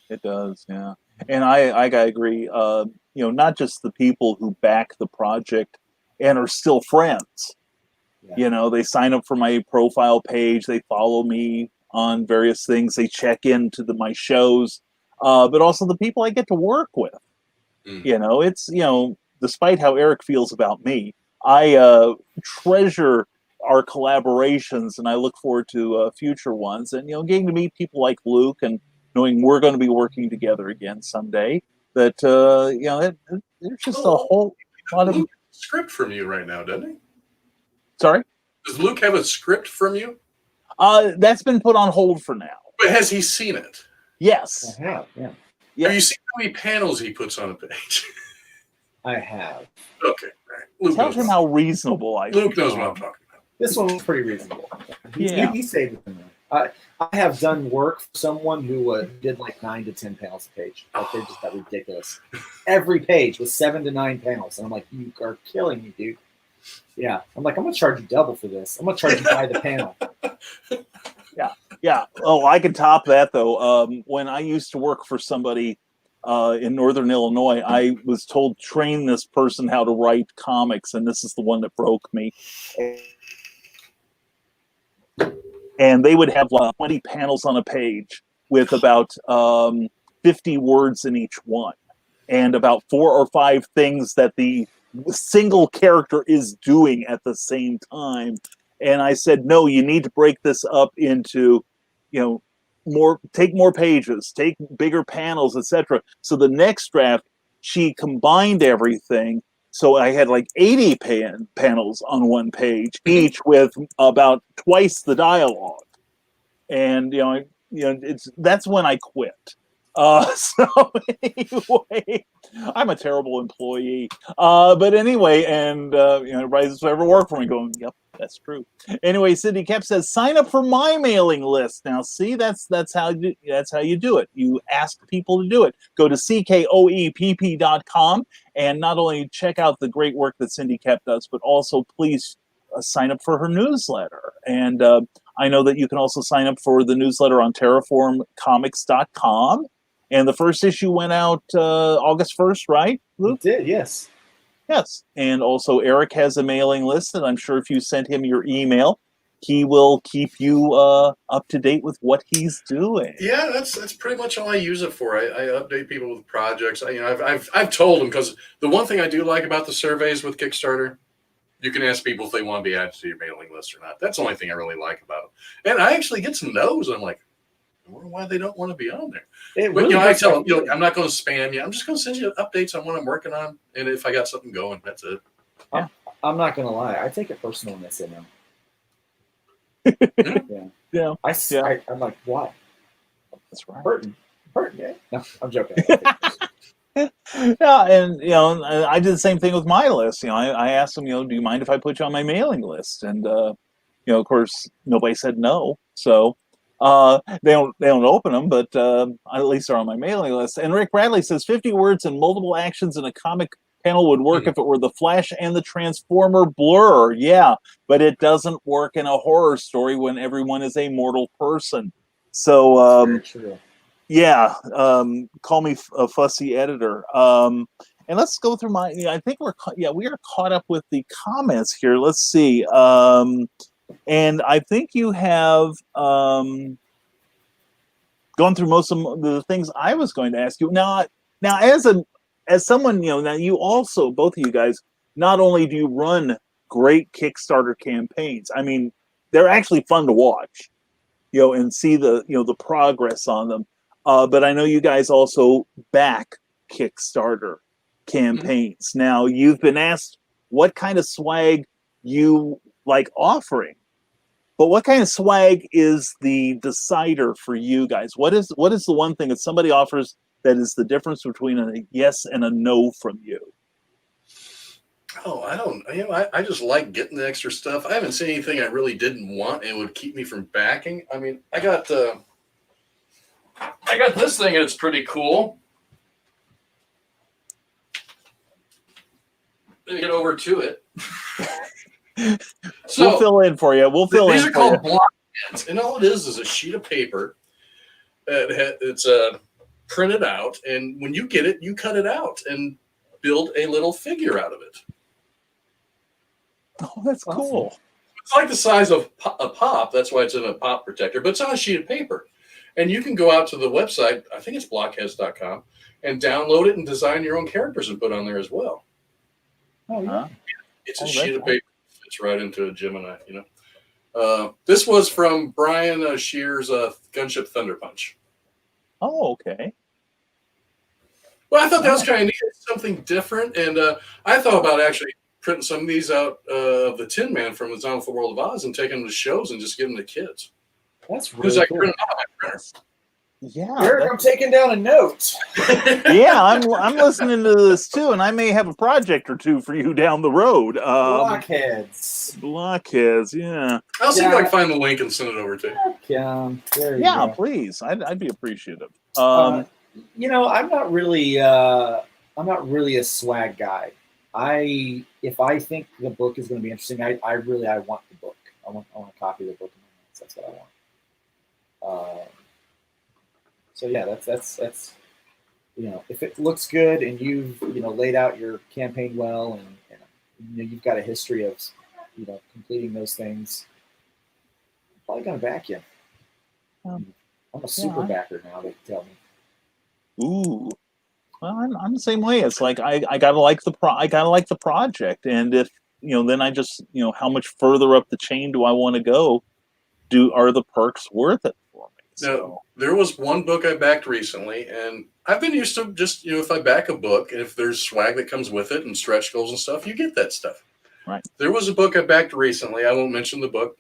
It does, yeah. And I gotta agree. You know, not just the people who back the project and are still friends. Yeah. You know, they sign up for my profile page, they follow me on various things, they check into my shows, but also the people I get to work with. You know, it's, you know, despite how Eric feels about me, I treasure our collaborations, and I look forward to future ones. And, you know, getting to meet people like Luke and knowing we're going to be working together again someday. That you know, there's just a whole lot of script from you right now, doesn't he? Sorry? Does Luke have a script from you? That's been put on hold for now. But has he seen it? Yes. I have, yeah. Have you seen how many panels he puts on a page? I have. Okay. Luke Tell him how reasonable I Luke knows what I'm talking about. This one was pretty reasonable. He saved it. I have done work for someone who did like 9 to 10 panels a page. Like, they just got ridiculous. Every page was 7 to 9 panels. And I'm like, you are killing me, dude. Yeah. I'm like, I'm going to charge you double for this. I'm going to charge you by the panel. Yeah. Oh, I could top that, though. When I used to work for somebody in Northern Illinois, I was told, train this person how to write comics, and this is the one that broke me. And they would have 20 panels on a page with about 50 words in each one, and about 4 or 5 things that the single character is doing at the same time. And I said, no, you need to break this up into, you know, take more pages, take bigger panels, etc. So the next draft, she combined everything. So I had like 80 panels on one page, each with about twice the dialogue. And that's when I quit. So anyway, I'm a terrible employee. But anyway, and everybody that's ever worked for me going, yep, that's true. Anyway, Cindy Kep says, sign up for my mailing list. Now, see, that's how you do it. You ask people to do it. Go to CKOEPP.com and not only check out the great work that Cindy Kep does, but also please sign up for her newsletter. And I know that you can also sign up for the newsletter on terraformcomics.com. And the first issue went out August 1st, right, Luke? It did, yes. Yes. And also Eric has a mailing list, and I'm sure if you send him your email, he will keep you up to date with what he's doing. Yeah, that's pretty much all I use it for. I update people with projects. I've told them, because the one thing I do like about the surveys with Kickstarter, You can ask people if they want to be added to your mailing list or not. That's the only thing I really like about it. And I actually get some no's. I'm like, I wonder why they don't want to be on there. But really I tell them, I'm not going to spam you. I'm just going to send you updates on what I'm working on, and if I got something going, that's it. Yeah. I'm not going to lie. I take it personal when they say no. Yeah. I'm like, why? That's right. Hurting. Yeah. No, I'm joking. Yeah, and I did the same thing with my list. I asked them, do you mind if I put you on my mailing list? And of course, nobody said no. So they don't open them, but at least they're on my mailing list. And Rick Bradley says 50 words and multiple actions in a comic panel would work if it were the Flash and the Transformer blur. Yeah, but it doesn't work in a horror story when everyone is a mortal person. So very true. Yeah, call me a fussy editor. And let's go through my. I think we are caught up with the comments here. Let's see. And I think you have gone through most of the things I was going to ask you. Now, as someone, now you also, both of you guys, not only do you run great Kickstarter campaigns. I mean, they're actually fun to watch, and see the progress on them. But I know you guys also back Kickstarter campaigns. Mm-hmm. Now, you've been asked what kind of swag you like offering, but what kind of swag is the decider for you guys? What is the one thing that somebody offers that is the difference between a yes and a no from you? Oh, I don't. I just like getting the extra stuff. I haven't seen anything I really didn't want and would keep me from backing. I mean, I got this thing, and it's pretty cool. Let me get over to it. So we'll fill in for you. These are called block heads, and all it is a sheet of paper. It's printed out, and when you get it, you cut it out and build a little figure out of it. Oh, that's cool. It's like the size of a pop. That's why it's in a pop protector, but it's on a sheet of paper. And you can go out to the website, I think it's blockheads.com, and download it and design your own characters and put on there as well. Oh, yeah. It's a sheet of paper. It fits right into a Gemini, This was from Brian Shear's Gunship Thunder Punch. Oh, okay. Well, I thought that was kind of neat. Something different. And I thought about actually printing some of these out of the Tin Man from the Wonderful World of Oz and taking them to shows and just giving them to kids. That's really cool. Print them out on my printer. Yeah, Eric, I'm taking down a note. Yeah, I'm listening to this too, and I may have a project or two for you down the road. Blockheads, yeah. I'll see if I can find the link and send it over to you. There you go. Please. I'd be appreciative. I'm not really a swag guy. If I think the book is going to be interesting, I want the book. I want a copy of the book in my hands. That's what I want. So yeah, that's if it looks good and you've laid out your campaign well and you've got a history of completing those things, I'm probably gonna back you. I'm a super backer now. They tell me. Ooh, well, I'm the same way. It's like I gotta like the project, and if then I just how much further up the chain do I want to go? Are the perks worth it for me? No, there was one book I backed recently, and I've been used to just, if I back a book, and if there's swag that comes with it and stretch goals and stuff, you get that stuff. Right. There was a book I backed recently. I won't mention the book.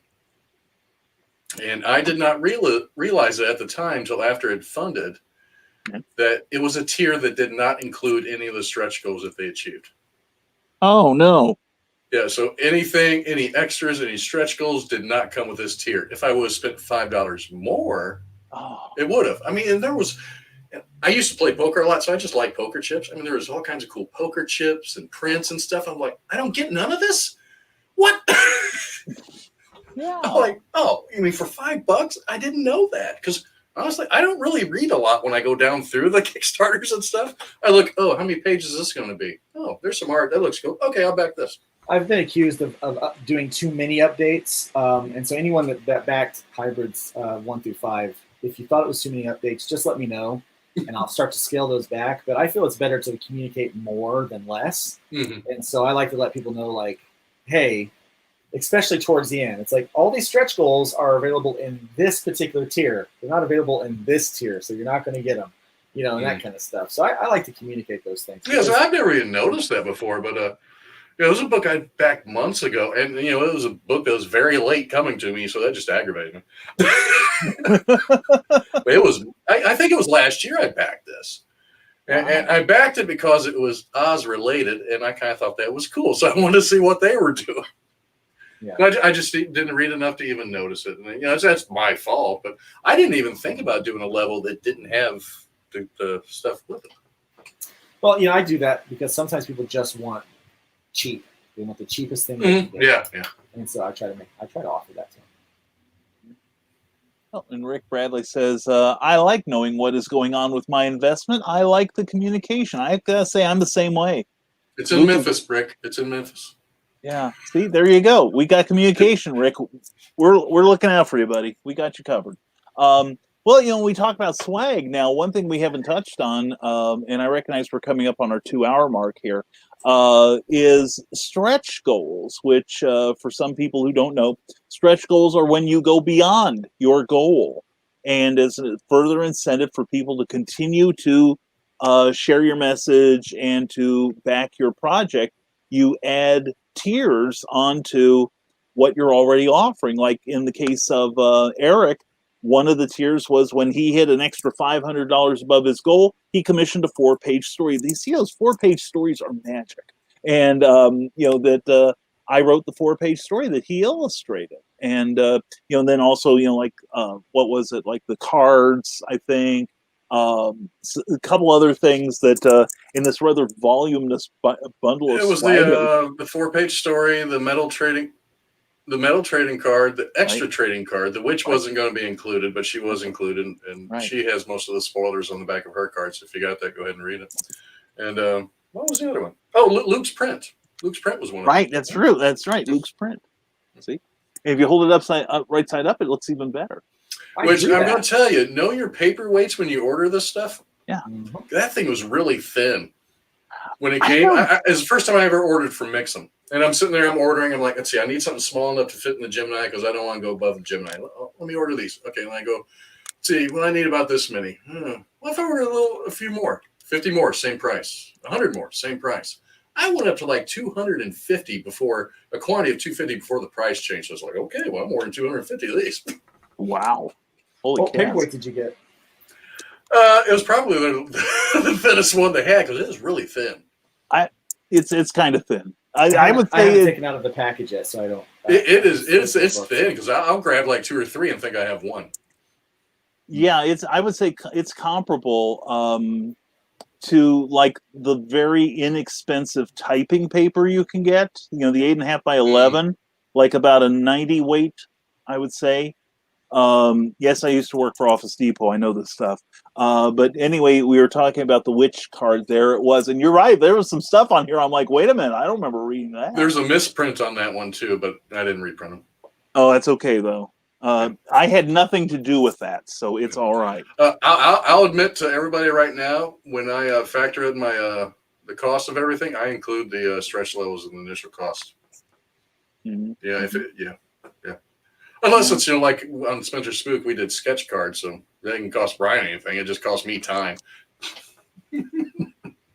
And I did not realize it at the time until after it funded that it was a tier that did not include any of the stretch goals that they achieved. Oh, no. Yeah, so any extras, any stretch goals did not come with this tier. If I would have spent $5 more, it would have. I mean, and I used to play poker a lot, so I just like poker chips. I mean, there was all kinds of cool poker chips and prints and stuff. I'm like, I don't get none of this? What? Yeah. I'm like, you mean for $5? I didn't know that. Because honestly, I don't really read a lot when I go down through the Kickstarters and stuff. I look, how many pages is this going to be? Oh, there's some art. That looks cool. Okay, I'll back this. I've been accused of doing too many updates. And so anyone that backed hybrids 1 through 5, if you thought it was too many updates, just let me know and I'll start to scale those back. But I feel it's better to communicate more than less. Mm-hmm. And so I like to let people know, like, hey, especially towards the end, it's like all these stretch goals are available in this particular tier. They're not available in this tier, so you're not going to get them, and that kind of stuff. So I like to communicate those things. Yeah, so I've never even noticed that before, but it was a book I backed months ago, and it was a book that was very late coming to me, so that just aggravated me. It was, I think it was last year I backed this. And I backed it because it was Oz related, and I kind of thought that was cool. So I wanted to see what they were doing. Yeah. I just didn't read enough to even notice it. And, that's my fault. But I didn't even think about doing a level that didn't have the stuff with it. Well, I do that because sometimes people just want cheap. They want the cheapest thing. Mm-hmm. Yeah. And so I try to offer that to them. Oh, and Rick Bradley says, I like knowing what is going on with my investment. I like the communication. I gotta say, I'm the same way. It's in Memphis, Rick. It's in Memphis. Yeah. See, there you go. We got communication, Rick. We're looking out for you, buddy. We got you covered. Well, we talk about swag now. One thing we haven't touched on, and I recognize we're coming up on our 2-hour mark here, is stretch goals, which for some people who don't know, stretch goals are when you go beyond your goal. And as a further incentive for people to continue to share your message and to back your project, you add tiers onto what you're already offering. Like in the case of Eric, one of the tiers was when he hit an extra $500 above his goal, he commissioned a 4-page story. These 4-page stories are magic. And, that I wrote the 4-page story that he illustrated. And, and then also, what was it? Like the cards, I think, a couple other things that in this rather voluminous bundle of it was the 4-page story, the metal trading card, the extra trading card, which wasn't going to be included, but she was included, and she has most of the spoilers on the back of her card. So if you got that, go ahead and read it. And what was the other one? Oh, Luke's print. Luke's print was one of them. Right, that's true. That's right, Luke's print. See, if you hold it right side up, it looks even better. Which I'm going to tell you, know your paperweights when you order this stuff. Yeah, that thing was really thin when it came. It was the first time I ever ordered from Mix'em. And I'm sitting there, I'm ordering. I'm like, let's see, I need something small enough to fit in the Gemini because I don't want to go above the Gemini. Let me order these. Okay, and I go, see, I need about this many. What if I order a few more? 50 more, same price. 100 more, same price. I went up to like 250 before, a quantity of 250 before the price changed. I was like, okay, well, I'm ordering 250 of these. Wow. Holy what paperweight did you get? It was probably the thinnest one they had because it was really thin. It's kind of thin. I would say I haven't taken out of the package yet, so I don't. It's thin because I'll grab like 2 or 3 and think I have one. Yeah, I would say it's comparable to like the very inexpensive typing paper you can get. The 8.5 by 11, like about a 90 weight, I would say. Yes, I used to work for Office Depot. I know this stuff. But anyway, we were talking about the witch card. There it was. And you're right. There was some stuff on here. I'm like, wait a minute. I don't remember reading that. There's a misprint on that one too, but I didn't reprint them. Oh, that's okay though. I had nothing to do with that, so it's all right. I'll admit to everybody right now, when I factor in my the cost of everything, I include the stretch levels in the initial cost. Mm-hmm. Yeah, yeah. Unless it's like on Spencer Spook, we did sketch cards, so that didn't cost Brian anything. It just cost me time.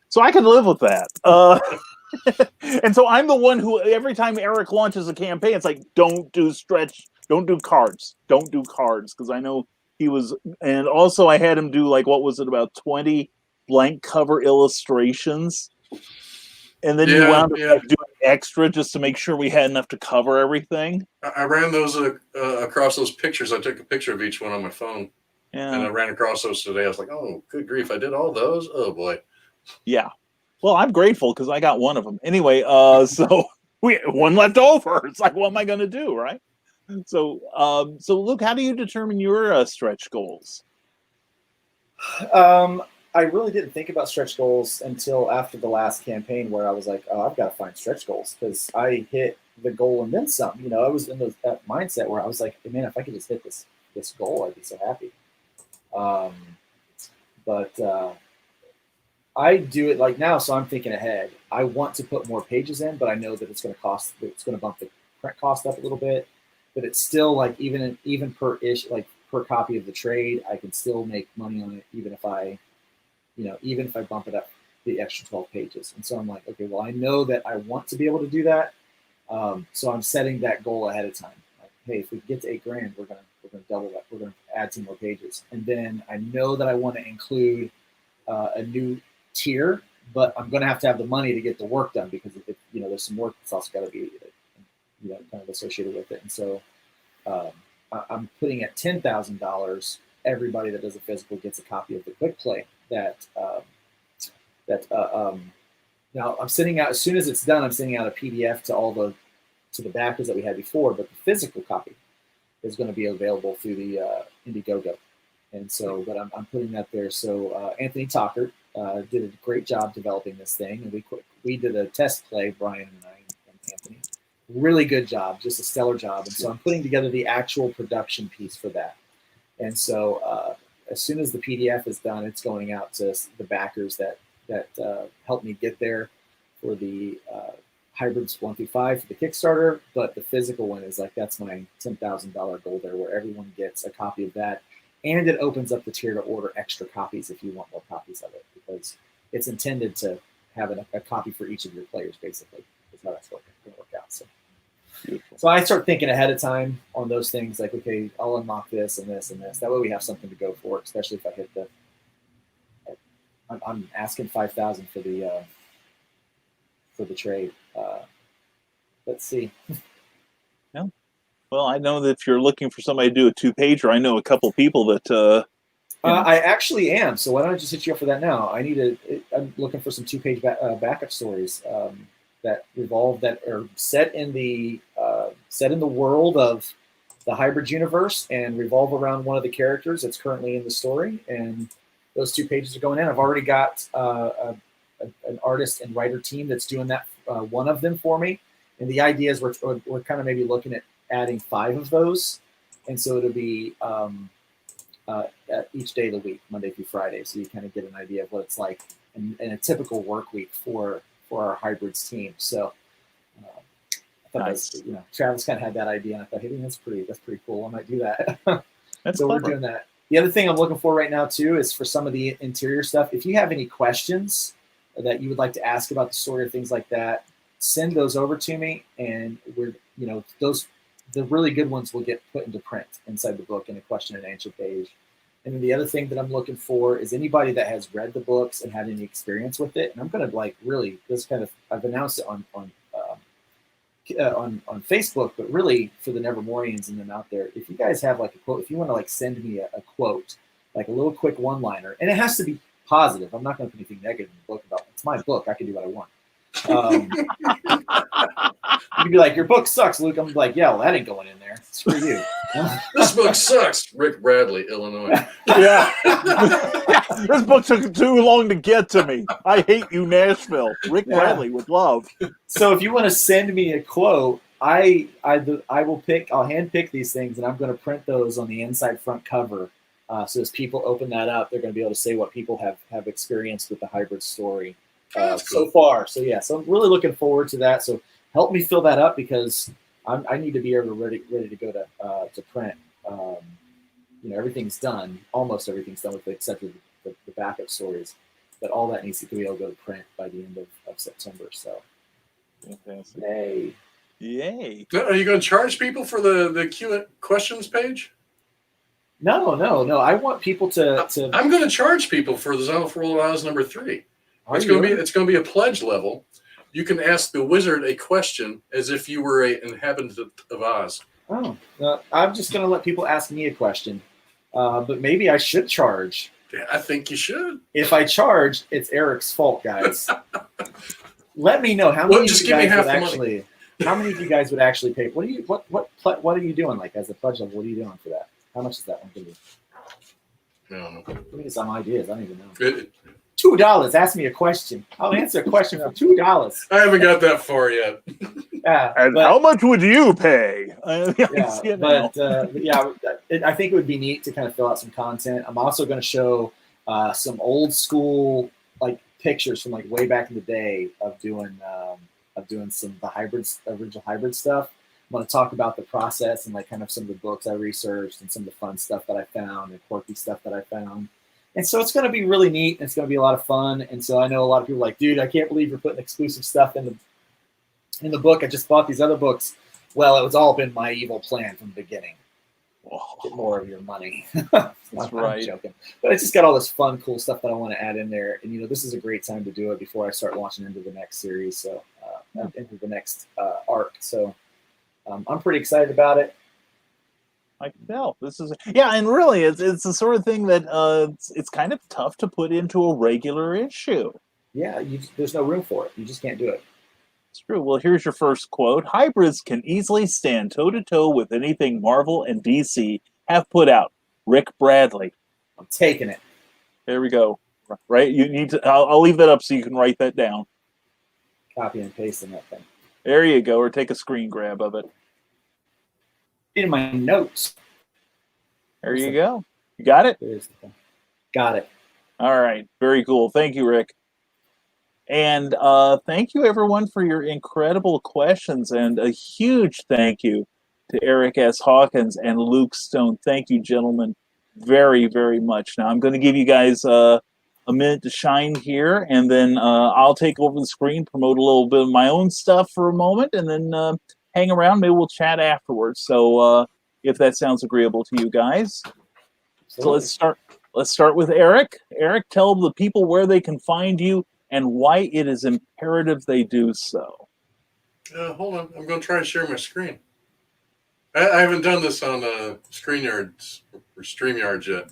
So I could live with that. And so I'm the one who every time Eric launches a campaign, it's like, don't do stretch. Don't do cards. Don't do cards. Because I know he was, and also I had him do like, what was it, about 20 blank cover illustrations. And then you wound up doing extra just to make sure we had enough to cover everything. I ran those across those pictures. I took a picture of each one on my phone. Yeah. And I ran across those today. I was like, oh, good grief. I did all those? Oh, boy. Yeah. Well, I'm grateful because I got one of them. Anyway, so we one left over. It's like, what am I going to do, right? So Luke, how do you determine your stretch goals? I really didn't think about stretch goals until after the last campaign, where I was like, oh, I've got to find stretch goals because I hit the goal and then some. I was in that mindset where I was like, man, if I could just hit this goal, I'd be so happy. But I do it like now, so I'm thinking ahead. I want to put more pages in, but I know that it's going to bump the print cost up a little bit. But it's still like even per per copy of the trade, I can still make money on it, even if I bump it up the extra 12 pages. And so I'm like, okay, well, I know that I want to be able to do that. So I'm setting that goal ahead of time. Like, hey, if we get to $8,000, we're gonna double that. We're gonna add 2 more pages, and then I know that I want to include a new tier, but I'm gonna have to have the money to get the work done, because there's some work that's also got to be kind of associated with it. And so I'm putting at $10,000. Everybody that does a physical gets a copy of the quick play now I'm sending out, as soon as it's done, I'm sending out a PDF to the backers that we had before, but the physical copy is going to be available through the Indiegogo. And so, but I'm putting that there. So Anthony Talkert did a great job developing this thing, and we did a test play, Brian and I and Anthony. Really good job, just a stellar job. And so I'm putting together the actual production piece for that. And so as soon as the PDF is done, it's going out to the backers that helped me get there for the hybrids 1 through 5 for the Kickstarter. But the physical one is like, that's my $10,000 goal there, where everyone gets a copy of that. And it opens up the tier to order extra copies if you want more copies of it, because it's intended to have a copy for each of your players, basically, is how that's going to work out. So. Beautiful. So I start thinking ahead of time on those things, like, okay, I'll unlock this and this and this. That way we have something to go for, especially if I hit I'm asking 5,000 for the trade. Let's see. Yeah. Well, I know that if you're looking for somebody to do a 2-pager, I know a couple people that. I actually am. So why don't I just hit you up for that now? I'm looking for some 2-page backup stories that are set in the world of the hybrid universe and revolve around one of the characters that's currently in the story. And those 2 pages are going in. I've already got an artist and writer team that's doing that, one of them for me. And the idea is we're kind of maybe looking at adding 5 of those. And so it'll be each day of the week, Monday through Friday. So you kind of get an idea of what it's like in a typical work week for our hybrids team. So I thought nice. Travis kind of had that idea, and I thought, hey, that's pretty cool. I might do that. So clever. We're doing that. The other thing I'm looking for right now too is for some of the interior stuff. If you have any questions that you would like to ask about the story or things like that, send those over to me, and the really good ones will get put into print inside the book in a question and answer page. And then the other thing that I'm looking for is anybody that has read the books and had any experience with it. And I'm going to I've announced it on Facebook, but really for the Nevermorians and them out there, if you guys have like a quote, if you want to like send me a quote, like a little quick one-liner, and it has to be positive. I'm not going to put anything negative in the book about it. It's my book. I can do what I want. You'd be like, your book sucks, Luke. I'm like, yeah, well, that ain't going in there. Screw you. This book sucks. Rick Bradley, Illinois. Yeah. This book took too long to get to me. I hate you, Nashville. Rick Bradley with love. So if you want to send me a quote, I'll handpick these things, and I'm going to print those on the inside front cover. So as people open that up, they're going to be able to say what people have experienced with the hybrid story so far. So yeah, so I'm really looking forward to that. So help me fill that up, because I need to be ready to go to print. Everything's done. Almost everything's done, with the exception of the backup stories. But all that needs to be able to go to print by the end of September. So, fantastic. Yay! Are you going to charge people for the Q questions page? No. I want people to. I'm going to charge people for the Zone for World of Oz number 3. It's going to be a pledge level. You can ask the wizard a question as if you were an inhabitant of Oz. Oh, I'm just going to let people ask me a question, but maybe I should charge. Yeah, I think you should. If I charge, it's Eric's fault, guys. Let me know how many of you guys would actually. How many of you guys would actually pay? What are you doing? Like, as a pledge level, what are you doing for that? How much is that one going to be? I don't know. Give me some ideas. I don't even know. $2. Ask me a question. I'll answer a question for $2. I haven't got that far yet. And how much would you pay? I think it would be neat to kind of fill out some content. I'm also going to show some old school, like pictures from like way back in the day of doing some of the original hybrid stuff. I'm going to talk about the process and like kind of some of the books I researched and some of the fun stuff that I found and quirky stuff that I found. And so it's going to be really neat. And it's going to be a lot of fun. And so I know a lot of people are like, dude, I can't believe you're putting exclusive stuff in the book. I just bought these other books. Well, it was all been my evil plan from the beginning. Get more of your money. That's right. I'm joking. But I just got all this fun, cool stuff that I want to add in there. And, this is a great time to do it before I start launching into the next series. So into the next arc. So I'm pretty excited about it. I can tell. And really, it's the sort of thing that it's kind of tough to put into a regular issue. Yeah, there's no room for it. You just can't do it. It's true. Well, here's your first quote. Hybrids can easily stand toe-to-toe with anything Marvel and DC have put out. Rick Bradley. I'm taking it. There we go. Right? You need to. I'll leave that up so you can write that down. Copy and paste in that thing. There you go. Or take a screen grab of it. In my notes. There you go. You got it? Got it. All right. Very cool. Thank you, Rick. And thank you, everyone, for your incredible questions. And a huge thank you to Eric S. Hawkins and Luke Stone. Thank you, gentlemen, very, very much. Now, I'm going to give you guys a minute to shine here, and then I'll take over the screen, promote a little bit of my own stuff for a moment, and then hang around. Maybe we'll chat afterwards. So if that sounds agreeable to you guys. Absolutely. So let's start with Eric. Eric, tell the people where they can find you and why it is imperative they do so. Hold on. I'm going to try and share my screen. I haven't done this on StreamYards or StreamYards yet.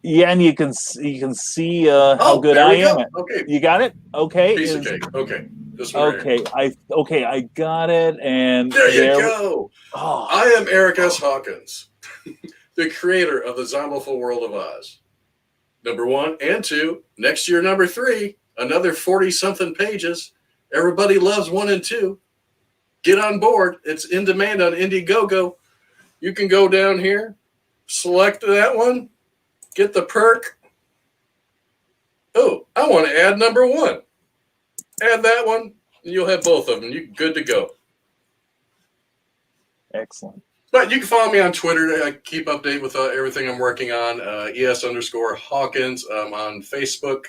Yeah, and you can see how good I am. Okay. You got it? Okay. Piece of cake. Okay. I got it. And there you go. Oh. I am Eric S. Hawkins, the creator of the Zombieful World of Oz. Number 1 and 2. Next year, number 3. Another 40-something pages. Everybody loves 1 and 2. Get on board. It's in demand on Indiegogo. You can go down here, select that one, get the perk. Oh, I want to add number 1. Add that one, and you'll have both of them. You're good to go. Excellent. But you can follow me on Twitter. I keep update with everything I'm working on. ES_Hawkins. I'm on Facebook.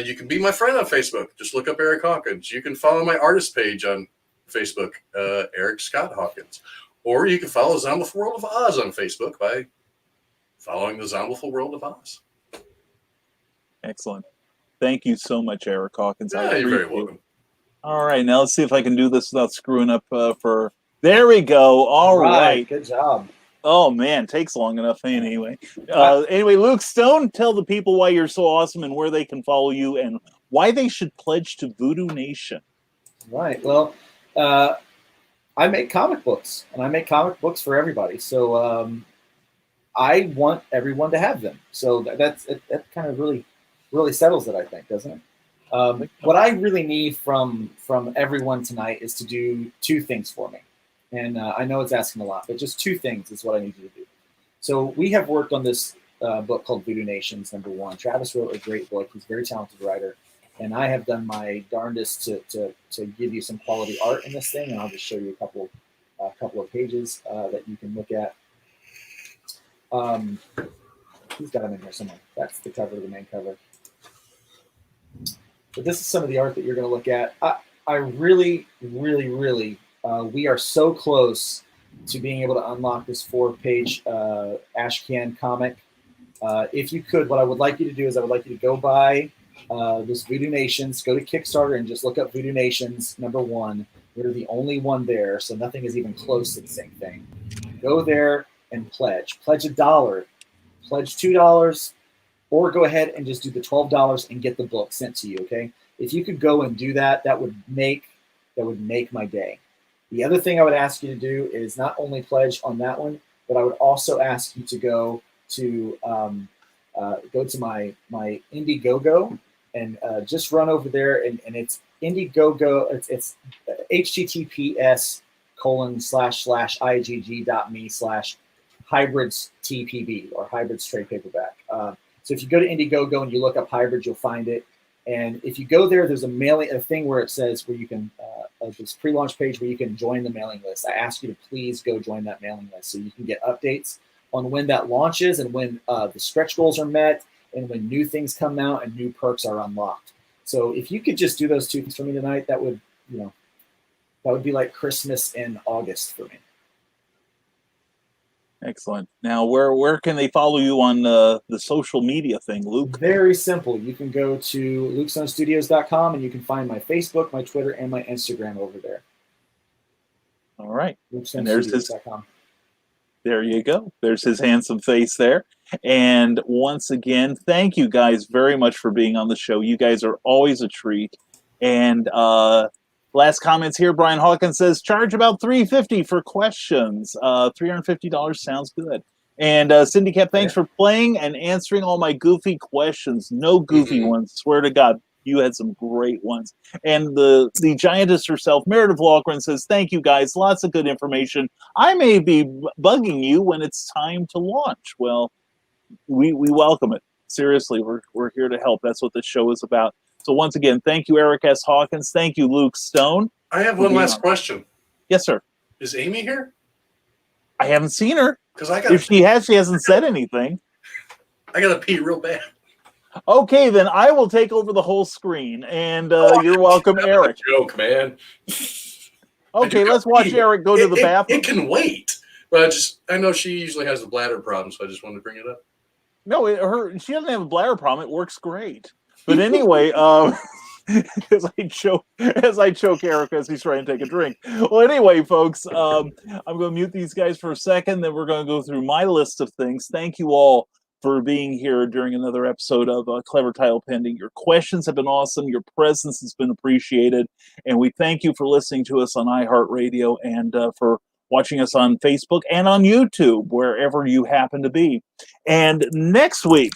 You can be my friend on Facebook. Just look up Eric Hawkins. You can follow my artist page on Facebook, Eric Scott Hawkins. Or you can follow Zombieful World of Oz on Facebook by following the Zombieful World of Oz. Excellent. Thank you so much, Eric Hawkins. You're very welcome. All right, now let's see if I can do this without screwing up for... There we go. All right. Good job. Oh, man, takes long enough anyway. Anyway, Luke Stone, tell the people why you're so awesome and where they can follow you and why they should pledge to Voodoo Nation. Right. Well, I make comic books, and I make comic books for everybody. So I want everyone to have them. So that kind of really settles it, I think, doesn't it? What I really need from everyone tonight is to do 2 things for me. And I know it's asking a lot, but just 2 things is what I need you to do. So we have worked on this book called Voodoo Nations, number 1. Travis wrote a great book. He's a very talented writer. And I have done my darndest to give you some quality art in this thing. And I'll just show you a couple of pages that you can look at. He's got them in here somewhere. That's the cover of the main cover. But this is some of the art that you're going to look at. I really, really, really... we are so close to being able to unlock this 4-page Ashcan comic. If you could, what I would like you to do is I would like you to go buy this Voodoo Nations, go to Kickstarter and just look up Voodoo Nations, number 1. We're the only one there, so nothing is even close to the same thing. Go there and pledge. Pledge $1, pledge $2, or go ahead and just do the $12 and get the book sent to you, okay? If you could go and do that, that would make my day. The other thing I would ask you to do is not only pledge on that one, but I would also ask you to go to my Indiegogo and just run over there and it's Indiegogo. It's https://igg.me/hybrids TPB or hybrids trade paperback. So if you go to Indiegogo and you look up hybrids, you'll find it. And if you go there, there's a thing where it says where you can this pre-launch page where you can join the mailing list. I ask you to please go join that mailing list so you can get updates on when that launches and when the stretch goals are met and when new things come out and new perks are unlocked. So if you could just do those two things for me tonight, that would be like Christmas in August for me. Excellent. Now, where can they follow you on the social media thing, Luke? Very simple. You can go to lukestonestudios.com and you can find my Facebook, my Twitter, and my Instagram over there. All right. And there's his. There you go. There's his handsome face there. And once again, thank you guys very much for being on the show. You guys are always a treat. And last comments here. Brian Hawkins says, charge about $350 for questions. $350 sounds good. And Cindy Cap, thanks for playing and answering all my goofy questions. No goofy ones. Swear to God, you had some great ones. And the giantess herself, Meredith Walgren, says, thank you guys. Lots of good information. I may be bugging you when it's time to launch. Well, we welcome it. Seriously, we're here to help. That's what this show is about. So once again, thank you, Eric S. Hawkins. Thank you, Luke Stone. I have one last question. Yes, sir. Is Amy here? I haven't seen her. If she has, she hasn't said anything. I gotta pee real bad. Okay, then I will take over the whole screen, and you're welcome, Eric. Joke, man. Okay, let's watch Eric go to the bathroom. It can wait, but I know she usually has a bladder problem, so I just wanted to bring it up. No, she doesn't have a bladder problem. It works great. But anyway, as I choke Eric as he's trying to take a drink. Well, anyway, folks, I'm going to mute these guys for a second. Then we're going to go through my list of things. Thank you all for being here during another episode of Clever Title Pending. Your questions have been awesome. Your presence has been appreciated. And we thank you for listening to us on iHeartRadio and for watching us on Facebook and on YouTube, wherever you happen to be. And next week,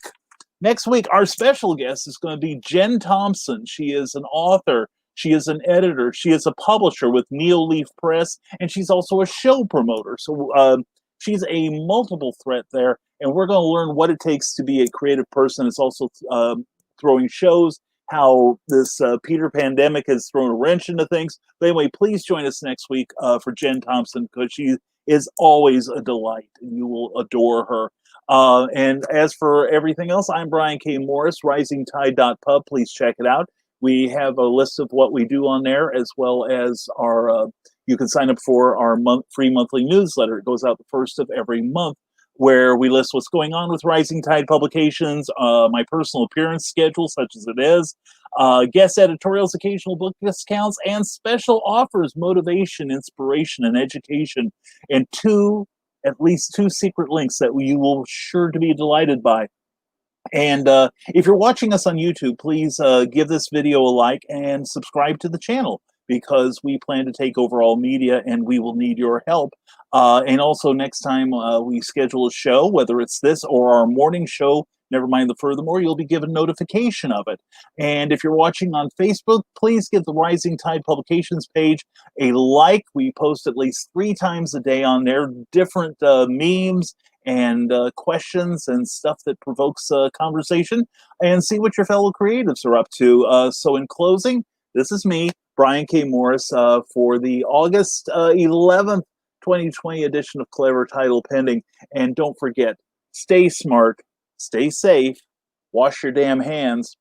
our special guest is going to be Jen Thompson. She is an author. She is an editor. She is a publisher with Neoleaf Press, and she's also a show promoter. So she's a multiple threat there, and we're going to learn what it takes to be a creative person. It's also throwing shows, how this Peter pandemic has thrown a wrench into things. But anyway, please join us next week for Jen Thompson, because she is always a delight, and you will adore her. And as for everything else, I'm Brian K. Morris, risingtide.pub. Please check it out. We have a list of what we do on there, as well as our, you can sign up for our free monthly newsletter. It goes out the first of every month, where we list what's going on with Rising Tide Publications, my personal appearance schedule, such as it is, guest editorials, occasional book discounts, and special offers, motivation, inspiration, and education, and at least two secret links that you will sure to be delighted by. And if you're watching us on YouTube, please give this video a like and subscribe to the channel, because we plan to take over all media and we will need your help. And also next time we schedule a show, whether it's this or our morning show, never mind the furthermore, you'll be given notification of it. And if you're watching on Facebook, please give the Rising Tide Publications page a like. We post at least 3 times a day on there, different memes and questions and stuff that provokes conversation, and see what your fellow creatives are up to. So in closing, this is me, Brian K. Morris, for the August 11th, 2020 edition of Clever Title Pending. And don't forget, stay smart, stay safe, wash your damn hands,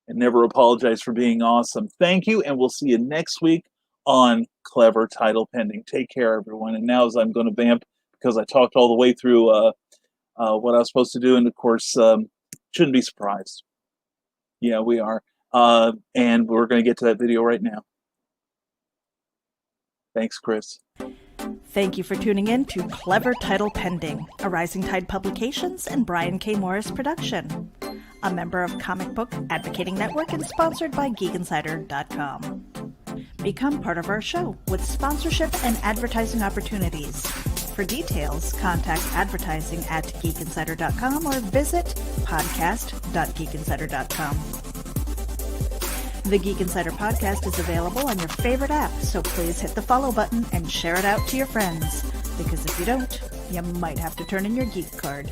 and never apologize for being awesome. Thank you, and we'll see you next week on Clever Title Pending. Take care, everyone. And now, as I'm going to vamp, because I talked all the way through what I was supposed to do, and of course, shouldn't be surprised. Yeah, we are. And we're going to get to that video right now. Thanks, Chris. Thank you for tuning in to Clever Title Pending, a Rising Tide Publications and Brian K. Morris production. A member of Comic Book Advocating Network and sponsored by GeekInsider.com. Become part of our show with sponsorship and advertising opportunities. For details, contact advertising at GeekInsider.com or visit podcast.geekinsider.com. The Geek Insider podcast is available on your favorite app, so please hit the follow button and share it out to your friends, because if you don't, you might have to turn in your geek card.